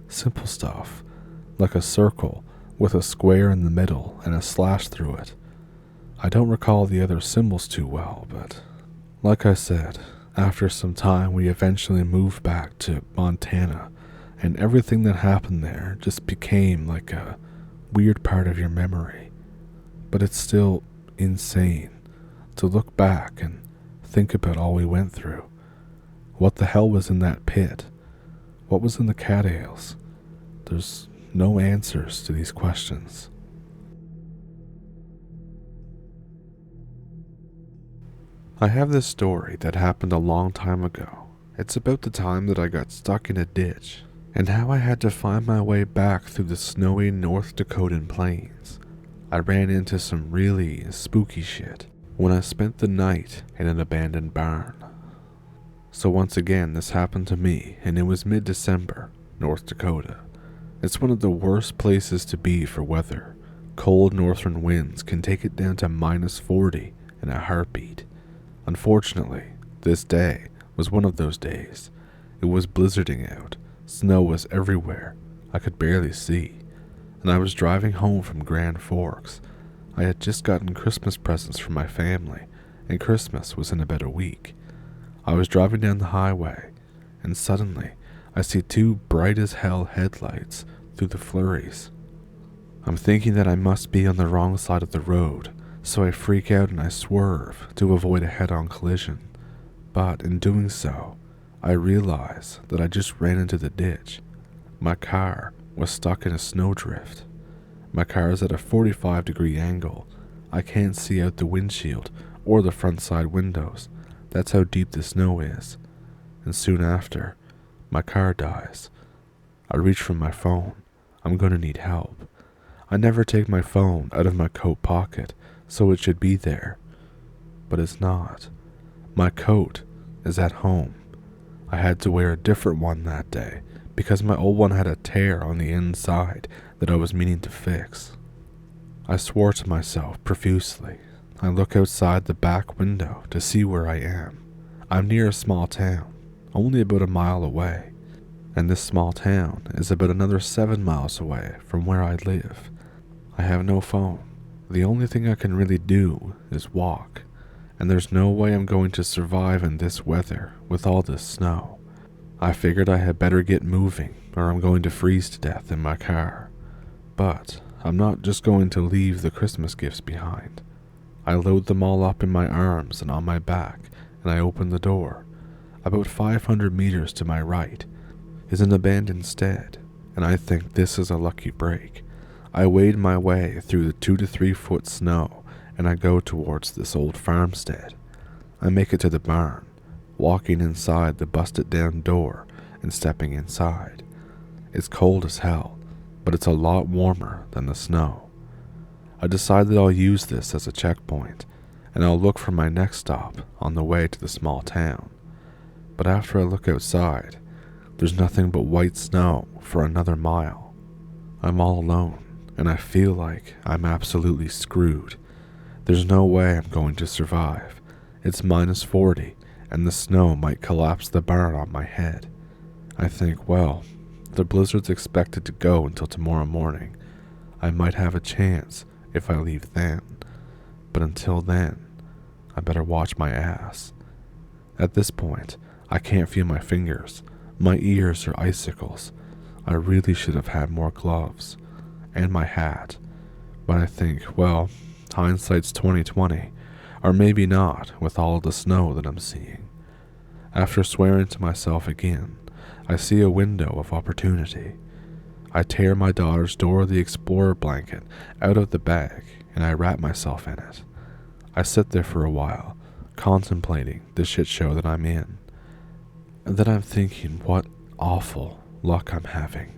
Simple stuff, like a circle with a square in the middle and a slash through it. I don't recall the other symbols too well, but like I said, after some time we eventually moved back to Montana, and everything that happened there just became like a weird part of your memory. But it's still insane to look back and think about all we went through. What the hell was in that pit? What was in the cattails? There's no answers to these questions. I have this story that happened a long time ago. It's about the time that I got stuck in a ditch and how I had to find my way back through the snowy North Dakotan plains. I ran into some really spooky shit when I spent the night in an abandoned barn. So once again, this happened to me, and it was mid-December, North Dakota. It's one of the worst places to be for weather. Cold northern winds can take it down to -40 in a heartbeat. Unfortunately, this day was one of those days. It was blizzarding out. Snow was everywhere. I could barely see. And I was driving home from Grand Forks. I had just gotten Christmas presents from my family, and Christmas was in about a week. I was driving down the highway, and suddenly I see two bright as hell headlights through the flurries. I'm thinking that I must be on the wrong side of the road, so I freak out and I swerve to avoid a head-on collision. But in doing so, I realize that I just ran into the ditch. My car was stuck in a snowdrift. My car is at a 45-degree angle. I can't see out the windshield or the front side windows. That's how deep the snow is. And soon after, my car dies. I reach for my phone. I'm gonna need help. I never take my phone out of my coat pocket, so it should be there. But it's not. My coat is at home. I had to wear a different one that day because my old one had a tear on the inside that I was meaning to fix. I swore to myself profusely. I look outside the back window to see where I am. I'm near a small town, only about a mile away, and this small town is about another 7 miles away from where I live. I have no phone. The only thing I can really do is walk, and there's no way I'm going to survive in this weather with all this snow. I figured I had better get moving or I'm going to freeze to death in my car. But I'm not just going to leave the Christmas gifts behind. I load them all up in my arms and on my back, and I open the door. About 500 meters to my right is an abandoned stead, and I think this is a lucky break. I wade my way through the 2 to 3 foot snow, and I go towards this old farmstead. I make it to the barn, walking inside the busted down door and stepping inside. It's cold as hell, but it's a lot warmer than the snow. I decide that I'll use this as a checkpoint, and I'll look for my next stop on the way to the small town. But after I look outside, there's nothing but white snow for another mile. I'm all alone, and I feel like I'm absolutely screwed. There's no way I'm going to survive. It's -40, and the snow might collapse the barn on my head. I think, well, the blizzard's expected to go until tomorrow morning. I might have a chance if I leave then, but until then, I better watch my ass. At this point, I can't feel my fingers. My ears are icicles. I really should have had more gloves, and my hat, but I think, well, hindsight's 20/20, or maybe not with all of the snow that I'm seeing. After swearing to myself again, I see a window of opportunity. I tear my daughter's Dora the Explorer blanket out of the bag and I wrap myself in it. I sit there for a while, contemplating the shit show that I'm in. And then I'm thinking what awful luck I'm having.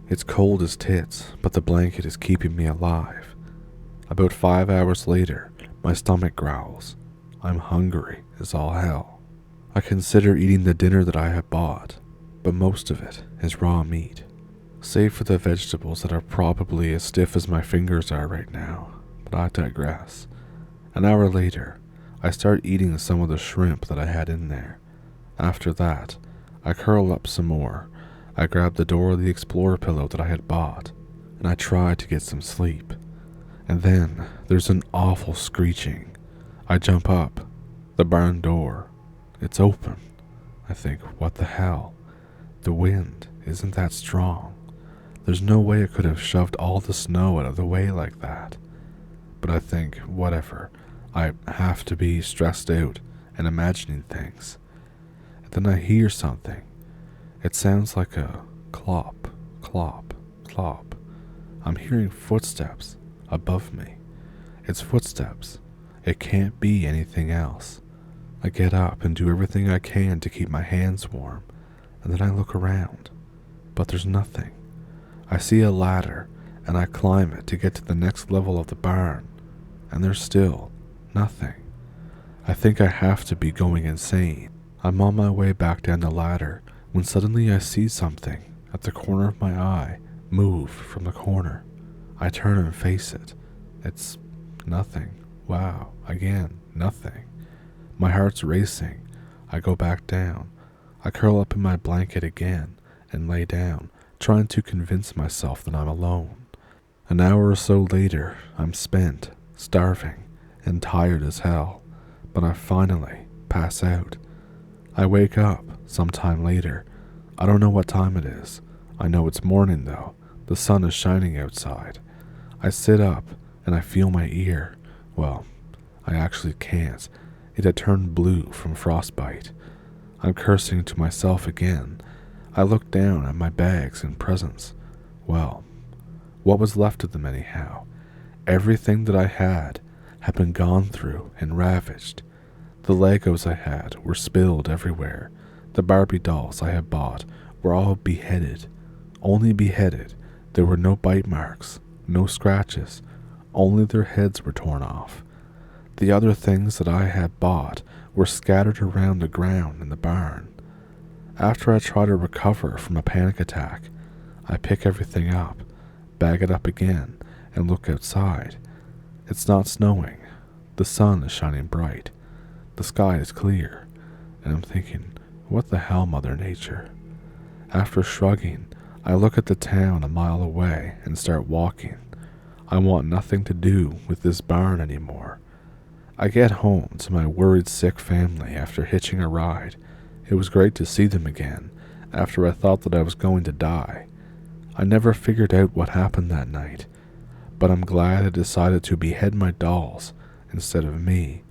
It's cold as tits, but the blanket is keeping me alive. About 5 hours later, my stomach growls. I'm hungry as all hell. I consider eating the dinner that I have bought, but most of it is raw meat. save for the vegetables that are probably as stiff as my fingers are right now, but I digress. An hour later, I start eating some of the shrimp that I had in there. After that, I curl up some more. I grab the Dora the Explorer pillow that I had bought, and I try to get some sleep. And then there's an awful screeching. I jump up. The barn door. It's open. I think, what the hell? The wind isn't that strong. There's no way it could have shoved all the snow out of the way like that. But I think, whatever. I have to be stressed out and imagining things. And then I hear something. It sounds like a clop, clop, clop. I'm hearing footsteps above me. It's footsteps. It can't be anything else. I get up and do everything I can to keep my hands warm, and then I look around. But there's nothing. I see a ladder, and I climb it to get to the next level of the barn, and there's still nothing. I think I have to be going insane. I'm on my way back down the ladder when suddenly I see something at the corner of my eye move from the corner. I turn and face it. It's nothing. Wow, again, nothing. My heart's racing. I go back down. I curl up in my blanket again and lay down, trying to convince myself that I'm alone. An hour or so later, I'm spent, starving, and tired as hell, but I finally pass out. I wake up sometime later. I don't know what time it is. I know it's morning though. The sun is shining outside. I sit up and I feel my ear. Well, I actually can't. It had turned blue from frostbite. I'm cursing to myself again. I look down at my bags and presents. Well, what was left of them anyhow? Everything that I had been gone through and ravaged. The Legos I had were spilled everywhere. The Barbie dolls I had bought were all beheaded. Only beheaded. There were no bite marks, no scratches. Only their heads were torn off. The other things that I had bought were scattered around the ground in the barn. After I try to recover from a panic attack, I pick everything up, bag it up again, and look outside. It's not snowing. The sun is shining bright. The sky is clear. And I'm thinking, what the hell, Mother Nature? After shrugging, I look at the town a mile away and start walking. I want nothing to do with this barn anymore. I get home to my worried sick family after hitching a ride. It was great to see them again after I thought that I was going to die. I never figured out what happened that night, but I'm glad I decided to behead my dolls instead of me.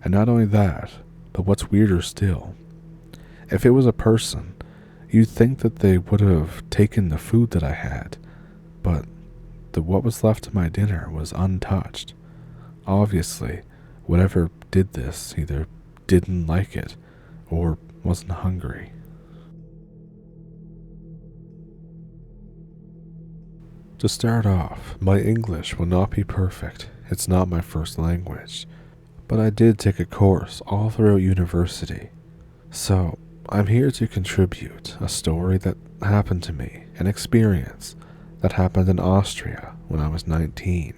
And not only that, but what's weirder still, if it was a person, you'd think that they would have taken the food that I had, but what was left of my dinner was untouched. Obviously, whatever did this either didn't like it or wasn't hungry. To start off, my English will not be perfect. It's not my first language, but I did take a course all throughout university. So, I'm here to contribute a story that happened to me, an experience that happened in Austria when I was 19.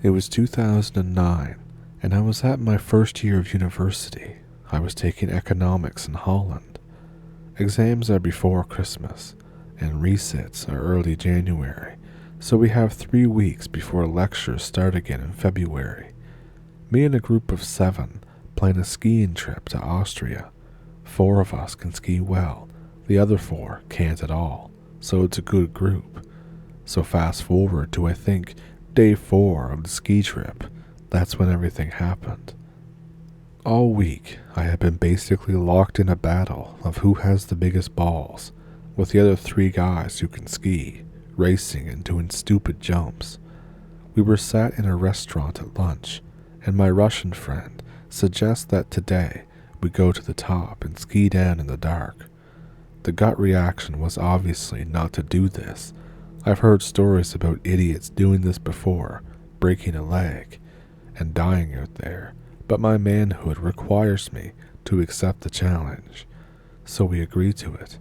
It was 2009, and I was at my first year of university. I was taking economics in Holland. Exams are before Christmas, and resits are early January, so we have 3 weeks before lectures start again in February. Me and a group of 7 plan a skiing trip to Austria. 4 of us can ski well, the other 4 can't at all, so it's a good group. So fast forward to, I think, day 4 of the ski trip. That's when everything happened. All week, I had been basically locked in a battle of who has the biggest balls, with the other 3 guys who can ski, racing and doing stupid jumps. We were sat in a restaurant at lunch, and my Russian friend suggests that today we go to the top and ski down in the dark. The gut reaction was obviously not to do this. I've heard stories about idiots doing this before, breaking a leg, and dying out there, but my manhood requires me to accept the challenge, so we agree to it.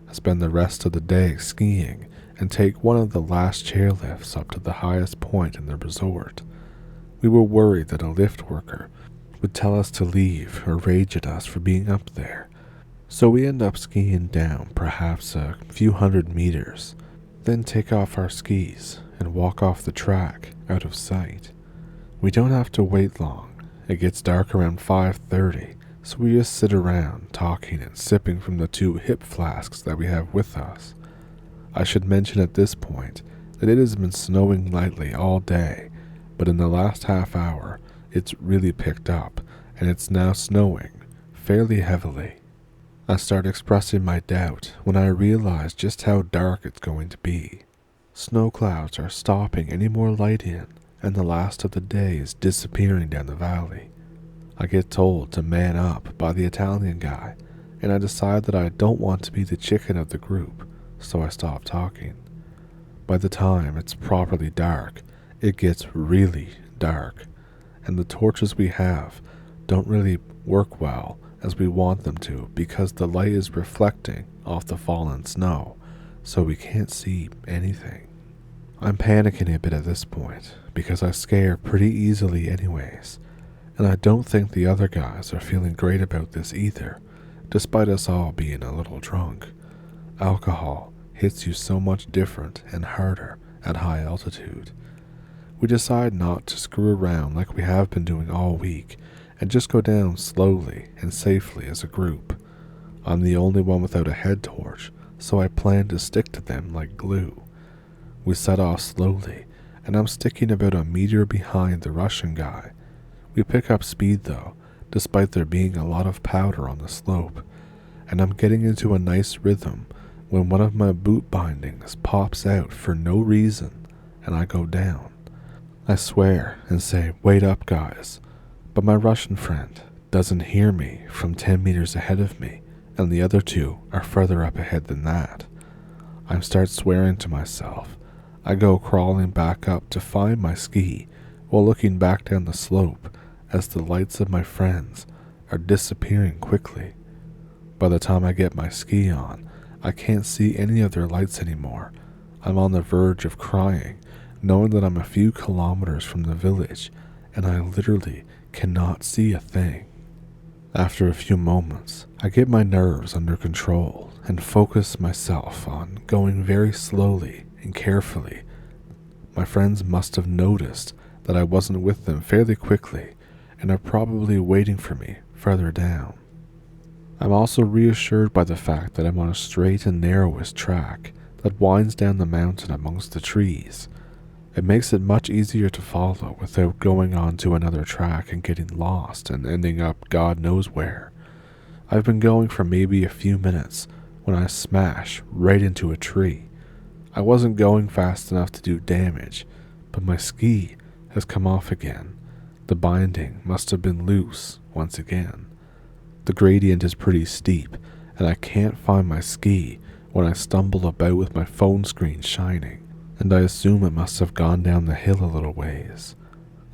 I spend the rest of the day skiing and take one of the last chairlifts up to the highest point in the resort. We were worried that a lift worker would tell us to leave or rage at us for being up there, so we end up skiing down perhaps a few hundred meters, then take off our skis and walk off the track out of sight. We don't have to wait long. It gets dark around 5:30, so we just sit around talking and sipping from the 2 hip flasks that we have with us. I should mention at this point that it has been snowing lightly all day, but in the last half hour it's really picked up and it's now snowing fairly heavily. I start expressing my doubt when I realize just how dark it's going to be. Snow clouds are stopping any more light in, and the last of the day is disappearing down the valley. I get told to man up by the Italian guy, and I decide that I don't want to be the chicken of the group, so I stop talking. By the time it's properly dark, it gets really dark, and the torches we have don't really work well as we want them to because the light is reflecting off the fallen snow, so we can't see anything. I'm panicking a bit at this point because I scare pretty easily anyways, and I don't think the other guys are feeling great about this either, despite us all being a little drunk. Alcohol hits you so much different and harder at high altitude. We decide not to screw around like we have been doing all week and just go down slowly and safely as a group. I'm the only one without a head torch, so I plan to stick to them like glue. We set off slowly, and I'm sticking about a meter behind the Russian guy. We pick up speed though, despite there being a lot of powder on the slope, and I'm getting into a nice rhythm when one of my boot bindings pops out for no reason, and I go down. I swear and say, "Wait up, guys," but my Russian friend doesn't hear me from 10 meters ahead of me, and the other 2 are further up ahead than that. I start swearing to myself. I go crawling back up to find my ski while looking back down the slope as the lights of my friends are disappearing quickly. By the time I get my ski on, I can't see any of their lights anymore. I'm on the verge of crying, knowing that I'm a few kilometers from the village and I literally cannot see a thing. After a few moments, I get my nerves under control and focus myself on going very slowly and carefully. My friends must have noticed that I wasn't with them fairly quickly and are probably waiting for me further down. I'm also reassured by the fact that I'm on a straight and narrowest track that winds down the mountain amongst the trees. It makes it much easier to follow without going on to another track and getting lost and ending up God knows where. I've been going for maybe a few minutes when I smash right into a tree. I wasn't going fast enough to do damage, but my ski has come off again. The binding must have been loose once again. The gradient is pretty steep, and I can't find my ski when I stumble about with my phone screen shining, and I assume it must have gone down the hill a little ways.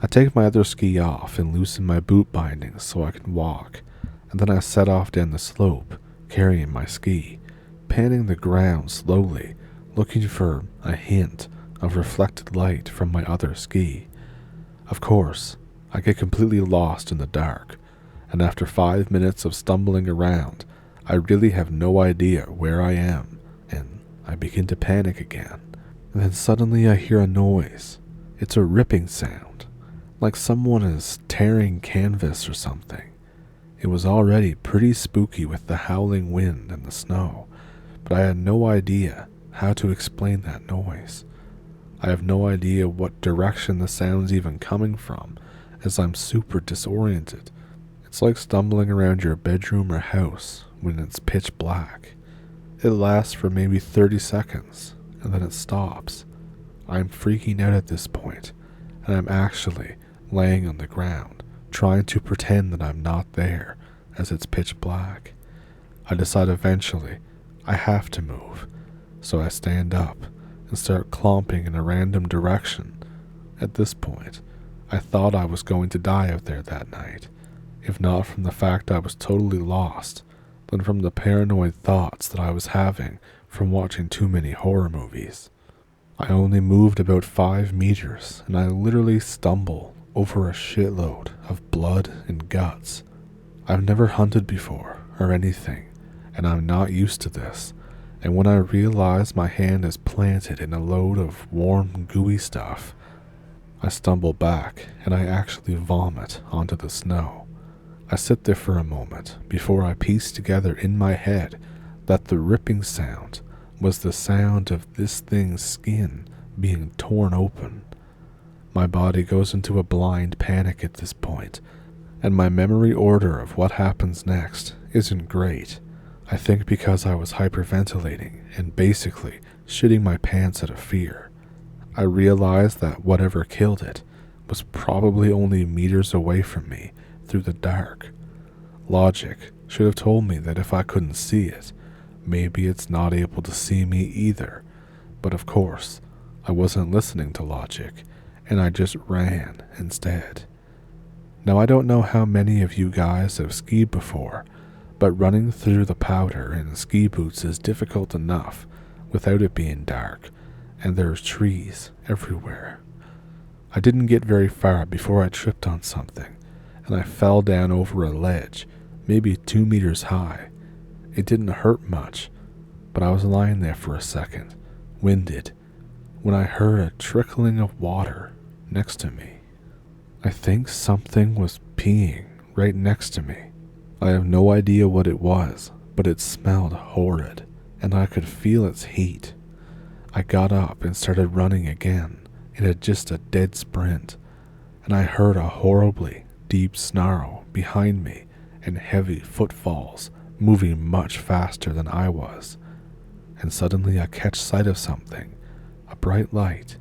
I take my other ski off and loosen my boot bindings so I can walk, and then I set off down the slope, carrying my ski, panning the ground slowly, looking for a hint of reflected light from my other ski. Of course, I get completely lost in the dark, and after 5 minutes of stumbling around, I really have no idea where I am, and I begin to panic again. And then suddenly I hear a noise. It's a ripping sound, like someone is tearing canvas or something. It was already pretty spooky with the howling wind and the snow, but I had no idea how to explain that noise. I have no idea what direction the sound's even coming from, as I'm super disoriented. It's like stumbling around your bedroom or house when it's pitch black. It lasts for maybe 30 seconds, and then it stops. I'm freaking out at this point, and I'm actually laying on the ground, trying to pretend that I'm not there, as it's pitch black. I decide eventually I have to move, so I stand up and start clomping in a random direction. At this point, I thought I was going to die out there that night, if not from the fact I was totally lost, then from the paranoid thoughts that I was having from watching too many horror movies. I only moved about 5 meters, and I literally stumble over a shitload of blood and guts. I've never hunted before or anything, and I'm not used to this, and when I realize my hand is planted in a load of warm, gooey stuff, I stumble back and I actually vomit onto the snow. I sit there for a moment before I piece together in my head that the ripping sound was the sound of this thing's skin being torn open. My body goes into a blind panic at this point, and my memory order of what happens next isn't great. I think because I was hyperventilating and basically shitting my pants out of fear. I realized that whatever killed it was probably only meters away from me through the dark. Logic should have told me that if I couldn't see it, maybe it's not able to see me either, but of course, I wasn't listening to logic, and I just ran instead. Now I don't know how many of you guys have skied before, but running through the powder in ski boots is difficult enough without it being dark, and there's trees everywhere. I didn't get very far before I tripped on something, and I fell down over a ledge, maybe 2 meters high. It didn't hurt much, but I was lying there for a second, winded, when I heard a trickling of water next to me. I think something was peeing right next to me. I have no idea what it was, but it smelled horrid, and I could feel its heat. I got up and started running again in just a dead sprint, and I heard a horribly deep snarl behind me and heavy footfalls moving much faster than I was. And suddenly I catch sight of something, a bright light,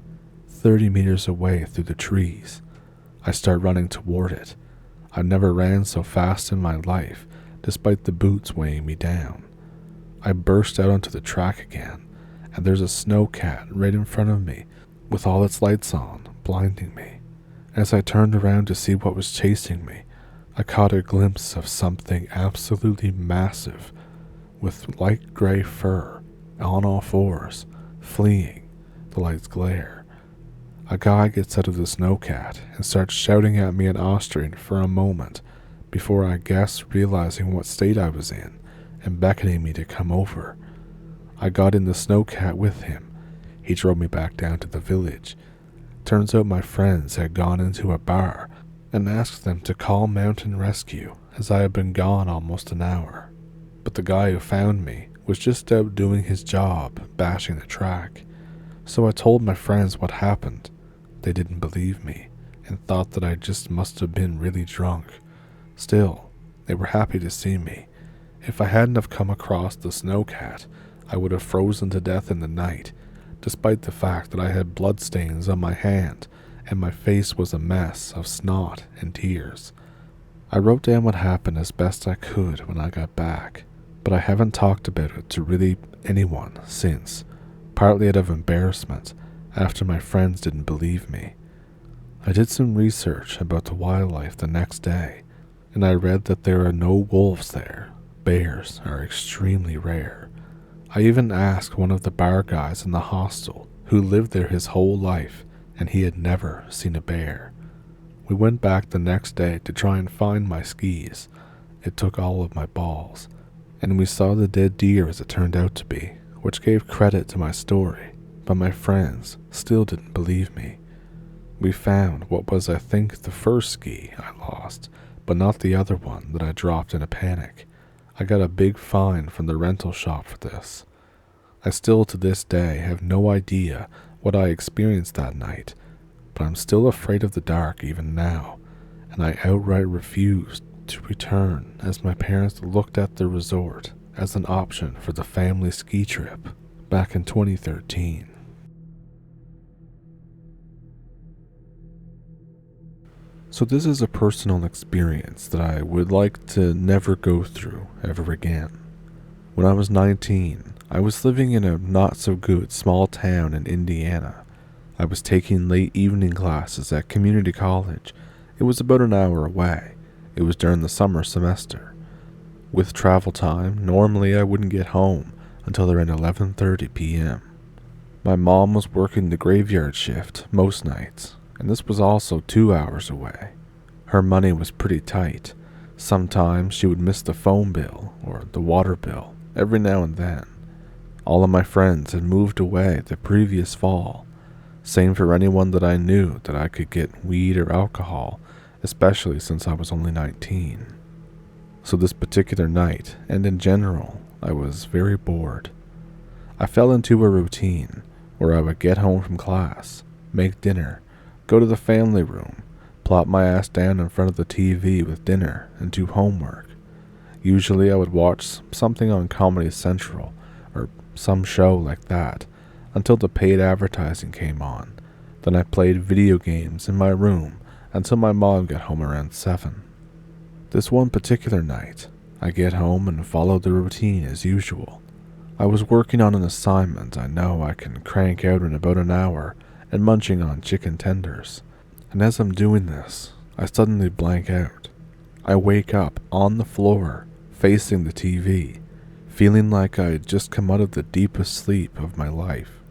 30 meters away through the trees. I start running toward it. I never ran so fast in my life, despite the boots weighing me down. I burst out onto the track again, and there's a snowcat right in front of me, with all its lights on, blinding me. As I turned around to see what was chasing me, I caught a glimpse of something absolutely massive, with light gray fur, on all fours, fleeing the light's glare. A guy gets out of the snowcat and starts shouting at me in Austrian for a moment, before I guess realizing what state I was in and beckoning me to come over. I got in the snowcat with him. He drove me back down to the village. Turns out my friends had gone into a bar and asked them to call mountain rescue, as I had been gone almost an hour. But the guy who found me was just out doing his job, bashing the track. So I told my friends what happened. They didn't believe me, and thought that I just must have been really drunk. Still, they were happy to see me. If I hadn't have come across the snowcat, I would have frozen to death in the night, despite the fact that I had bloodstains on my hand, and my face was a mess of snot and tears. I wrote down what happened as best I could when I got back, but I haven't talked about it to really anyone since, partly out of embarrassment, after my friends didn't believe me. I did some research about the wildlife the next day, and I read that there are no wolves there. Bears are extremely rare. I even asked one of the bar guys in the hostel who lived there his whole life, and he had never seen a bear. We went back the next day to try and find my skis. It took all of my balls, and we saw the dead deer as it turned out to be, which gave credit to my story, but my friends still didn't believe me. We found what was, I think, the first ski I lost, but not the other one that I dropped in a panic. I got a big fine from the rental shop for this. I still to this day have no idea what I experienced that night, but I'm still afraid of the dark even now, and I outright refused to return as my parents looked at the resort as an option for the family ski trip back in 2013. So this is a personal experience that I would like to never go through ever again. When I was 19, I was living in a not-so-good small town in Indiana. I was taking late evening classes at community college. It was about an hour away. It was during the summer semester. With travel time, normally I wouldn't get home until around 11:30 p.m. My mom was working the graveyard shift most nights, and this was also 2 hours away. Her money was pretty tight. Sometimes she would miss the phone bill or the water bill every now and then. All of my friends had moved away the previous fall. Same for anyone that I knew that I could get weed or alcohol, especially since I was only 19. So this particular night, and in general, I was very bored. I fell into a routine where I would get home from class, make dinner, go to the family room, plop my ass down in front of the TV with dinner, and do homework. Usually I would watch something on Comedy Central, or some show like that, until the paid advertising came on. Then I played video games in my room until my mom got home around 7. This one particular night, I get home and follow the routine as usual. I was working on an assignment I know I can crank out in about an hour and munching on chicken tenders. And as I'm doing this, I suddenly blank out. I wake up on the floor, facing the TV, feeling like I had just come out of the deepest sleep of my life.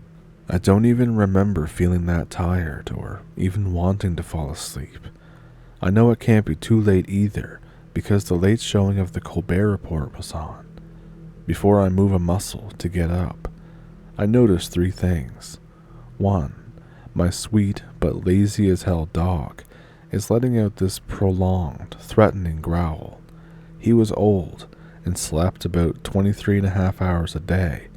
I don't even remember feeling that tired or even wanting to fall asleep. I know it can't be too late either because the late showing of the Colbert Report was on. Before I move a muscle to get up, I notice 3 things. 1. My sweet but lazy as hell dog is letting out this prolonged, threatening growl. He was old and slept about 23.5 hours a day,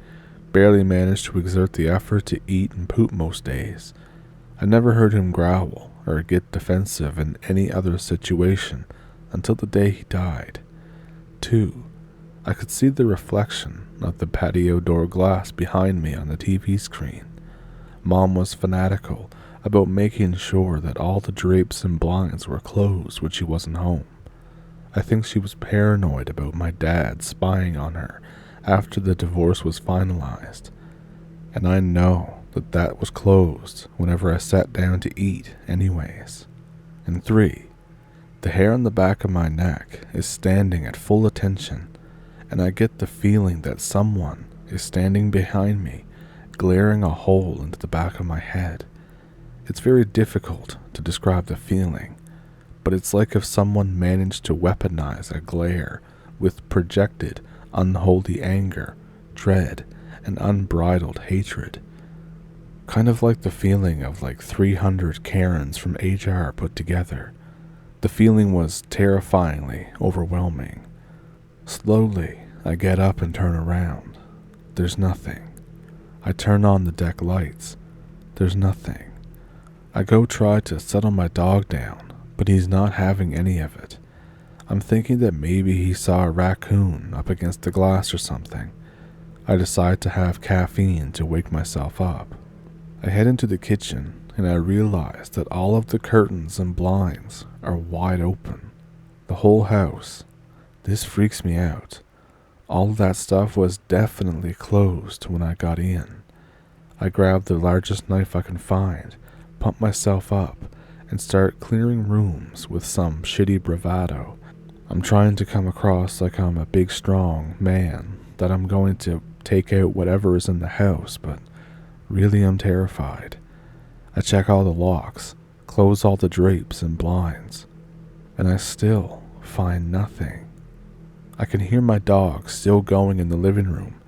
barely managed to exert the effort to eat and poop most days. I never heard him growl or get defensive in any other situation until the day he died. 2. I could see the reflection of the patio door glass behind me on the TV screen. Mom was fanatical about making sure that all the drapes and blinds were closed when she wasn't home. I think she was paranoid about my dad spying on her after the divorce was finalized, and I know that that was closed whenever I sat down to eat anyways. And 3, the hair on the back of my neck is standing at full attention, and I get the feeling that someone is standing behind me, glaring a hole into the back of my head. It's very difficult to describe the feeling, but it's like if someone managed to weaponize a glare with projected, unholy anger, dread, and unbridled hatred. Kind of like the feeling of like 300 Karens from HR put together. The feeling was terrifyingly overwhelming. Slowly, I get up and turn around. There's nothing. I turn on the deck lights. There's nothing. I go try to settle my dog down, but he's not having any of it. I'm thinking that maybe he saw a raccoon up against the glass or something. I decide to have caffeine to wake myself up. I head into the kitchen and I realize that all of the curtains and blinds are wide open. The whole house. This freaks me out. All of that stuff was definitely closed when I got in. I grab the largest knife I can find, pump myself up, and start clearing rooms with some shitty bravado. I'm trying to come across like I'm a big strong man, that I'm going to take out whatever is in the house, but really I'm terrified. I check all the locks, close all the drapes and blinds, and I still find nothing. I can hear my dog still going in the living room.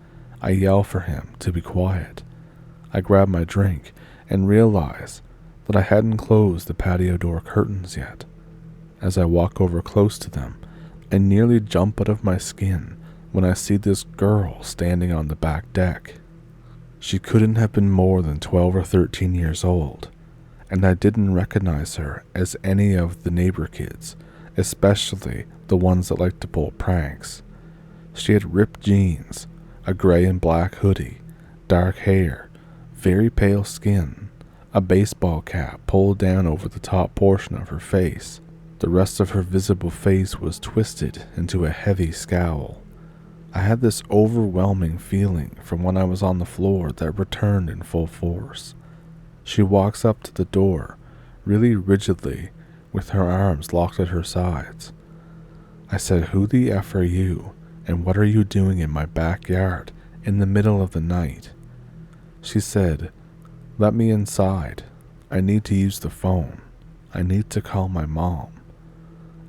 I yell for him to be quiet. I grab my drink and realize that I hadn't closed the patio door curtains yet. As I walk over close to them, I nearly jump out of my skin when I see this girl standing on the back deck. She couldn't have been more than 12 or 13 years old, and I didn't recognize her as any of the neighbor kids, especially the ones that like to pull pranks. She had ripped jeans, a gray and black hoodie, dark hair, very pale skin, a baseball cap pulled down over the top portion of her face. The rest of her visible face was twisted into a heavy scowl. I had this overwhelming feeling from when I was on the floor that returned in full force. She walks up to the door, really rigidly, with her arms locked at her sides. I said, "Who the F are you, and what are you doing in my backyard in the middle of the night?" She said, "Let me inside. I need to use the phone. I need to call my mom."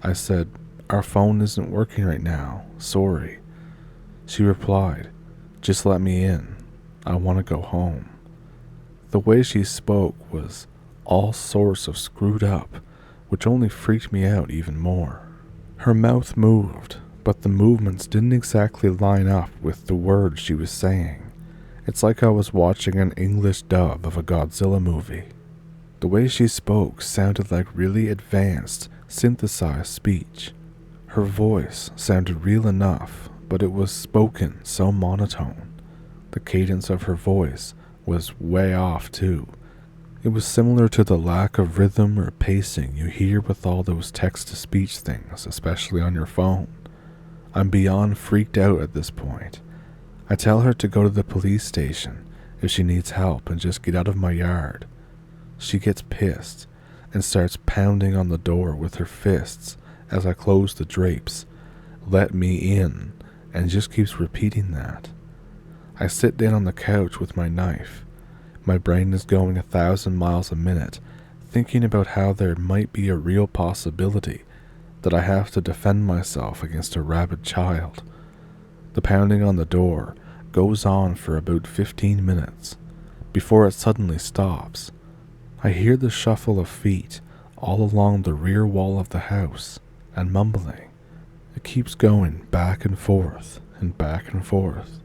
I said, "Our phone isn't working right now. Sorry." She replied, "Just let me in. I want to go home." The way she spoke was all sorts of screwed up, which only freaked me out even more. Her mouth moved, but the movements didn't exactly line up with the words she was saying. It's like I was watching an English dub of a Godzilla movie. The way she spoke sounded like really advanced, synthesized speech. Her voice sounded real enough, but it was spoken so monotone. The cadence of her voice was way off too. It was similar to the lack of rhythm or pacing you hear with all those text-to-speech things, especially on your phone. I'm beyond freaked out at this point. I tell her to go to the police station if she needs help and just get out of my yard. She gets pissed and starts pounding on the door with her fists as I close the drapes. "Let me in," and just keeps repeating that. I sit down on the couch with my knife. My brain is going 1,000 miles a minute, thinking about how there might be a real possibility that I have to defend myself against a rabid child. The pounding on the door goes on for about 15 minutes, before it suddenly stops. I hear the shuffle of feet all along the rear wall of the house, and mumbling. It keeps going back and forth, and back and forth.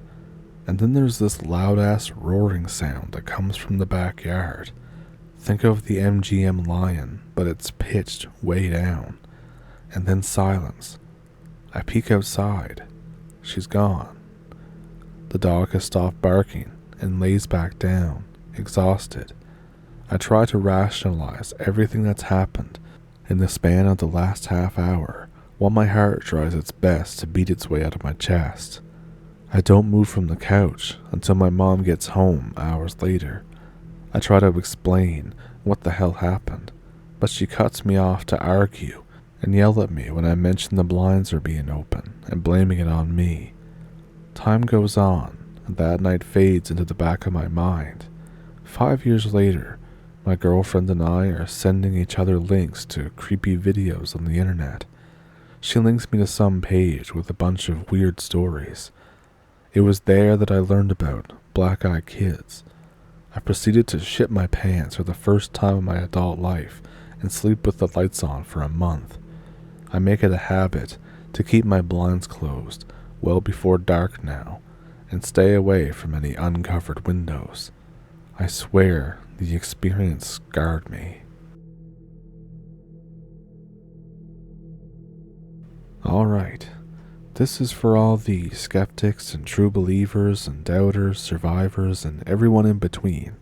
And then there's this loud-ass roaring sound that comes from the backyard. Think of the MGM lion, but it's pitched way down. And then silence. I peek outside. She's gone. The dog has stopped barking and lays back down, exhausted. I try to rationalize everything that's happened in the span of the last half hour, while my heart tries its best to beat its way out of my chest. I don't move from the couch until my mom gets home hours later. I try to explain what the hell happened, but she cuts me off to argue and yell at me when I mention the blinds are being open and blaming it on me. Time goes on, and that night fades into the back of my mind. 5 years later, my girlfriend and I are sending each other links to creepy videos on the internet. She links me to some page with a bunch of weird stories. It was there that I learned about black-eyed kids. I proceeded to shit my pants for the first time in my adult life and sleep with the lights on for a month. I make it a habit to keep my blinds closed well before dark now and stay away from any uncovered windows. I swear the experience scarred me. Alright, this is for all the skeptics and true believers and doubters, survivors, and everyone in between.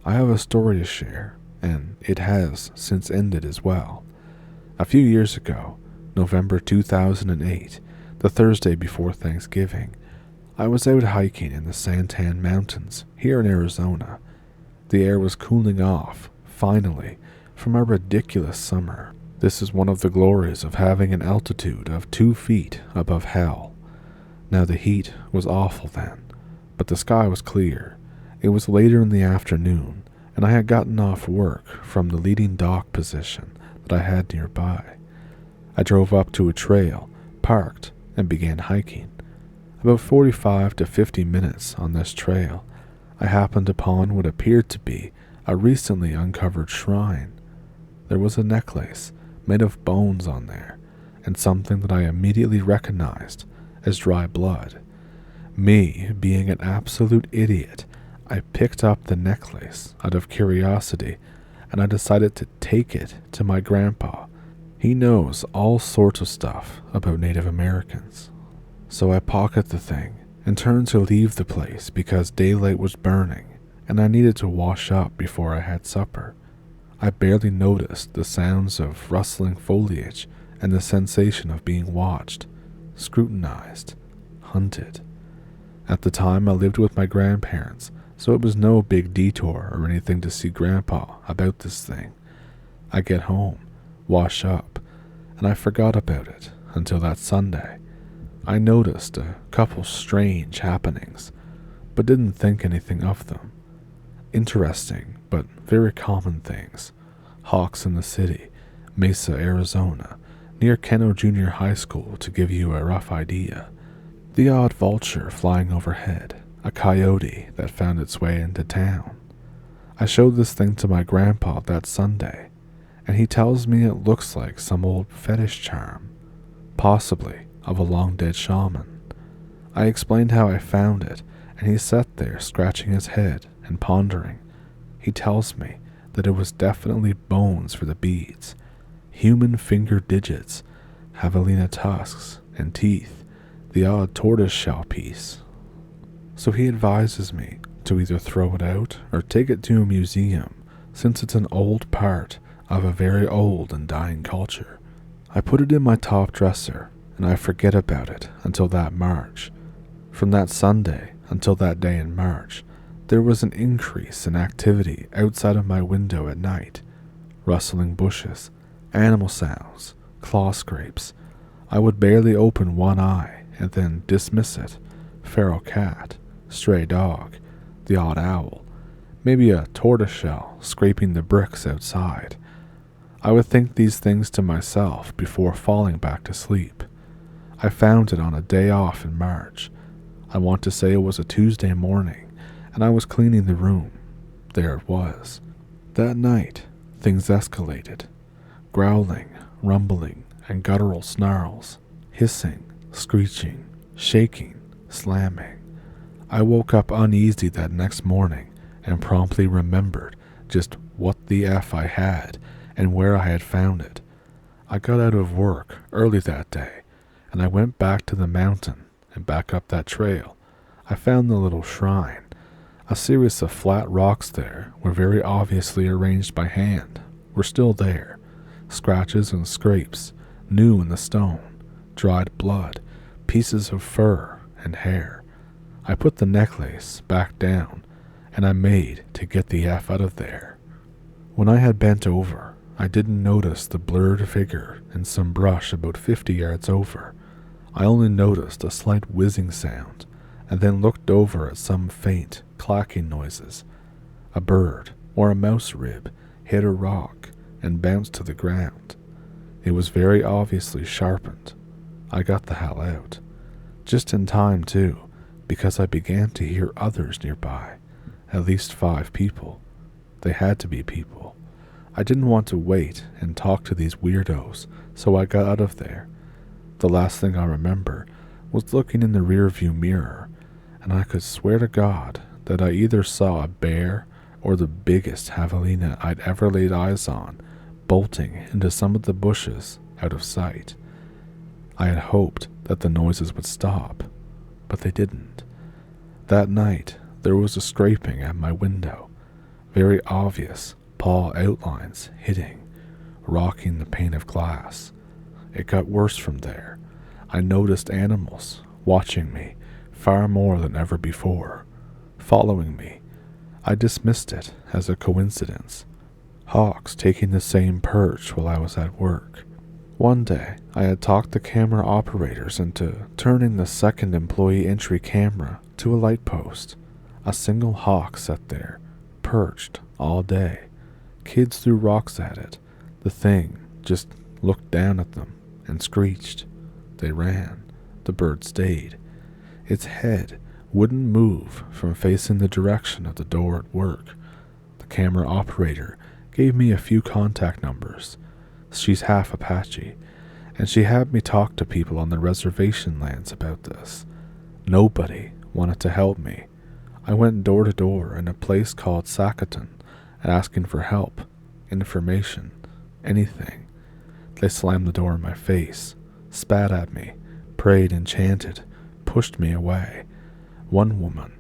I have a story to share, and it has since ended as well. A few years ago, November 2008, the Thursday before Thanksgiving, I was out hiking in the Santan Mountains here in Arizona. The air was cooling off, finally, from our ridiculous summer. This is one of the glories of having an altitude of 2 feet above hell. Now the heat was awful then, but the sky was clear. It was later in the afternoon, and I had gotten off work from the leading dock position that I had nearby. I drove up to a trail, parked, and began hiking. About 45 to 50 minutes on this trail, I happened upon what appeared to be a recently uncovered shrine. There was a necklace made of bones on there, and something that I immediately recognized as dry blood. Me, being an absolute idiot, I picked up the necklace out of curiosity, and I decided to take it to my grandpa. He knows all sorts of stuff about Native Americans. So I pocket the thing and turned to leave the place because daylight was burning, and I needed to wash up before I had supper. I barely noticed the sounds of rustling foliage and the sensation of being watched, scrutinized, hunted. At the time I lived with my grandparents, so it was no big detour or anything to see Grandpa about this thing. I get home, wash up, and I forgot about it until that Sunday. I noticed a couple strange happenings, but didn't think anything of them. Interesting, but very common things. Hawks in the city, Mesa, Arizona, near Keno Junior High School to give you a rough idea. The odd vulture flying overhead, a coyote that found its way into town. I showed this thing to my grandpa that Sunday, and he tells me it looks like some old fetish charm, possibly of a long-dead shaman. I explained how I found it, and he sat there scratching his head and pondering. He tells me that it was definitely bones for the beads, human finger digits, javelina tusks, and teeth, the odd tortoise shell piece. So he advises me to either throw it out or take it to a museum, since it's an old part of a very old and dying culture. I put it in my top dresser, and I forget about it until that March. From that Sunday until that day in March, there was an increase in activity outside of my window at night. Rustling bushes, animal sounds, claw scrapes. I would barely open one eye and then dismiss it. Feral cat, stray dog, the odd owl, maybe a tortoiseshell scraping the bricks outside. I would think these things to myself before falling back to sleep. I found it on a day off in March. I want to say it was a Tuesday morning, and I was cleaning the room. There it was. That night, things escalated. Growling, rumbling, and guttural snarls, hissing, screeching, shaking, slamming. I woke up uneasy that next morning and promptly remembered just what the F I had and where I had found it. I got out of work early that day, and I went back to the mountain and back up that trail. I found the little shrine. A series of flat rocks there were very obviously arranged by hand, were still there. Scratches and scrapes, new in the stone, dried blood, pieces of fur and hair. I put the necklace back down, and I made to get the F out of there. When I had bent over, I didn't notice the blurred figure in some brush about 50 yards over. I only noticed a slight whizzing sound, and then looked over at some faint, clacking noises. A bird or a mouse rib hit a rock and bounced to the ground. It was very obviously sharpened. I got the hell out. Just in time, too, because I began to hear others nearby. At least 5 people. They had to be people. I didn't want to wait and talk to these weirdos, so I got out of there. The last thing I remember was looking in the rearview mirror, and I could swear to God that I either saw a bear or the biggest javelina I'd ever laid eyes on bolting into some of the bushes out of sight. I had hoped that the noises would stop, but they didn't. That night, there was a scraping at my window, very obvious paw outlines hitting, rocking the pane of glass. It got worse from there. I noticed animals watching me far more than ever before, following me. I dismissed it as a coincidence. Hawks taking the same perch while I was at work. One day, I had talked the camera operators into turning the second employee entry camera to a light post. A single hawk sat there, perched all day. Kids threw rocks at it. The thing just looked down at them and screeched. They ran. The bird stayed. Its head wouldn't move from facing the direction of the door at work. The camera operator gave me a few contact numbers. She's half Apache, and she had me talk to people on the reservation lands about this. Nobody wanted to help me. I went door to door in a place called Sacaton, asking for help, information, anything. They slammed the door in my face, spat at me, prayed and chanted, pushed me away. One woman,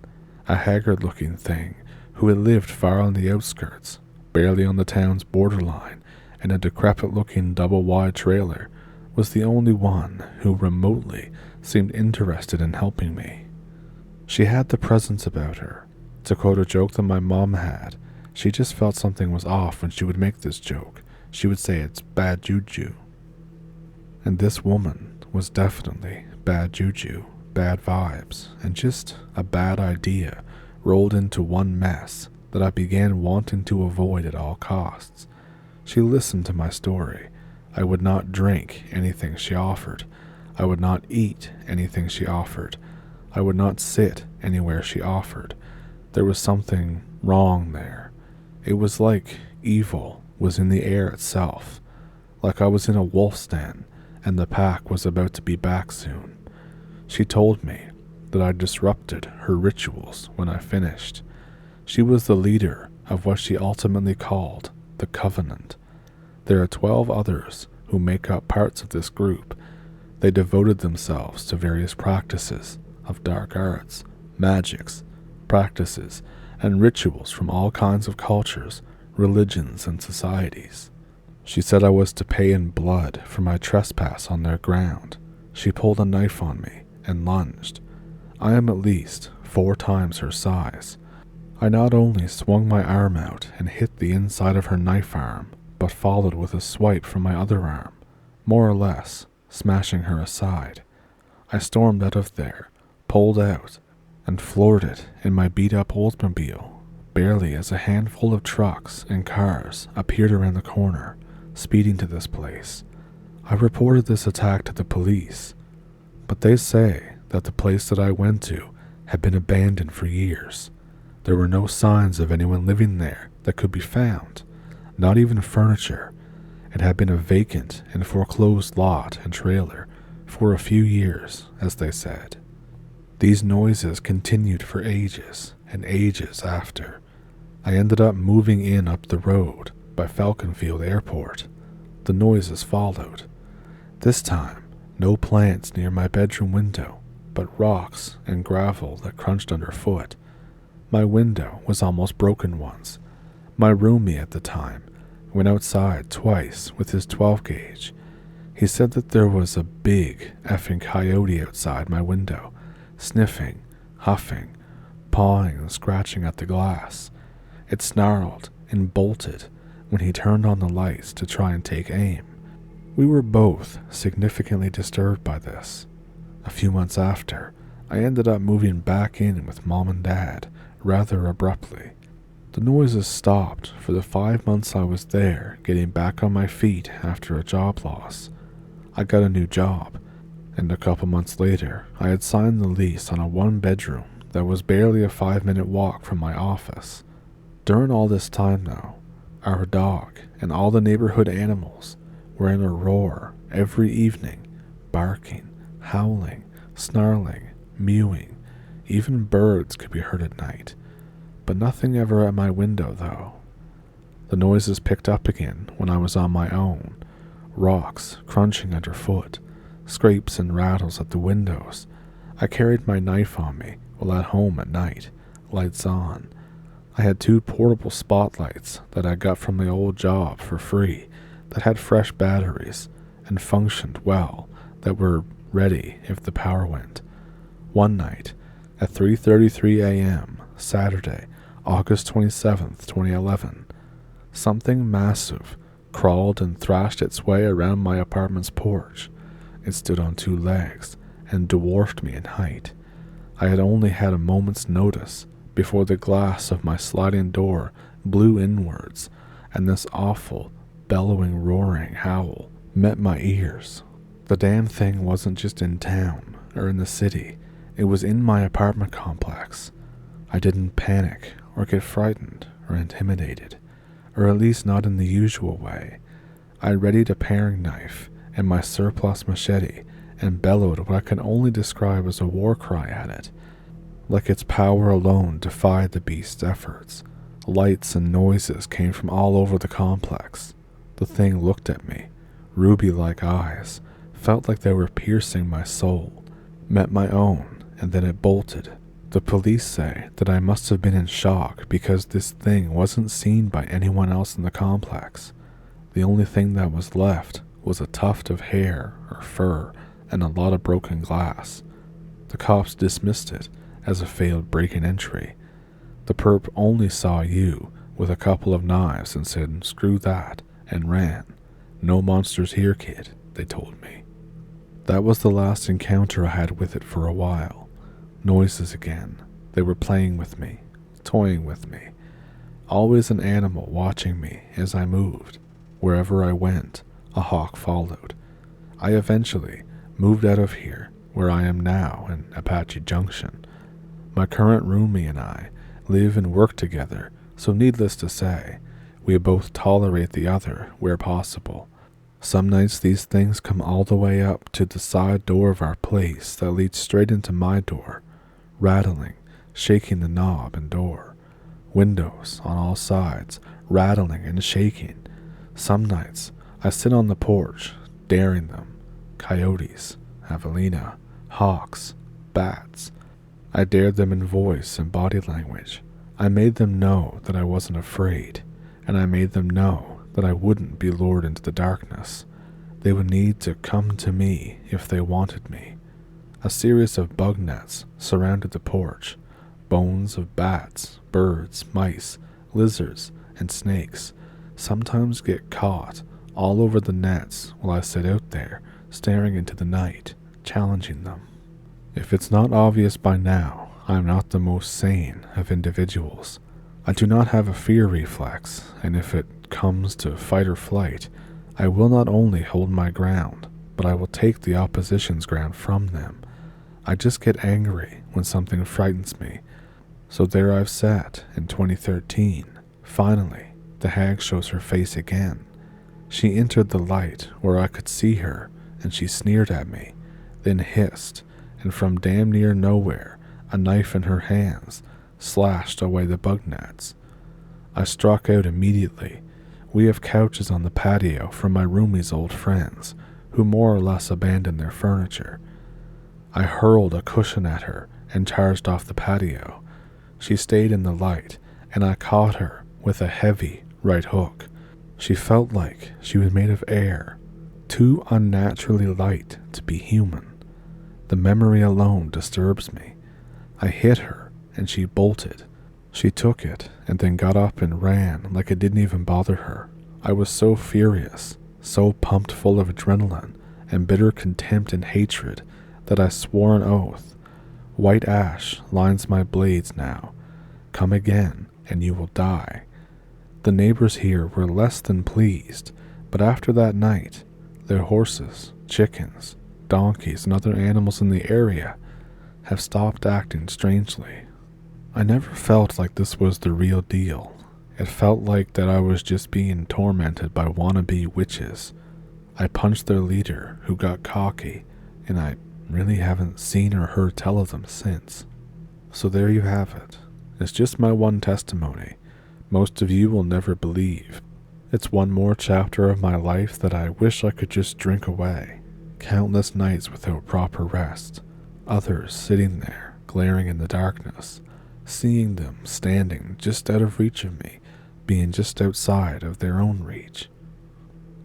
a haggard-looking thing who had lived far on the outskirts, barely on the town's borderline, in a decrepit-looking double-wide trailer, was the only one who remotely seemed interested in helping me. She had the presence about her. Dakota joked that my mom had. She just felt something was off when she would make this joke. She would say it's bad juju. And this woman was definitely bad juju, bad vibes, and just a bad idea rolled into one mess that I began wanting to avoid at all costs. She listened to my story. I would not drink anything she offered. I would not eat anything she offered. I would not sit anywhere she offered. There was something wrong there. It was like evil was in the air itself, like I was in a wolf's den and the pack was about to be back soon. She told me that I disrupted her rituals when I finished. She was the leader of what she ultimately called the Covenant. There are 12 others who make up parts of this group. They devoted themselves to various practices of dark arts, magics, practices, and rituals from all kinds of cultures, religions, and societies. She said I was to pay in blood for my trespass on their ground. She pulled a knife on me and lunged. I am at least 4 times her size. I not only swung my arm out and hit the inside of her knife arm, but followed with a swipe from my other arm, more or less smashing her aside. I stormed out of there, pulled out, and floored it in my beat-up Oldsmobile, barely as a handful of trucks and cars appeared around the corner, speeding to this place. I reported this attack to the police, but they say that the place that I went to had been abandoned for years. There were no signs of anyone living there that could be found, not even furniture. It had been a vacant and foreclosed lot and trailer for a few years, as they said. These noises continued for ages and ages after. I ended up moving in up the road by Falconfield Airport. The noises followed. This time, no plants near my bedroom window, but rocks and gravel that crunched underfoot. My window was almost broken once. My roomie at the time went outside twice with his 12 gauge. He said that there was a big effing coyote outside my window, sniffing, huffing, pawing and scratching at the glass. It snarled and bolted when he turned on the lights to try and take aim. We were both significantly disturbed by this. A few months after, I ended up moving back in with Mom and Dad rather abruptly. The noises stopped for the 5 months I was there, getting back on my feet after a job loss. I got a new job, and a couple months later, I had signed the lease on a 1-bedroom that was barely a 5-minute walk from my office. During all this time, though, our dog and all the neighborhood animals were in a roar every evening, barking, howling, snarling, mewing. Even birds could be heard at night, but nothing ever at my window, though. The noises picked up again when I was on my own, rocks crunching underfoot, scrapes and rattles at the windows. I carried my knife on me while at home at night, lights on. I had 2 portable spotlights that I got from my old job for free that had fresh batteries and functioned well, that were ready if the power went. One night, at 3:33 a.m., Saturday, August 27th, 2011, something massive crawled and thrashed its way around my apartment's porch. It stood on 2 legs and dwarfed me in height. I had only had a moment's notice before the glass of my sliding door blew inwards, and this awful, bellowing, roaring howl met my ears. The damn thing wasn't just in town or in the city, it was in my apartment complex. I didn't panic or get frightened or intimidated, or at least not in the usual way. I readied a paring knife and my surplus machete and bellowed what I can only describe as a war cry at it. Like its power alone defied the beast's efforts. Lights and noises came from all over the complex. The thing looked at me, ruby-like eyes, felt like they were piercing my soul, met my own, and then it bolted. The police say that I must have been in shock because this thing wasn't seen by anyone else in the complex. The only thing that was left was a tuft of hair or fur and a lot of broken glass. The cops dismissed it as a failed break-in entry. The perp only saw you with a couple of knives and said, "Screw that," and ran. "No monsters here, kid," they told me. That was the last encounter I had with it for a while. Noises again. They were playing with me, toying with me. always an animal watching me as I moved. Wherever I went, a hawk followed. I eventually moved out of here, where I am now in Apache Junction. My current roomie and I live and work together, so needless to say, we both tolerate the other where possible. Some nights these things come all the way up to the side door of our place that leads straight into my door, rattling, shaking the knob and door. Windows on all sides, rattling and shaking. Some nights I sit on the porch, daring them. Coyotes, javelina, hawks, bats. I dared them in voice and body language. I made them know that I wasn't afraid, and I made them know that I wouldn't be lured into the darkness. They would need to come to me if they wanted me. A series of bug nets surrounded the porch. Bones of bats, birds, mice, lizards, and snakes sometimes get caught all over the nets while I sit out there, staring into the night, challenging them. If it's not obvious by now, I am not the most sane of individuals. I do not have a fear reflex, and if it comes to fight or flight, I will not only hold my ground, but I will take the opposition's ground from them. I just get angry when something frightens me. So there I've sat in 2013. Finally, the hag shows her face again. She entered the light where I could see her, and she sneered at me, then hissed, and from damn near nowhere, a knife in her hands, slashed away the bug nets. I struck out immediately. We have couches on the patio from my roomie's old friends, who more or less abandoned their furniture. I hurled a cushion at her and charged off the patio. She stayed in the light, and I caught her with a heavy right hook. She felt like she was made of air, too unnaturally light to be human. The memory alone disturbs me. I hit her, and she bolted. She took it, and then got up and ran like it didn't even bother her. I was so furious, so pumped full of adrenaline and bitter contempt and hatred that I swore an oath. White ash lines my blades now. Come again, and you will die. The neighbors here were less than pleased, but after that night, their horses, chickens, donkeys, and other animals in the area have stopped acting strangely. I never felt like this was the real deal. It felt like that I was just being tormented by wannabe witches. I punched their leader, who got cocky, and I really haven't seen or heard tell of them since. So there you have it. It's just my one testimony. Most of you will never believe. It's one more chapter of my life that I wish I could just drink away. Countless nights without proper rest. Others sitting there, glaring in the darkness. Seeing them standing just out of reach of me, being just outside of their own reach.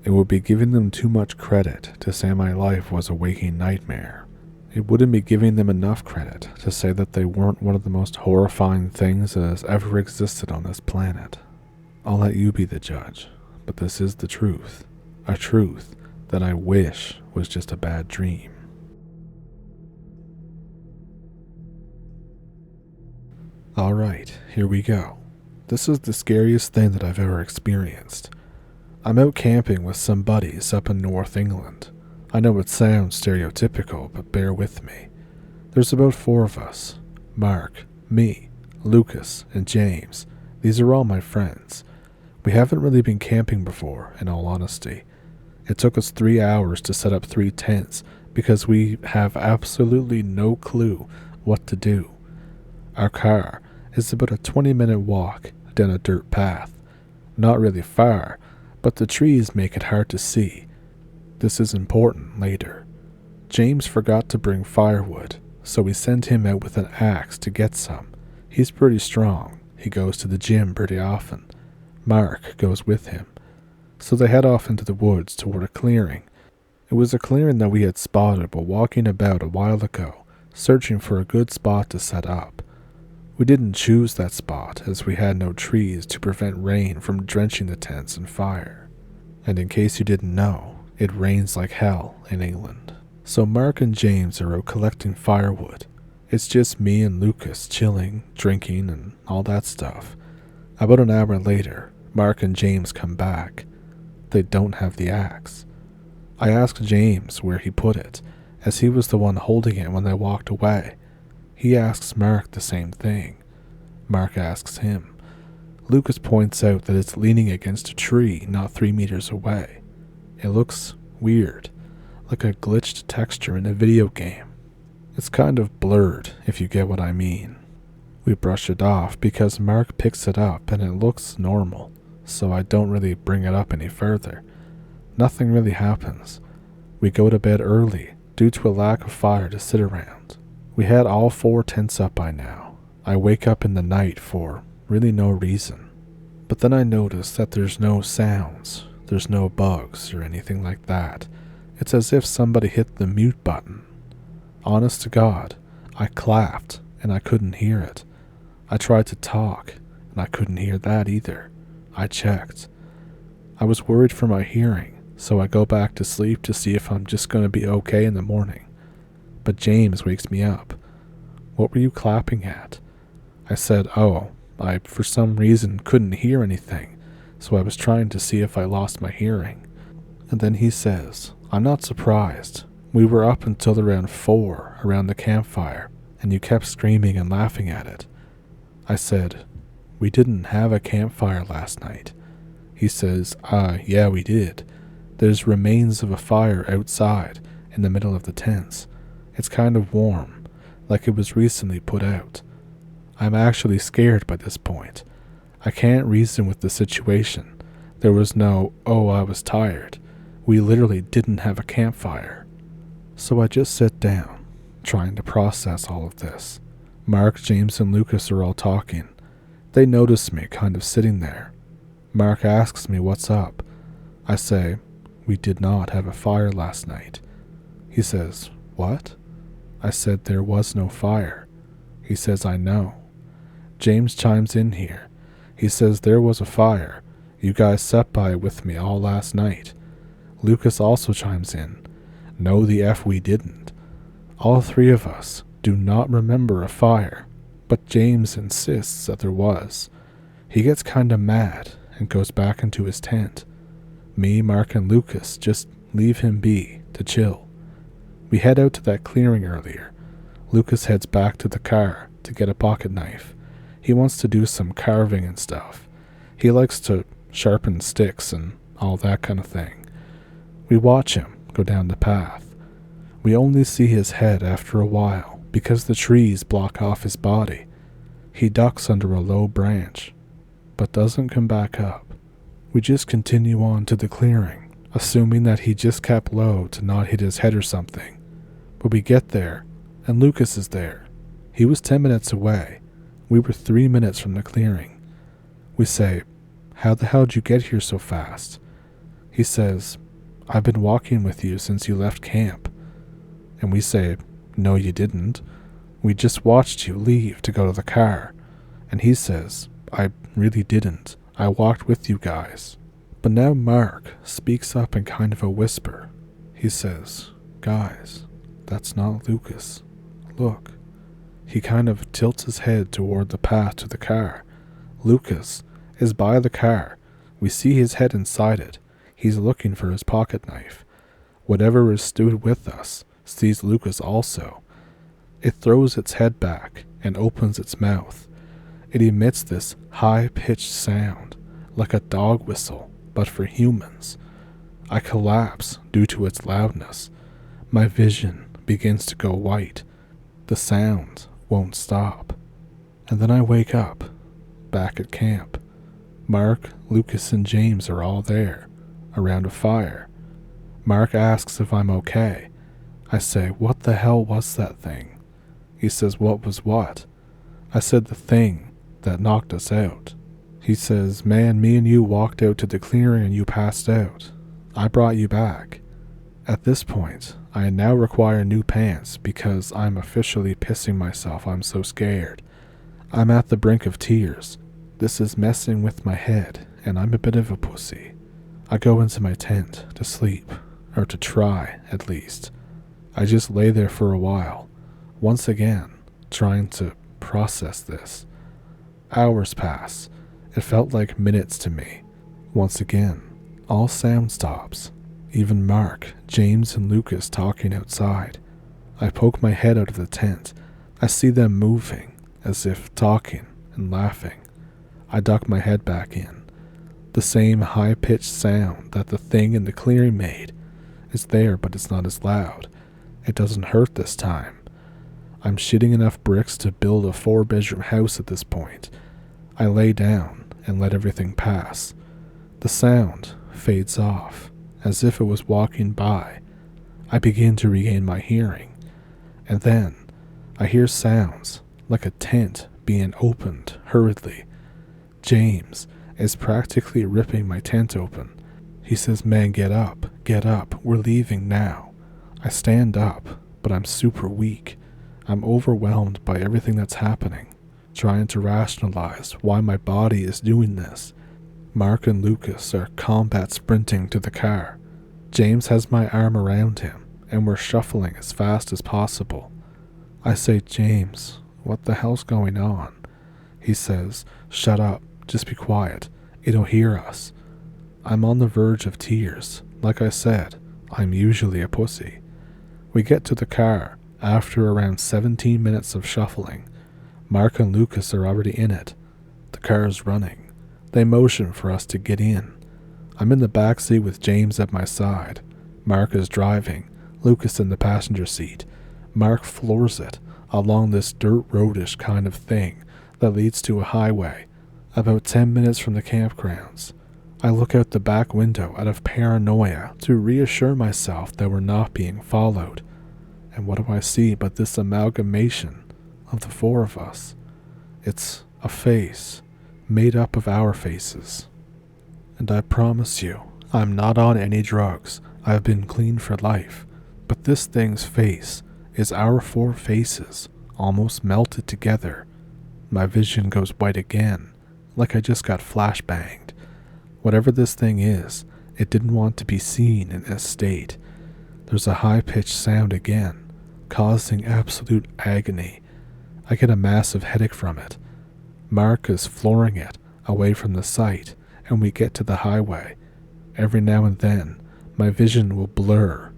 It would be giving them too much credit to say my life was a waking nightmare. It wouldn't be giving them enough credit to say that they weren't one of the most horrifying things that has ever existed on this planet. I'll let you be the judge, but this is the truth. A truth that I wish was just a bad dream. Alright, here we go. This is the scariest thing that I've ever experienced. I'm out camping with some buddies up in North England. I know it sounds stereotypical, but bear with me. There's about 4 of us. Mark, me, Lucas, and James. These are all my friends. We haven't really been camping before, in all honesty. It took us 3 hours to set up 3 tents because we have absolutely no clue what to do. Our car is about a 20-minute walk down a dirt path. Not really far, but the trees make it hard to see. This is important later. James forgot to bring firewood, so we sent him out with an axe to get some. He's pretty strong. He goes to the gym pretty often. Mark goes with him. So they head off into the woods toward a clearing. It was a clearing that we had spotted while walking about a while ago, searching for a good spot to set up. We didn't choose that spot as we had no trees to prevent rain from drenching the tents and fire. And in case you didn't know, it rains like hell in England. So Mark and James are out collecting firewood. It's just me and Lucas chilling, drinking, and all that stuff. About an hour later, Mark and James come back. They don't have the axe. I asked James where he put it, as he was the one holding it when they walked away. He asks Mark the same thing. Mark asks him. Lucas points out that it's leaning against a tree not 3 meters away. It looks weird, like a glitched texture in a video game. It's kind of blurred, if you get what I mean. We brush it off because Mark picks it up and it looks normal, so I don't really bring it up any further. Nothing really happens. We go to bed early due to a lack of fire to sit around. We had all 4 tents up by now. I wake up in the night for really no reason. But then I notice that there's no sounds, there's no bugs or anything like that. It's as if somebody hit the mute button. Honest to God, I clapped and I couldn't hear it. I tried to talk and I couldn't hear that either. I checked. I was worried for my hearing, so I go back to sleep to see if I'm just going to be okay in the morning. But James wakes me up. What were you clapping at? I said, oh, I for some reason couldn't hear anything, so I was trying to see if I lost my hearing. And then he says, I'm not surprised. We were up until around 4 around the campfire, and you kept screaming and laughing at it. I said, we didn't have a campfire last night. He says, yeah, we did. There's remains of a fire outside in the middle of the tents. It's kind of warm, like it was recently put out. I'm actually scared by this point. I can't reason with the situation. There was no, oh, I was tired. We literally didn't have a campfire. So I just sit down, trying to process all of this. Mark, James, and Lucas are all talking. They notice me kind of sitting there. Mark asks me what's up. I say, we did not have a fire last night. He says, what? I said there was no fire. He says, I know. James chimes in here. He says there was a fire. You guys sat by it with me all last night. Lucas also chimes in. No, the F we didn't. All 3 of us do not remember a fire, but James insists that there was. He gets kinda mad and goes back into his tent. Me, Mark, and Lucas just leave him be to chill. We head out to that clearing earlier. Lucas heads back to the car to get a pocket knife. He wants to do some carving and stuff. He likes to sharpen sticks and all that kind of thing. We watch him go down the path. We only see his head after a while because the trees block off his body. He ducks under a low branch, but doesn't come back up. We just continue on to the clearing, assuming that he just kept low to not hit his head or something. But we get there, and Lucas is there. He was 10 minutes away. We were 3 minutes from the clearing. We say, how the hell did you get here so fast? He says, I've been walking with you since you left camp. And we say, no, you didn't. We just watched you leave to go to the car. And he says, I really didn't. I walked with you guys. But now Mark speaks up in kind of a whisper. He says, guys, that's not Lucas. Look. He kind of tilts his head toward the path to the car. Lucas is by the car. We see his head inside it. He's looking for his pocket knife. Whatever is stood with us sees Lucas also. It throws its head back and opens its mouth. It emits this high-pitched sound, like a dog whistle, but for humans. I collapse due to its loudness. My vision begins to go white. The sound won't stop. And then I wake up, back at camp. Mark, Lucas, and James are all there, around a fire. Mark asks if I'm okay. I say, what the hell was that thing? He says, what was what? I said, the thing that knocked us out. He says, man, me and you walked out to the clearing and you passed out. I brought you back. At this point, I now require new pants because I'm officially pissing myself. I'm so scared. I'm at the brink of tears. This is messing with my head, and I'm a bit of a pussy. I go into my tent to sleep, or to try, at least. I just lay there for a while, once again, trying to process this. Hours pass, It felt like minutes to me. Once again, all sound stops. Even Mark, James, and Lucas talking outside. I poke my head out of the tent. I see them moving, as if talking and laughing. I duck my head back in. The same high-pitched sound that the thing in the clearing made is there, but it's not as loud. It doesn't hurt this time. I'm shitting enough bricks to build a 4-bedroom house at this point. I lay down and let everything pass. The sound fades off, as if it was walking by. I begin to regain my hearing, and then I hear sounds like a tent being opened hurriedly. James is practically ripping my tent open. He says, "Man, get up, we're leaving now." I stand up, but I'm super weak. I'm overwhelmed by everything that's happening, trying to rationalize why my body is doing this. Mark and Lucas are combat sprinting to the car. James has my arm around him, and we're shuffling as fast as possible. I say, "James, what the hell's going on?" He says, "Shut up, just be quiet, it'll hear us." I'm on the verge of tears. Like I said, I'm usually a pussy. We get to the car after around 17 minutes of shuffling. Mark and Lucas are already in it. The car is running. They motion for us to get in. I'm in the back seat with James at my side. Mark is driving, Lucas in the passenger seat. Mark floors it along this dirt roadish kind of thing that leads to a highway, about 10 minutes from the campgrounds. I look out the back window out of paranoia to reassure myself that we're not being followed. And what do I see but this amalgamation of the 4 of us? It's a face made up of our faces. And I promise you, I'm not on any drugs. I've been clean for life. But this thing's face is our 4 faces, almost melted together. My vision goes white again, like I just got flashbanged. Whatever this thing is, it didn't want to be seen in this state. There's a high-pitched sound again, causing absolute agony. I get a massive headache from it. Mark is flooring it away from the site, and we get to the highway. Every now and then, my vision will blur.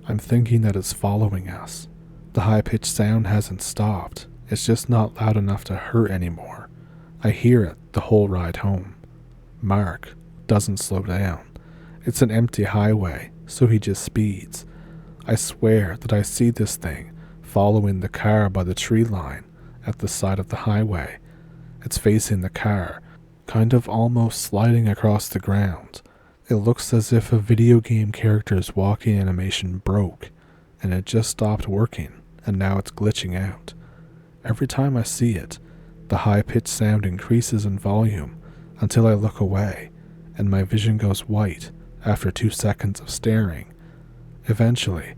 I'm thinking that it's following us. The high-pitched sound hasn't stopped. It's just not loud enough to hurt anymore. I hear it the whole ride home. Mark doesn't slow down. It's an empty highway, so he just speeds. I swear that I see this thing following the car by the tree line at the side of the highway. It's facing the car, kind of almost sliding across the ground. It looks as if a video game character's walking animation broke, and it just stopped working, and now it's glitching out. Every time I see it, the high-pitched sound increases in volume until I look away, and my vision goes white after 2 seconds of staring. Eventually,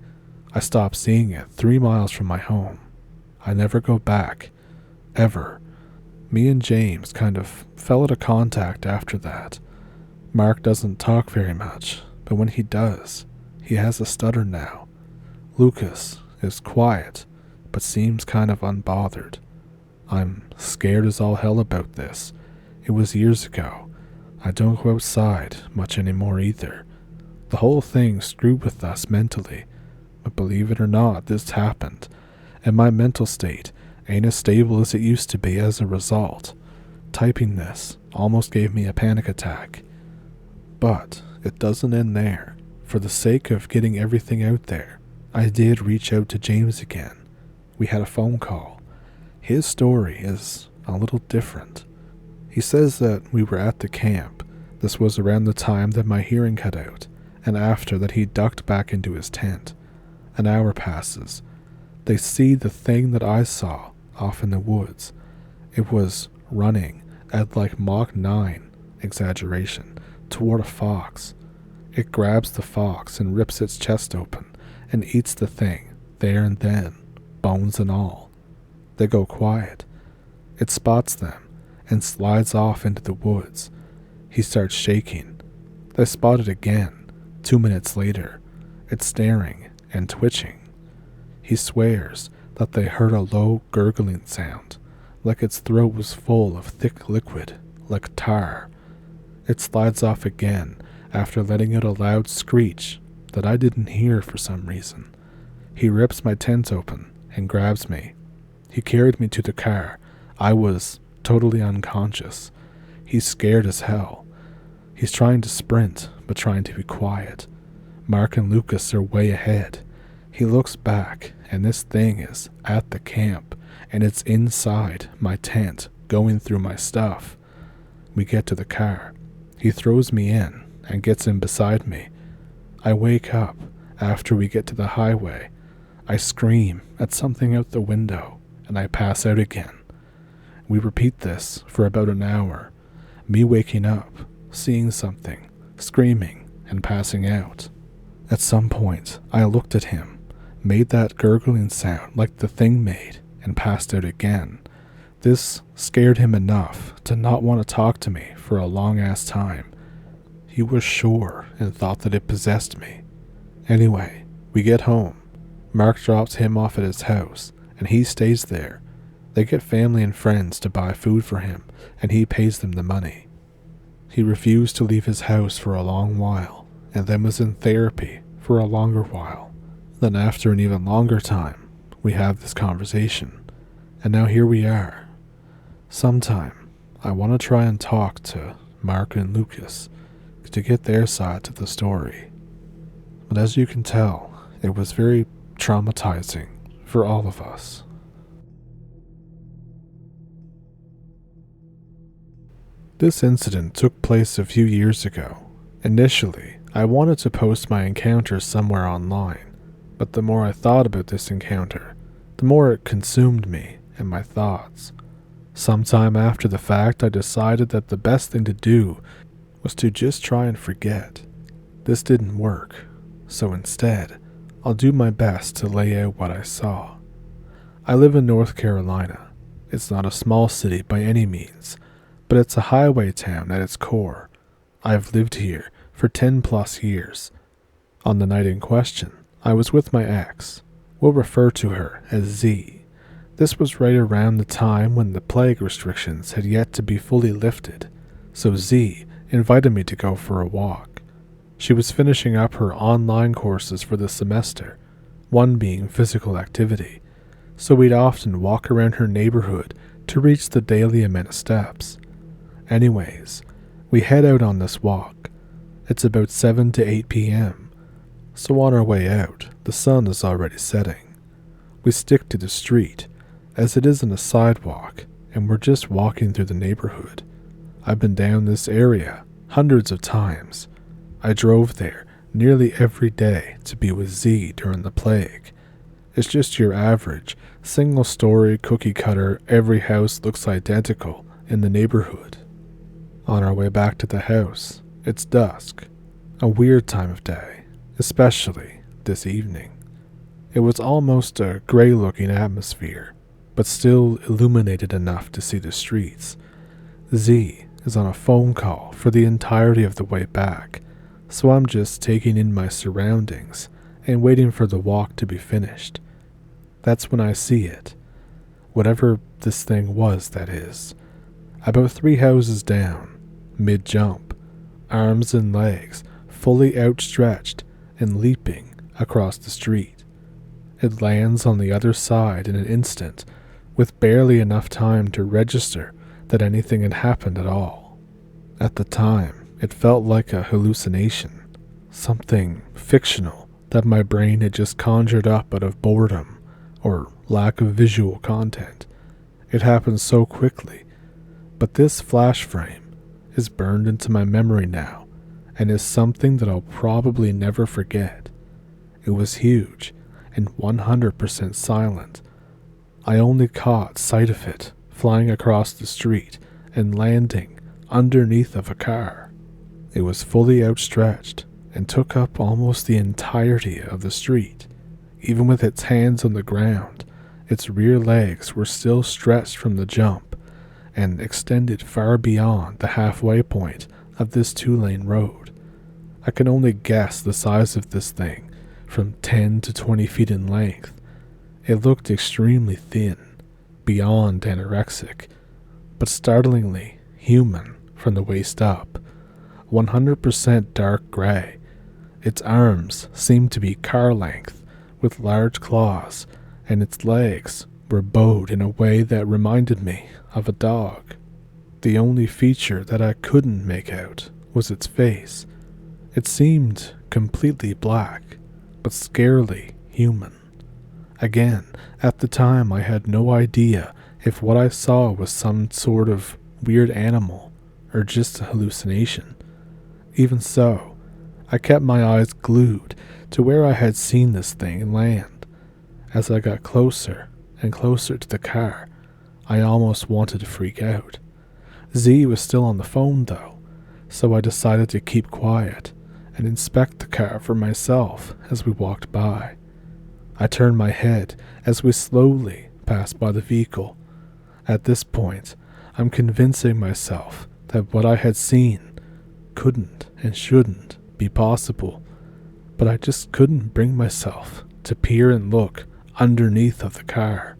I stop seeing it 3 miles from my home. I never go back, ever. Me and James kind of fell out of contact after that. Mark doesn't talk very much, but when he does, he has a stutter now. Lucas is quiet, but seems kind of unbothered. I'm scared as all hell about this. It was years ago. I don't go outside much anymore either. The whole thing screwed with us mentally, but believe it or not, this happened, and my mental state ain't as stable as it used to be as a result. Typing this almost gave me a panic attack. But it doesn't end there. For the sake of getting everything out there, I did reach out to James again. We had a phone call. His story is a little different. He says that we were at the camp. This was around the time that my hearing cut out, and after that he ducked back into his tent. An hour passes. They see the thing that I saw off in the woods. It was running at like Mach 9, exaggeration, toward a fox. It grabs the fox and rips its chest open and eats the thing there and then, bones and all. They go quiet. It spots them and slides off into the woods. He starts shaking. They spot it again, 2 minutes later. It's staring and twitching. He swears that they heard a low gurgling sound, like its throat was full of thick liquid, like tar. It slides off again after letting out a loud screech that I didn't hear for some reason. He rips my tent open and grabs me. He carried me to the car. I was totally unconscious. He's scared as hell. He's trying to sprint, but trying to be quiet. Mark and Lucas are way ahead. He looks back, and this thing is at the camp, and it's inside my tent, going through my stuff. We get to the car. He throws me in and gets in beside me. I wake up after we get to the highway. I scream at something out the window, and I pass out again. We repeat this for about an hour, me waking up, seeing something, screaming, and passing out. At some point, I looked at him, made that gurgling sound like the thing made, and passed out again. This scared him enough to not want to talk to me for a long-ass time. He was sure and thought that it possessed me. Anyway, we get home. Mark drops him off at his house, and he stays there. They get family and friends to buy food for him, and he pays them the money. He refused to leave his house for a long while, and then was in therapy for a longer while. Then after an even longer time, we have this conversation, and now here we are. Sometime, I want to try and talk to Mark and Lucas to get their side to the story. But as you can tell, it was very traumatizing for all of us. This incident took place a few years ago. Initially, I wanted to post my encounter somewhere online, but the more I thought about this encounter, the more it consumed me and my thoughts. Sometime after the fact, I decided that the best thing to do was to just try and forget. This didn't work, so instead, I'll do my best to lay out what I saw. I live in North Carolina. It's not a small city by any means, but it's a highway town at its core. I've lived here for 10 plus years. On the night in question, I was with my ex. We'll refer to her as Z. This was right around the time when the plague restrictions had yet to be fully lifted, so Z invited me to go for a walk. She was finishing up her online courses for the semester, one being physical activity, so we'd often walk around her neighborhood to reach the daily amount of steps. Anyways, we head out on this walk. It's about 7 to 8 p.m., so on our way out, the sun is already setting. We stick to the street, as it isn't a sidewalk, and we're just walking through the neighborhood. I've been down this area hundreds of times. I drove there nearly every day to be with Z during the plague. It's just your average, single-story, cookie-cutter, every house looks identical in the neighborhood. On our way back to the house, it's dusk, a weird time of day, especially this evening. It was almost a gray-looking atmosphere, but still illuminated enough to see the streets. Z is on a phone call for the entirety of the way back, so I'm just taking in my surroundings and waiting for the walk to be finished. That's when I see it. Whatever this thing was, that is. About 3 houses down, mid-jump, arms and legs fully outstretched and leaping across the street. It lands on the other side in an instant, with barely enough time to register that anything had happened at all. At the time, it felt like a hallucination, something fictional that my brain had just conjured up out of boredom or lack of visual content. It happened so quickly, but this flash frame is burned into my memory now and is something that I'll probably never forget. It was huge and 100% silent. I only caught sight of it flying across the street and landing underneath of a car. It was fully outstretched and took up almost the entirety of the street. Even with its hands on the ground, its rear legs were still stretched from the jump and extended far beyond the halfway point of this 2-lane road. I can only guess the size of this thing, from 10 to 20 feet in length. It looked extremely thin, beyond anorexic, but startlingly human from the waist up, 100% dark gray. Its arms seemed to be car length, with large claws, and its legs were bowed in a way that reminded me of a dog. The only feature that I couldn't make out was its face. It seemed completely black, but scarily human. Again, at the time I had no idea if what I saw was some sort of weird animal or just a hallucination. Even so, I kept my eyes glued to where I had seen this thing land. As I got closer and closer to the car, I almost wanted to freak out. Z was still on the phone though, so I decided to keep quiet and inspect the car for myself as we walked by. I turned my head as we slowly passed by the vehicle. At this point, I'm convincing myself that what I had seen couldn't and shouldn't be possible, but I just couldn't bring myself to peer and look underneath of the car.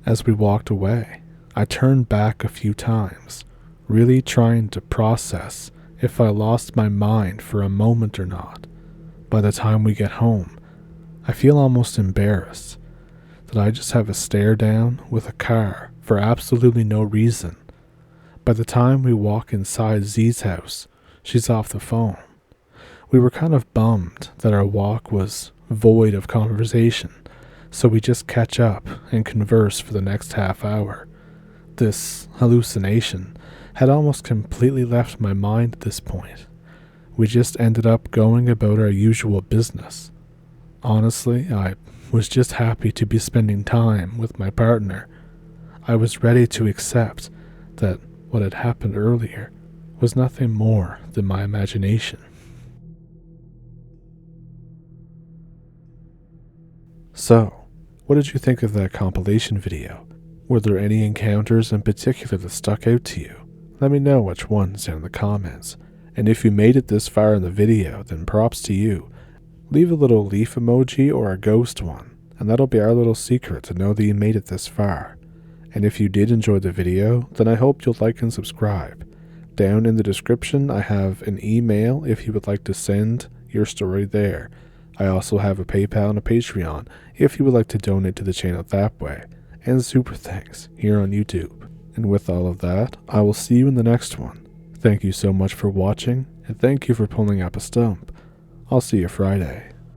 As we walked away, I turned back a few times, really trying to process if I lost my mind for a moment or not. By the time we get home, I feel almost embarrassed that I just have a stare down with a car for absolutely no reason. By the time we walk inside Z's house, she's off the phone. We were kind of bummed that our walk was void of conversation, so we just catch up and converse for the next half hour. This hallucination had almost completely left my mind at this point. We just ended up going about our usual business. Honestly, I was just happy to be spending time with my partner. I was ready to accept that what had happened earlier was nothing more than my imagination. So, what did you think of that compilation video? Were there any encounters in particular that stuck out to you? Let me know which ones down in the comments. And if you made it this far in the video, then props to you. Leave a little leaf emoji or a ghost one, and that'll be our little secret to know that you made it this far. And if you did enjoy the video, then I hope you'll like and subscribe. Down in the description, I have an email if you would like to send your story there. I also have a PayPal and a Patreon if you would like to donate to the channel that way. And super thanks here on YouTube. And with all of that, I will see you in the next one. Thank you so much for watching, and thank you for pulling up a stump. I'll see you Friday.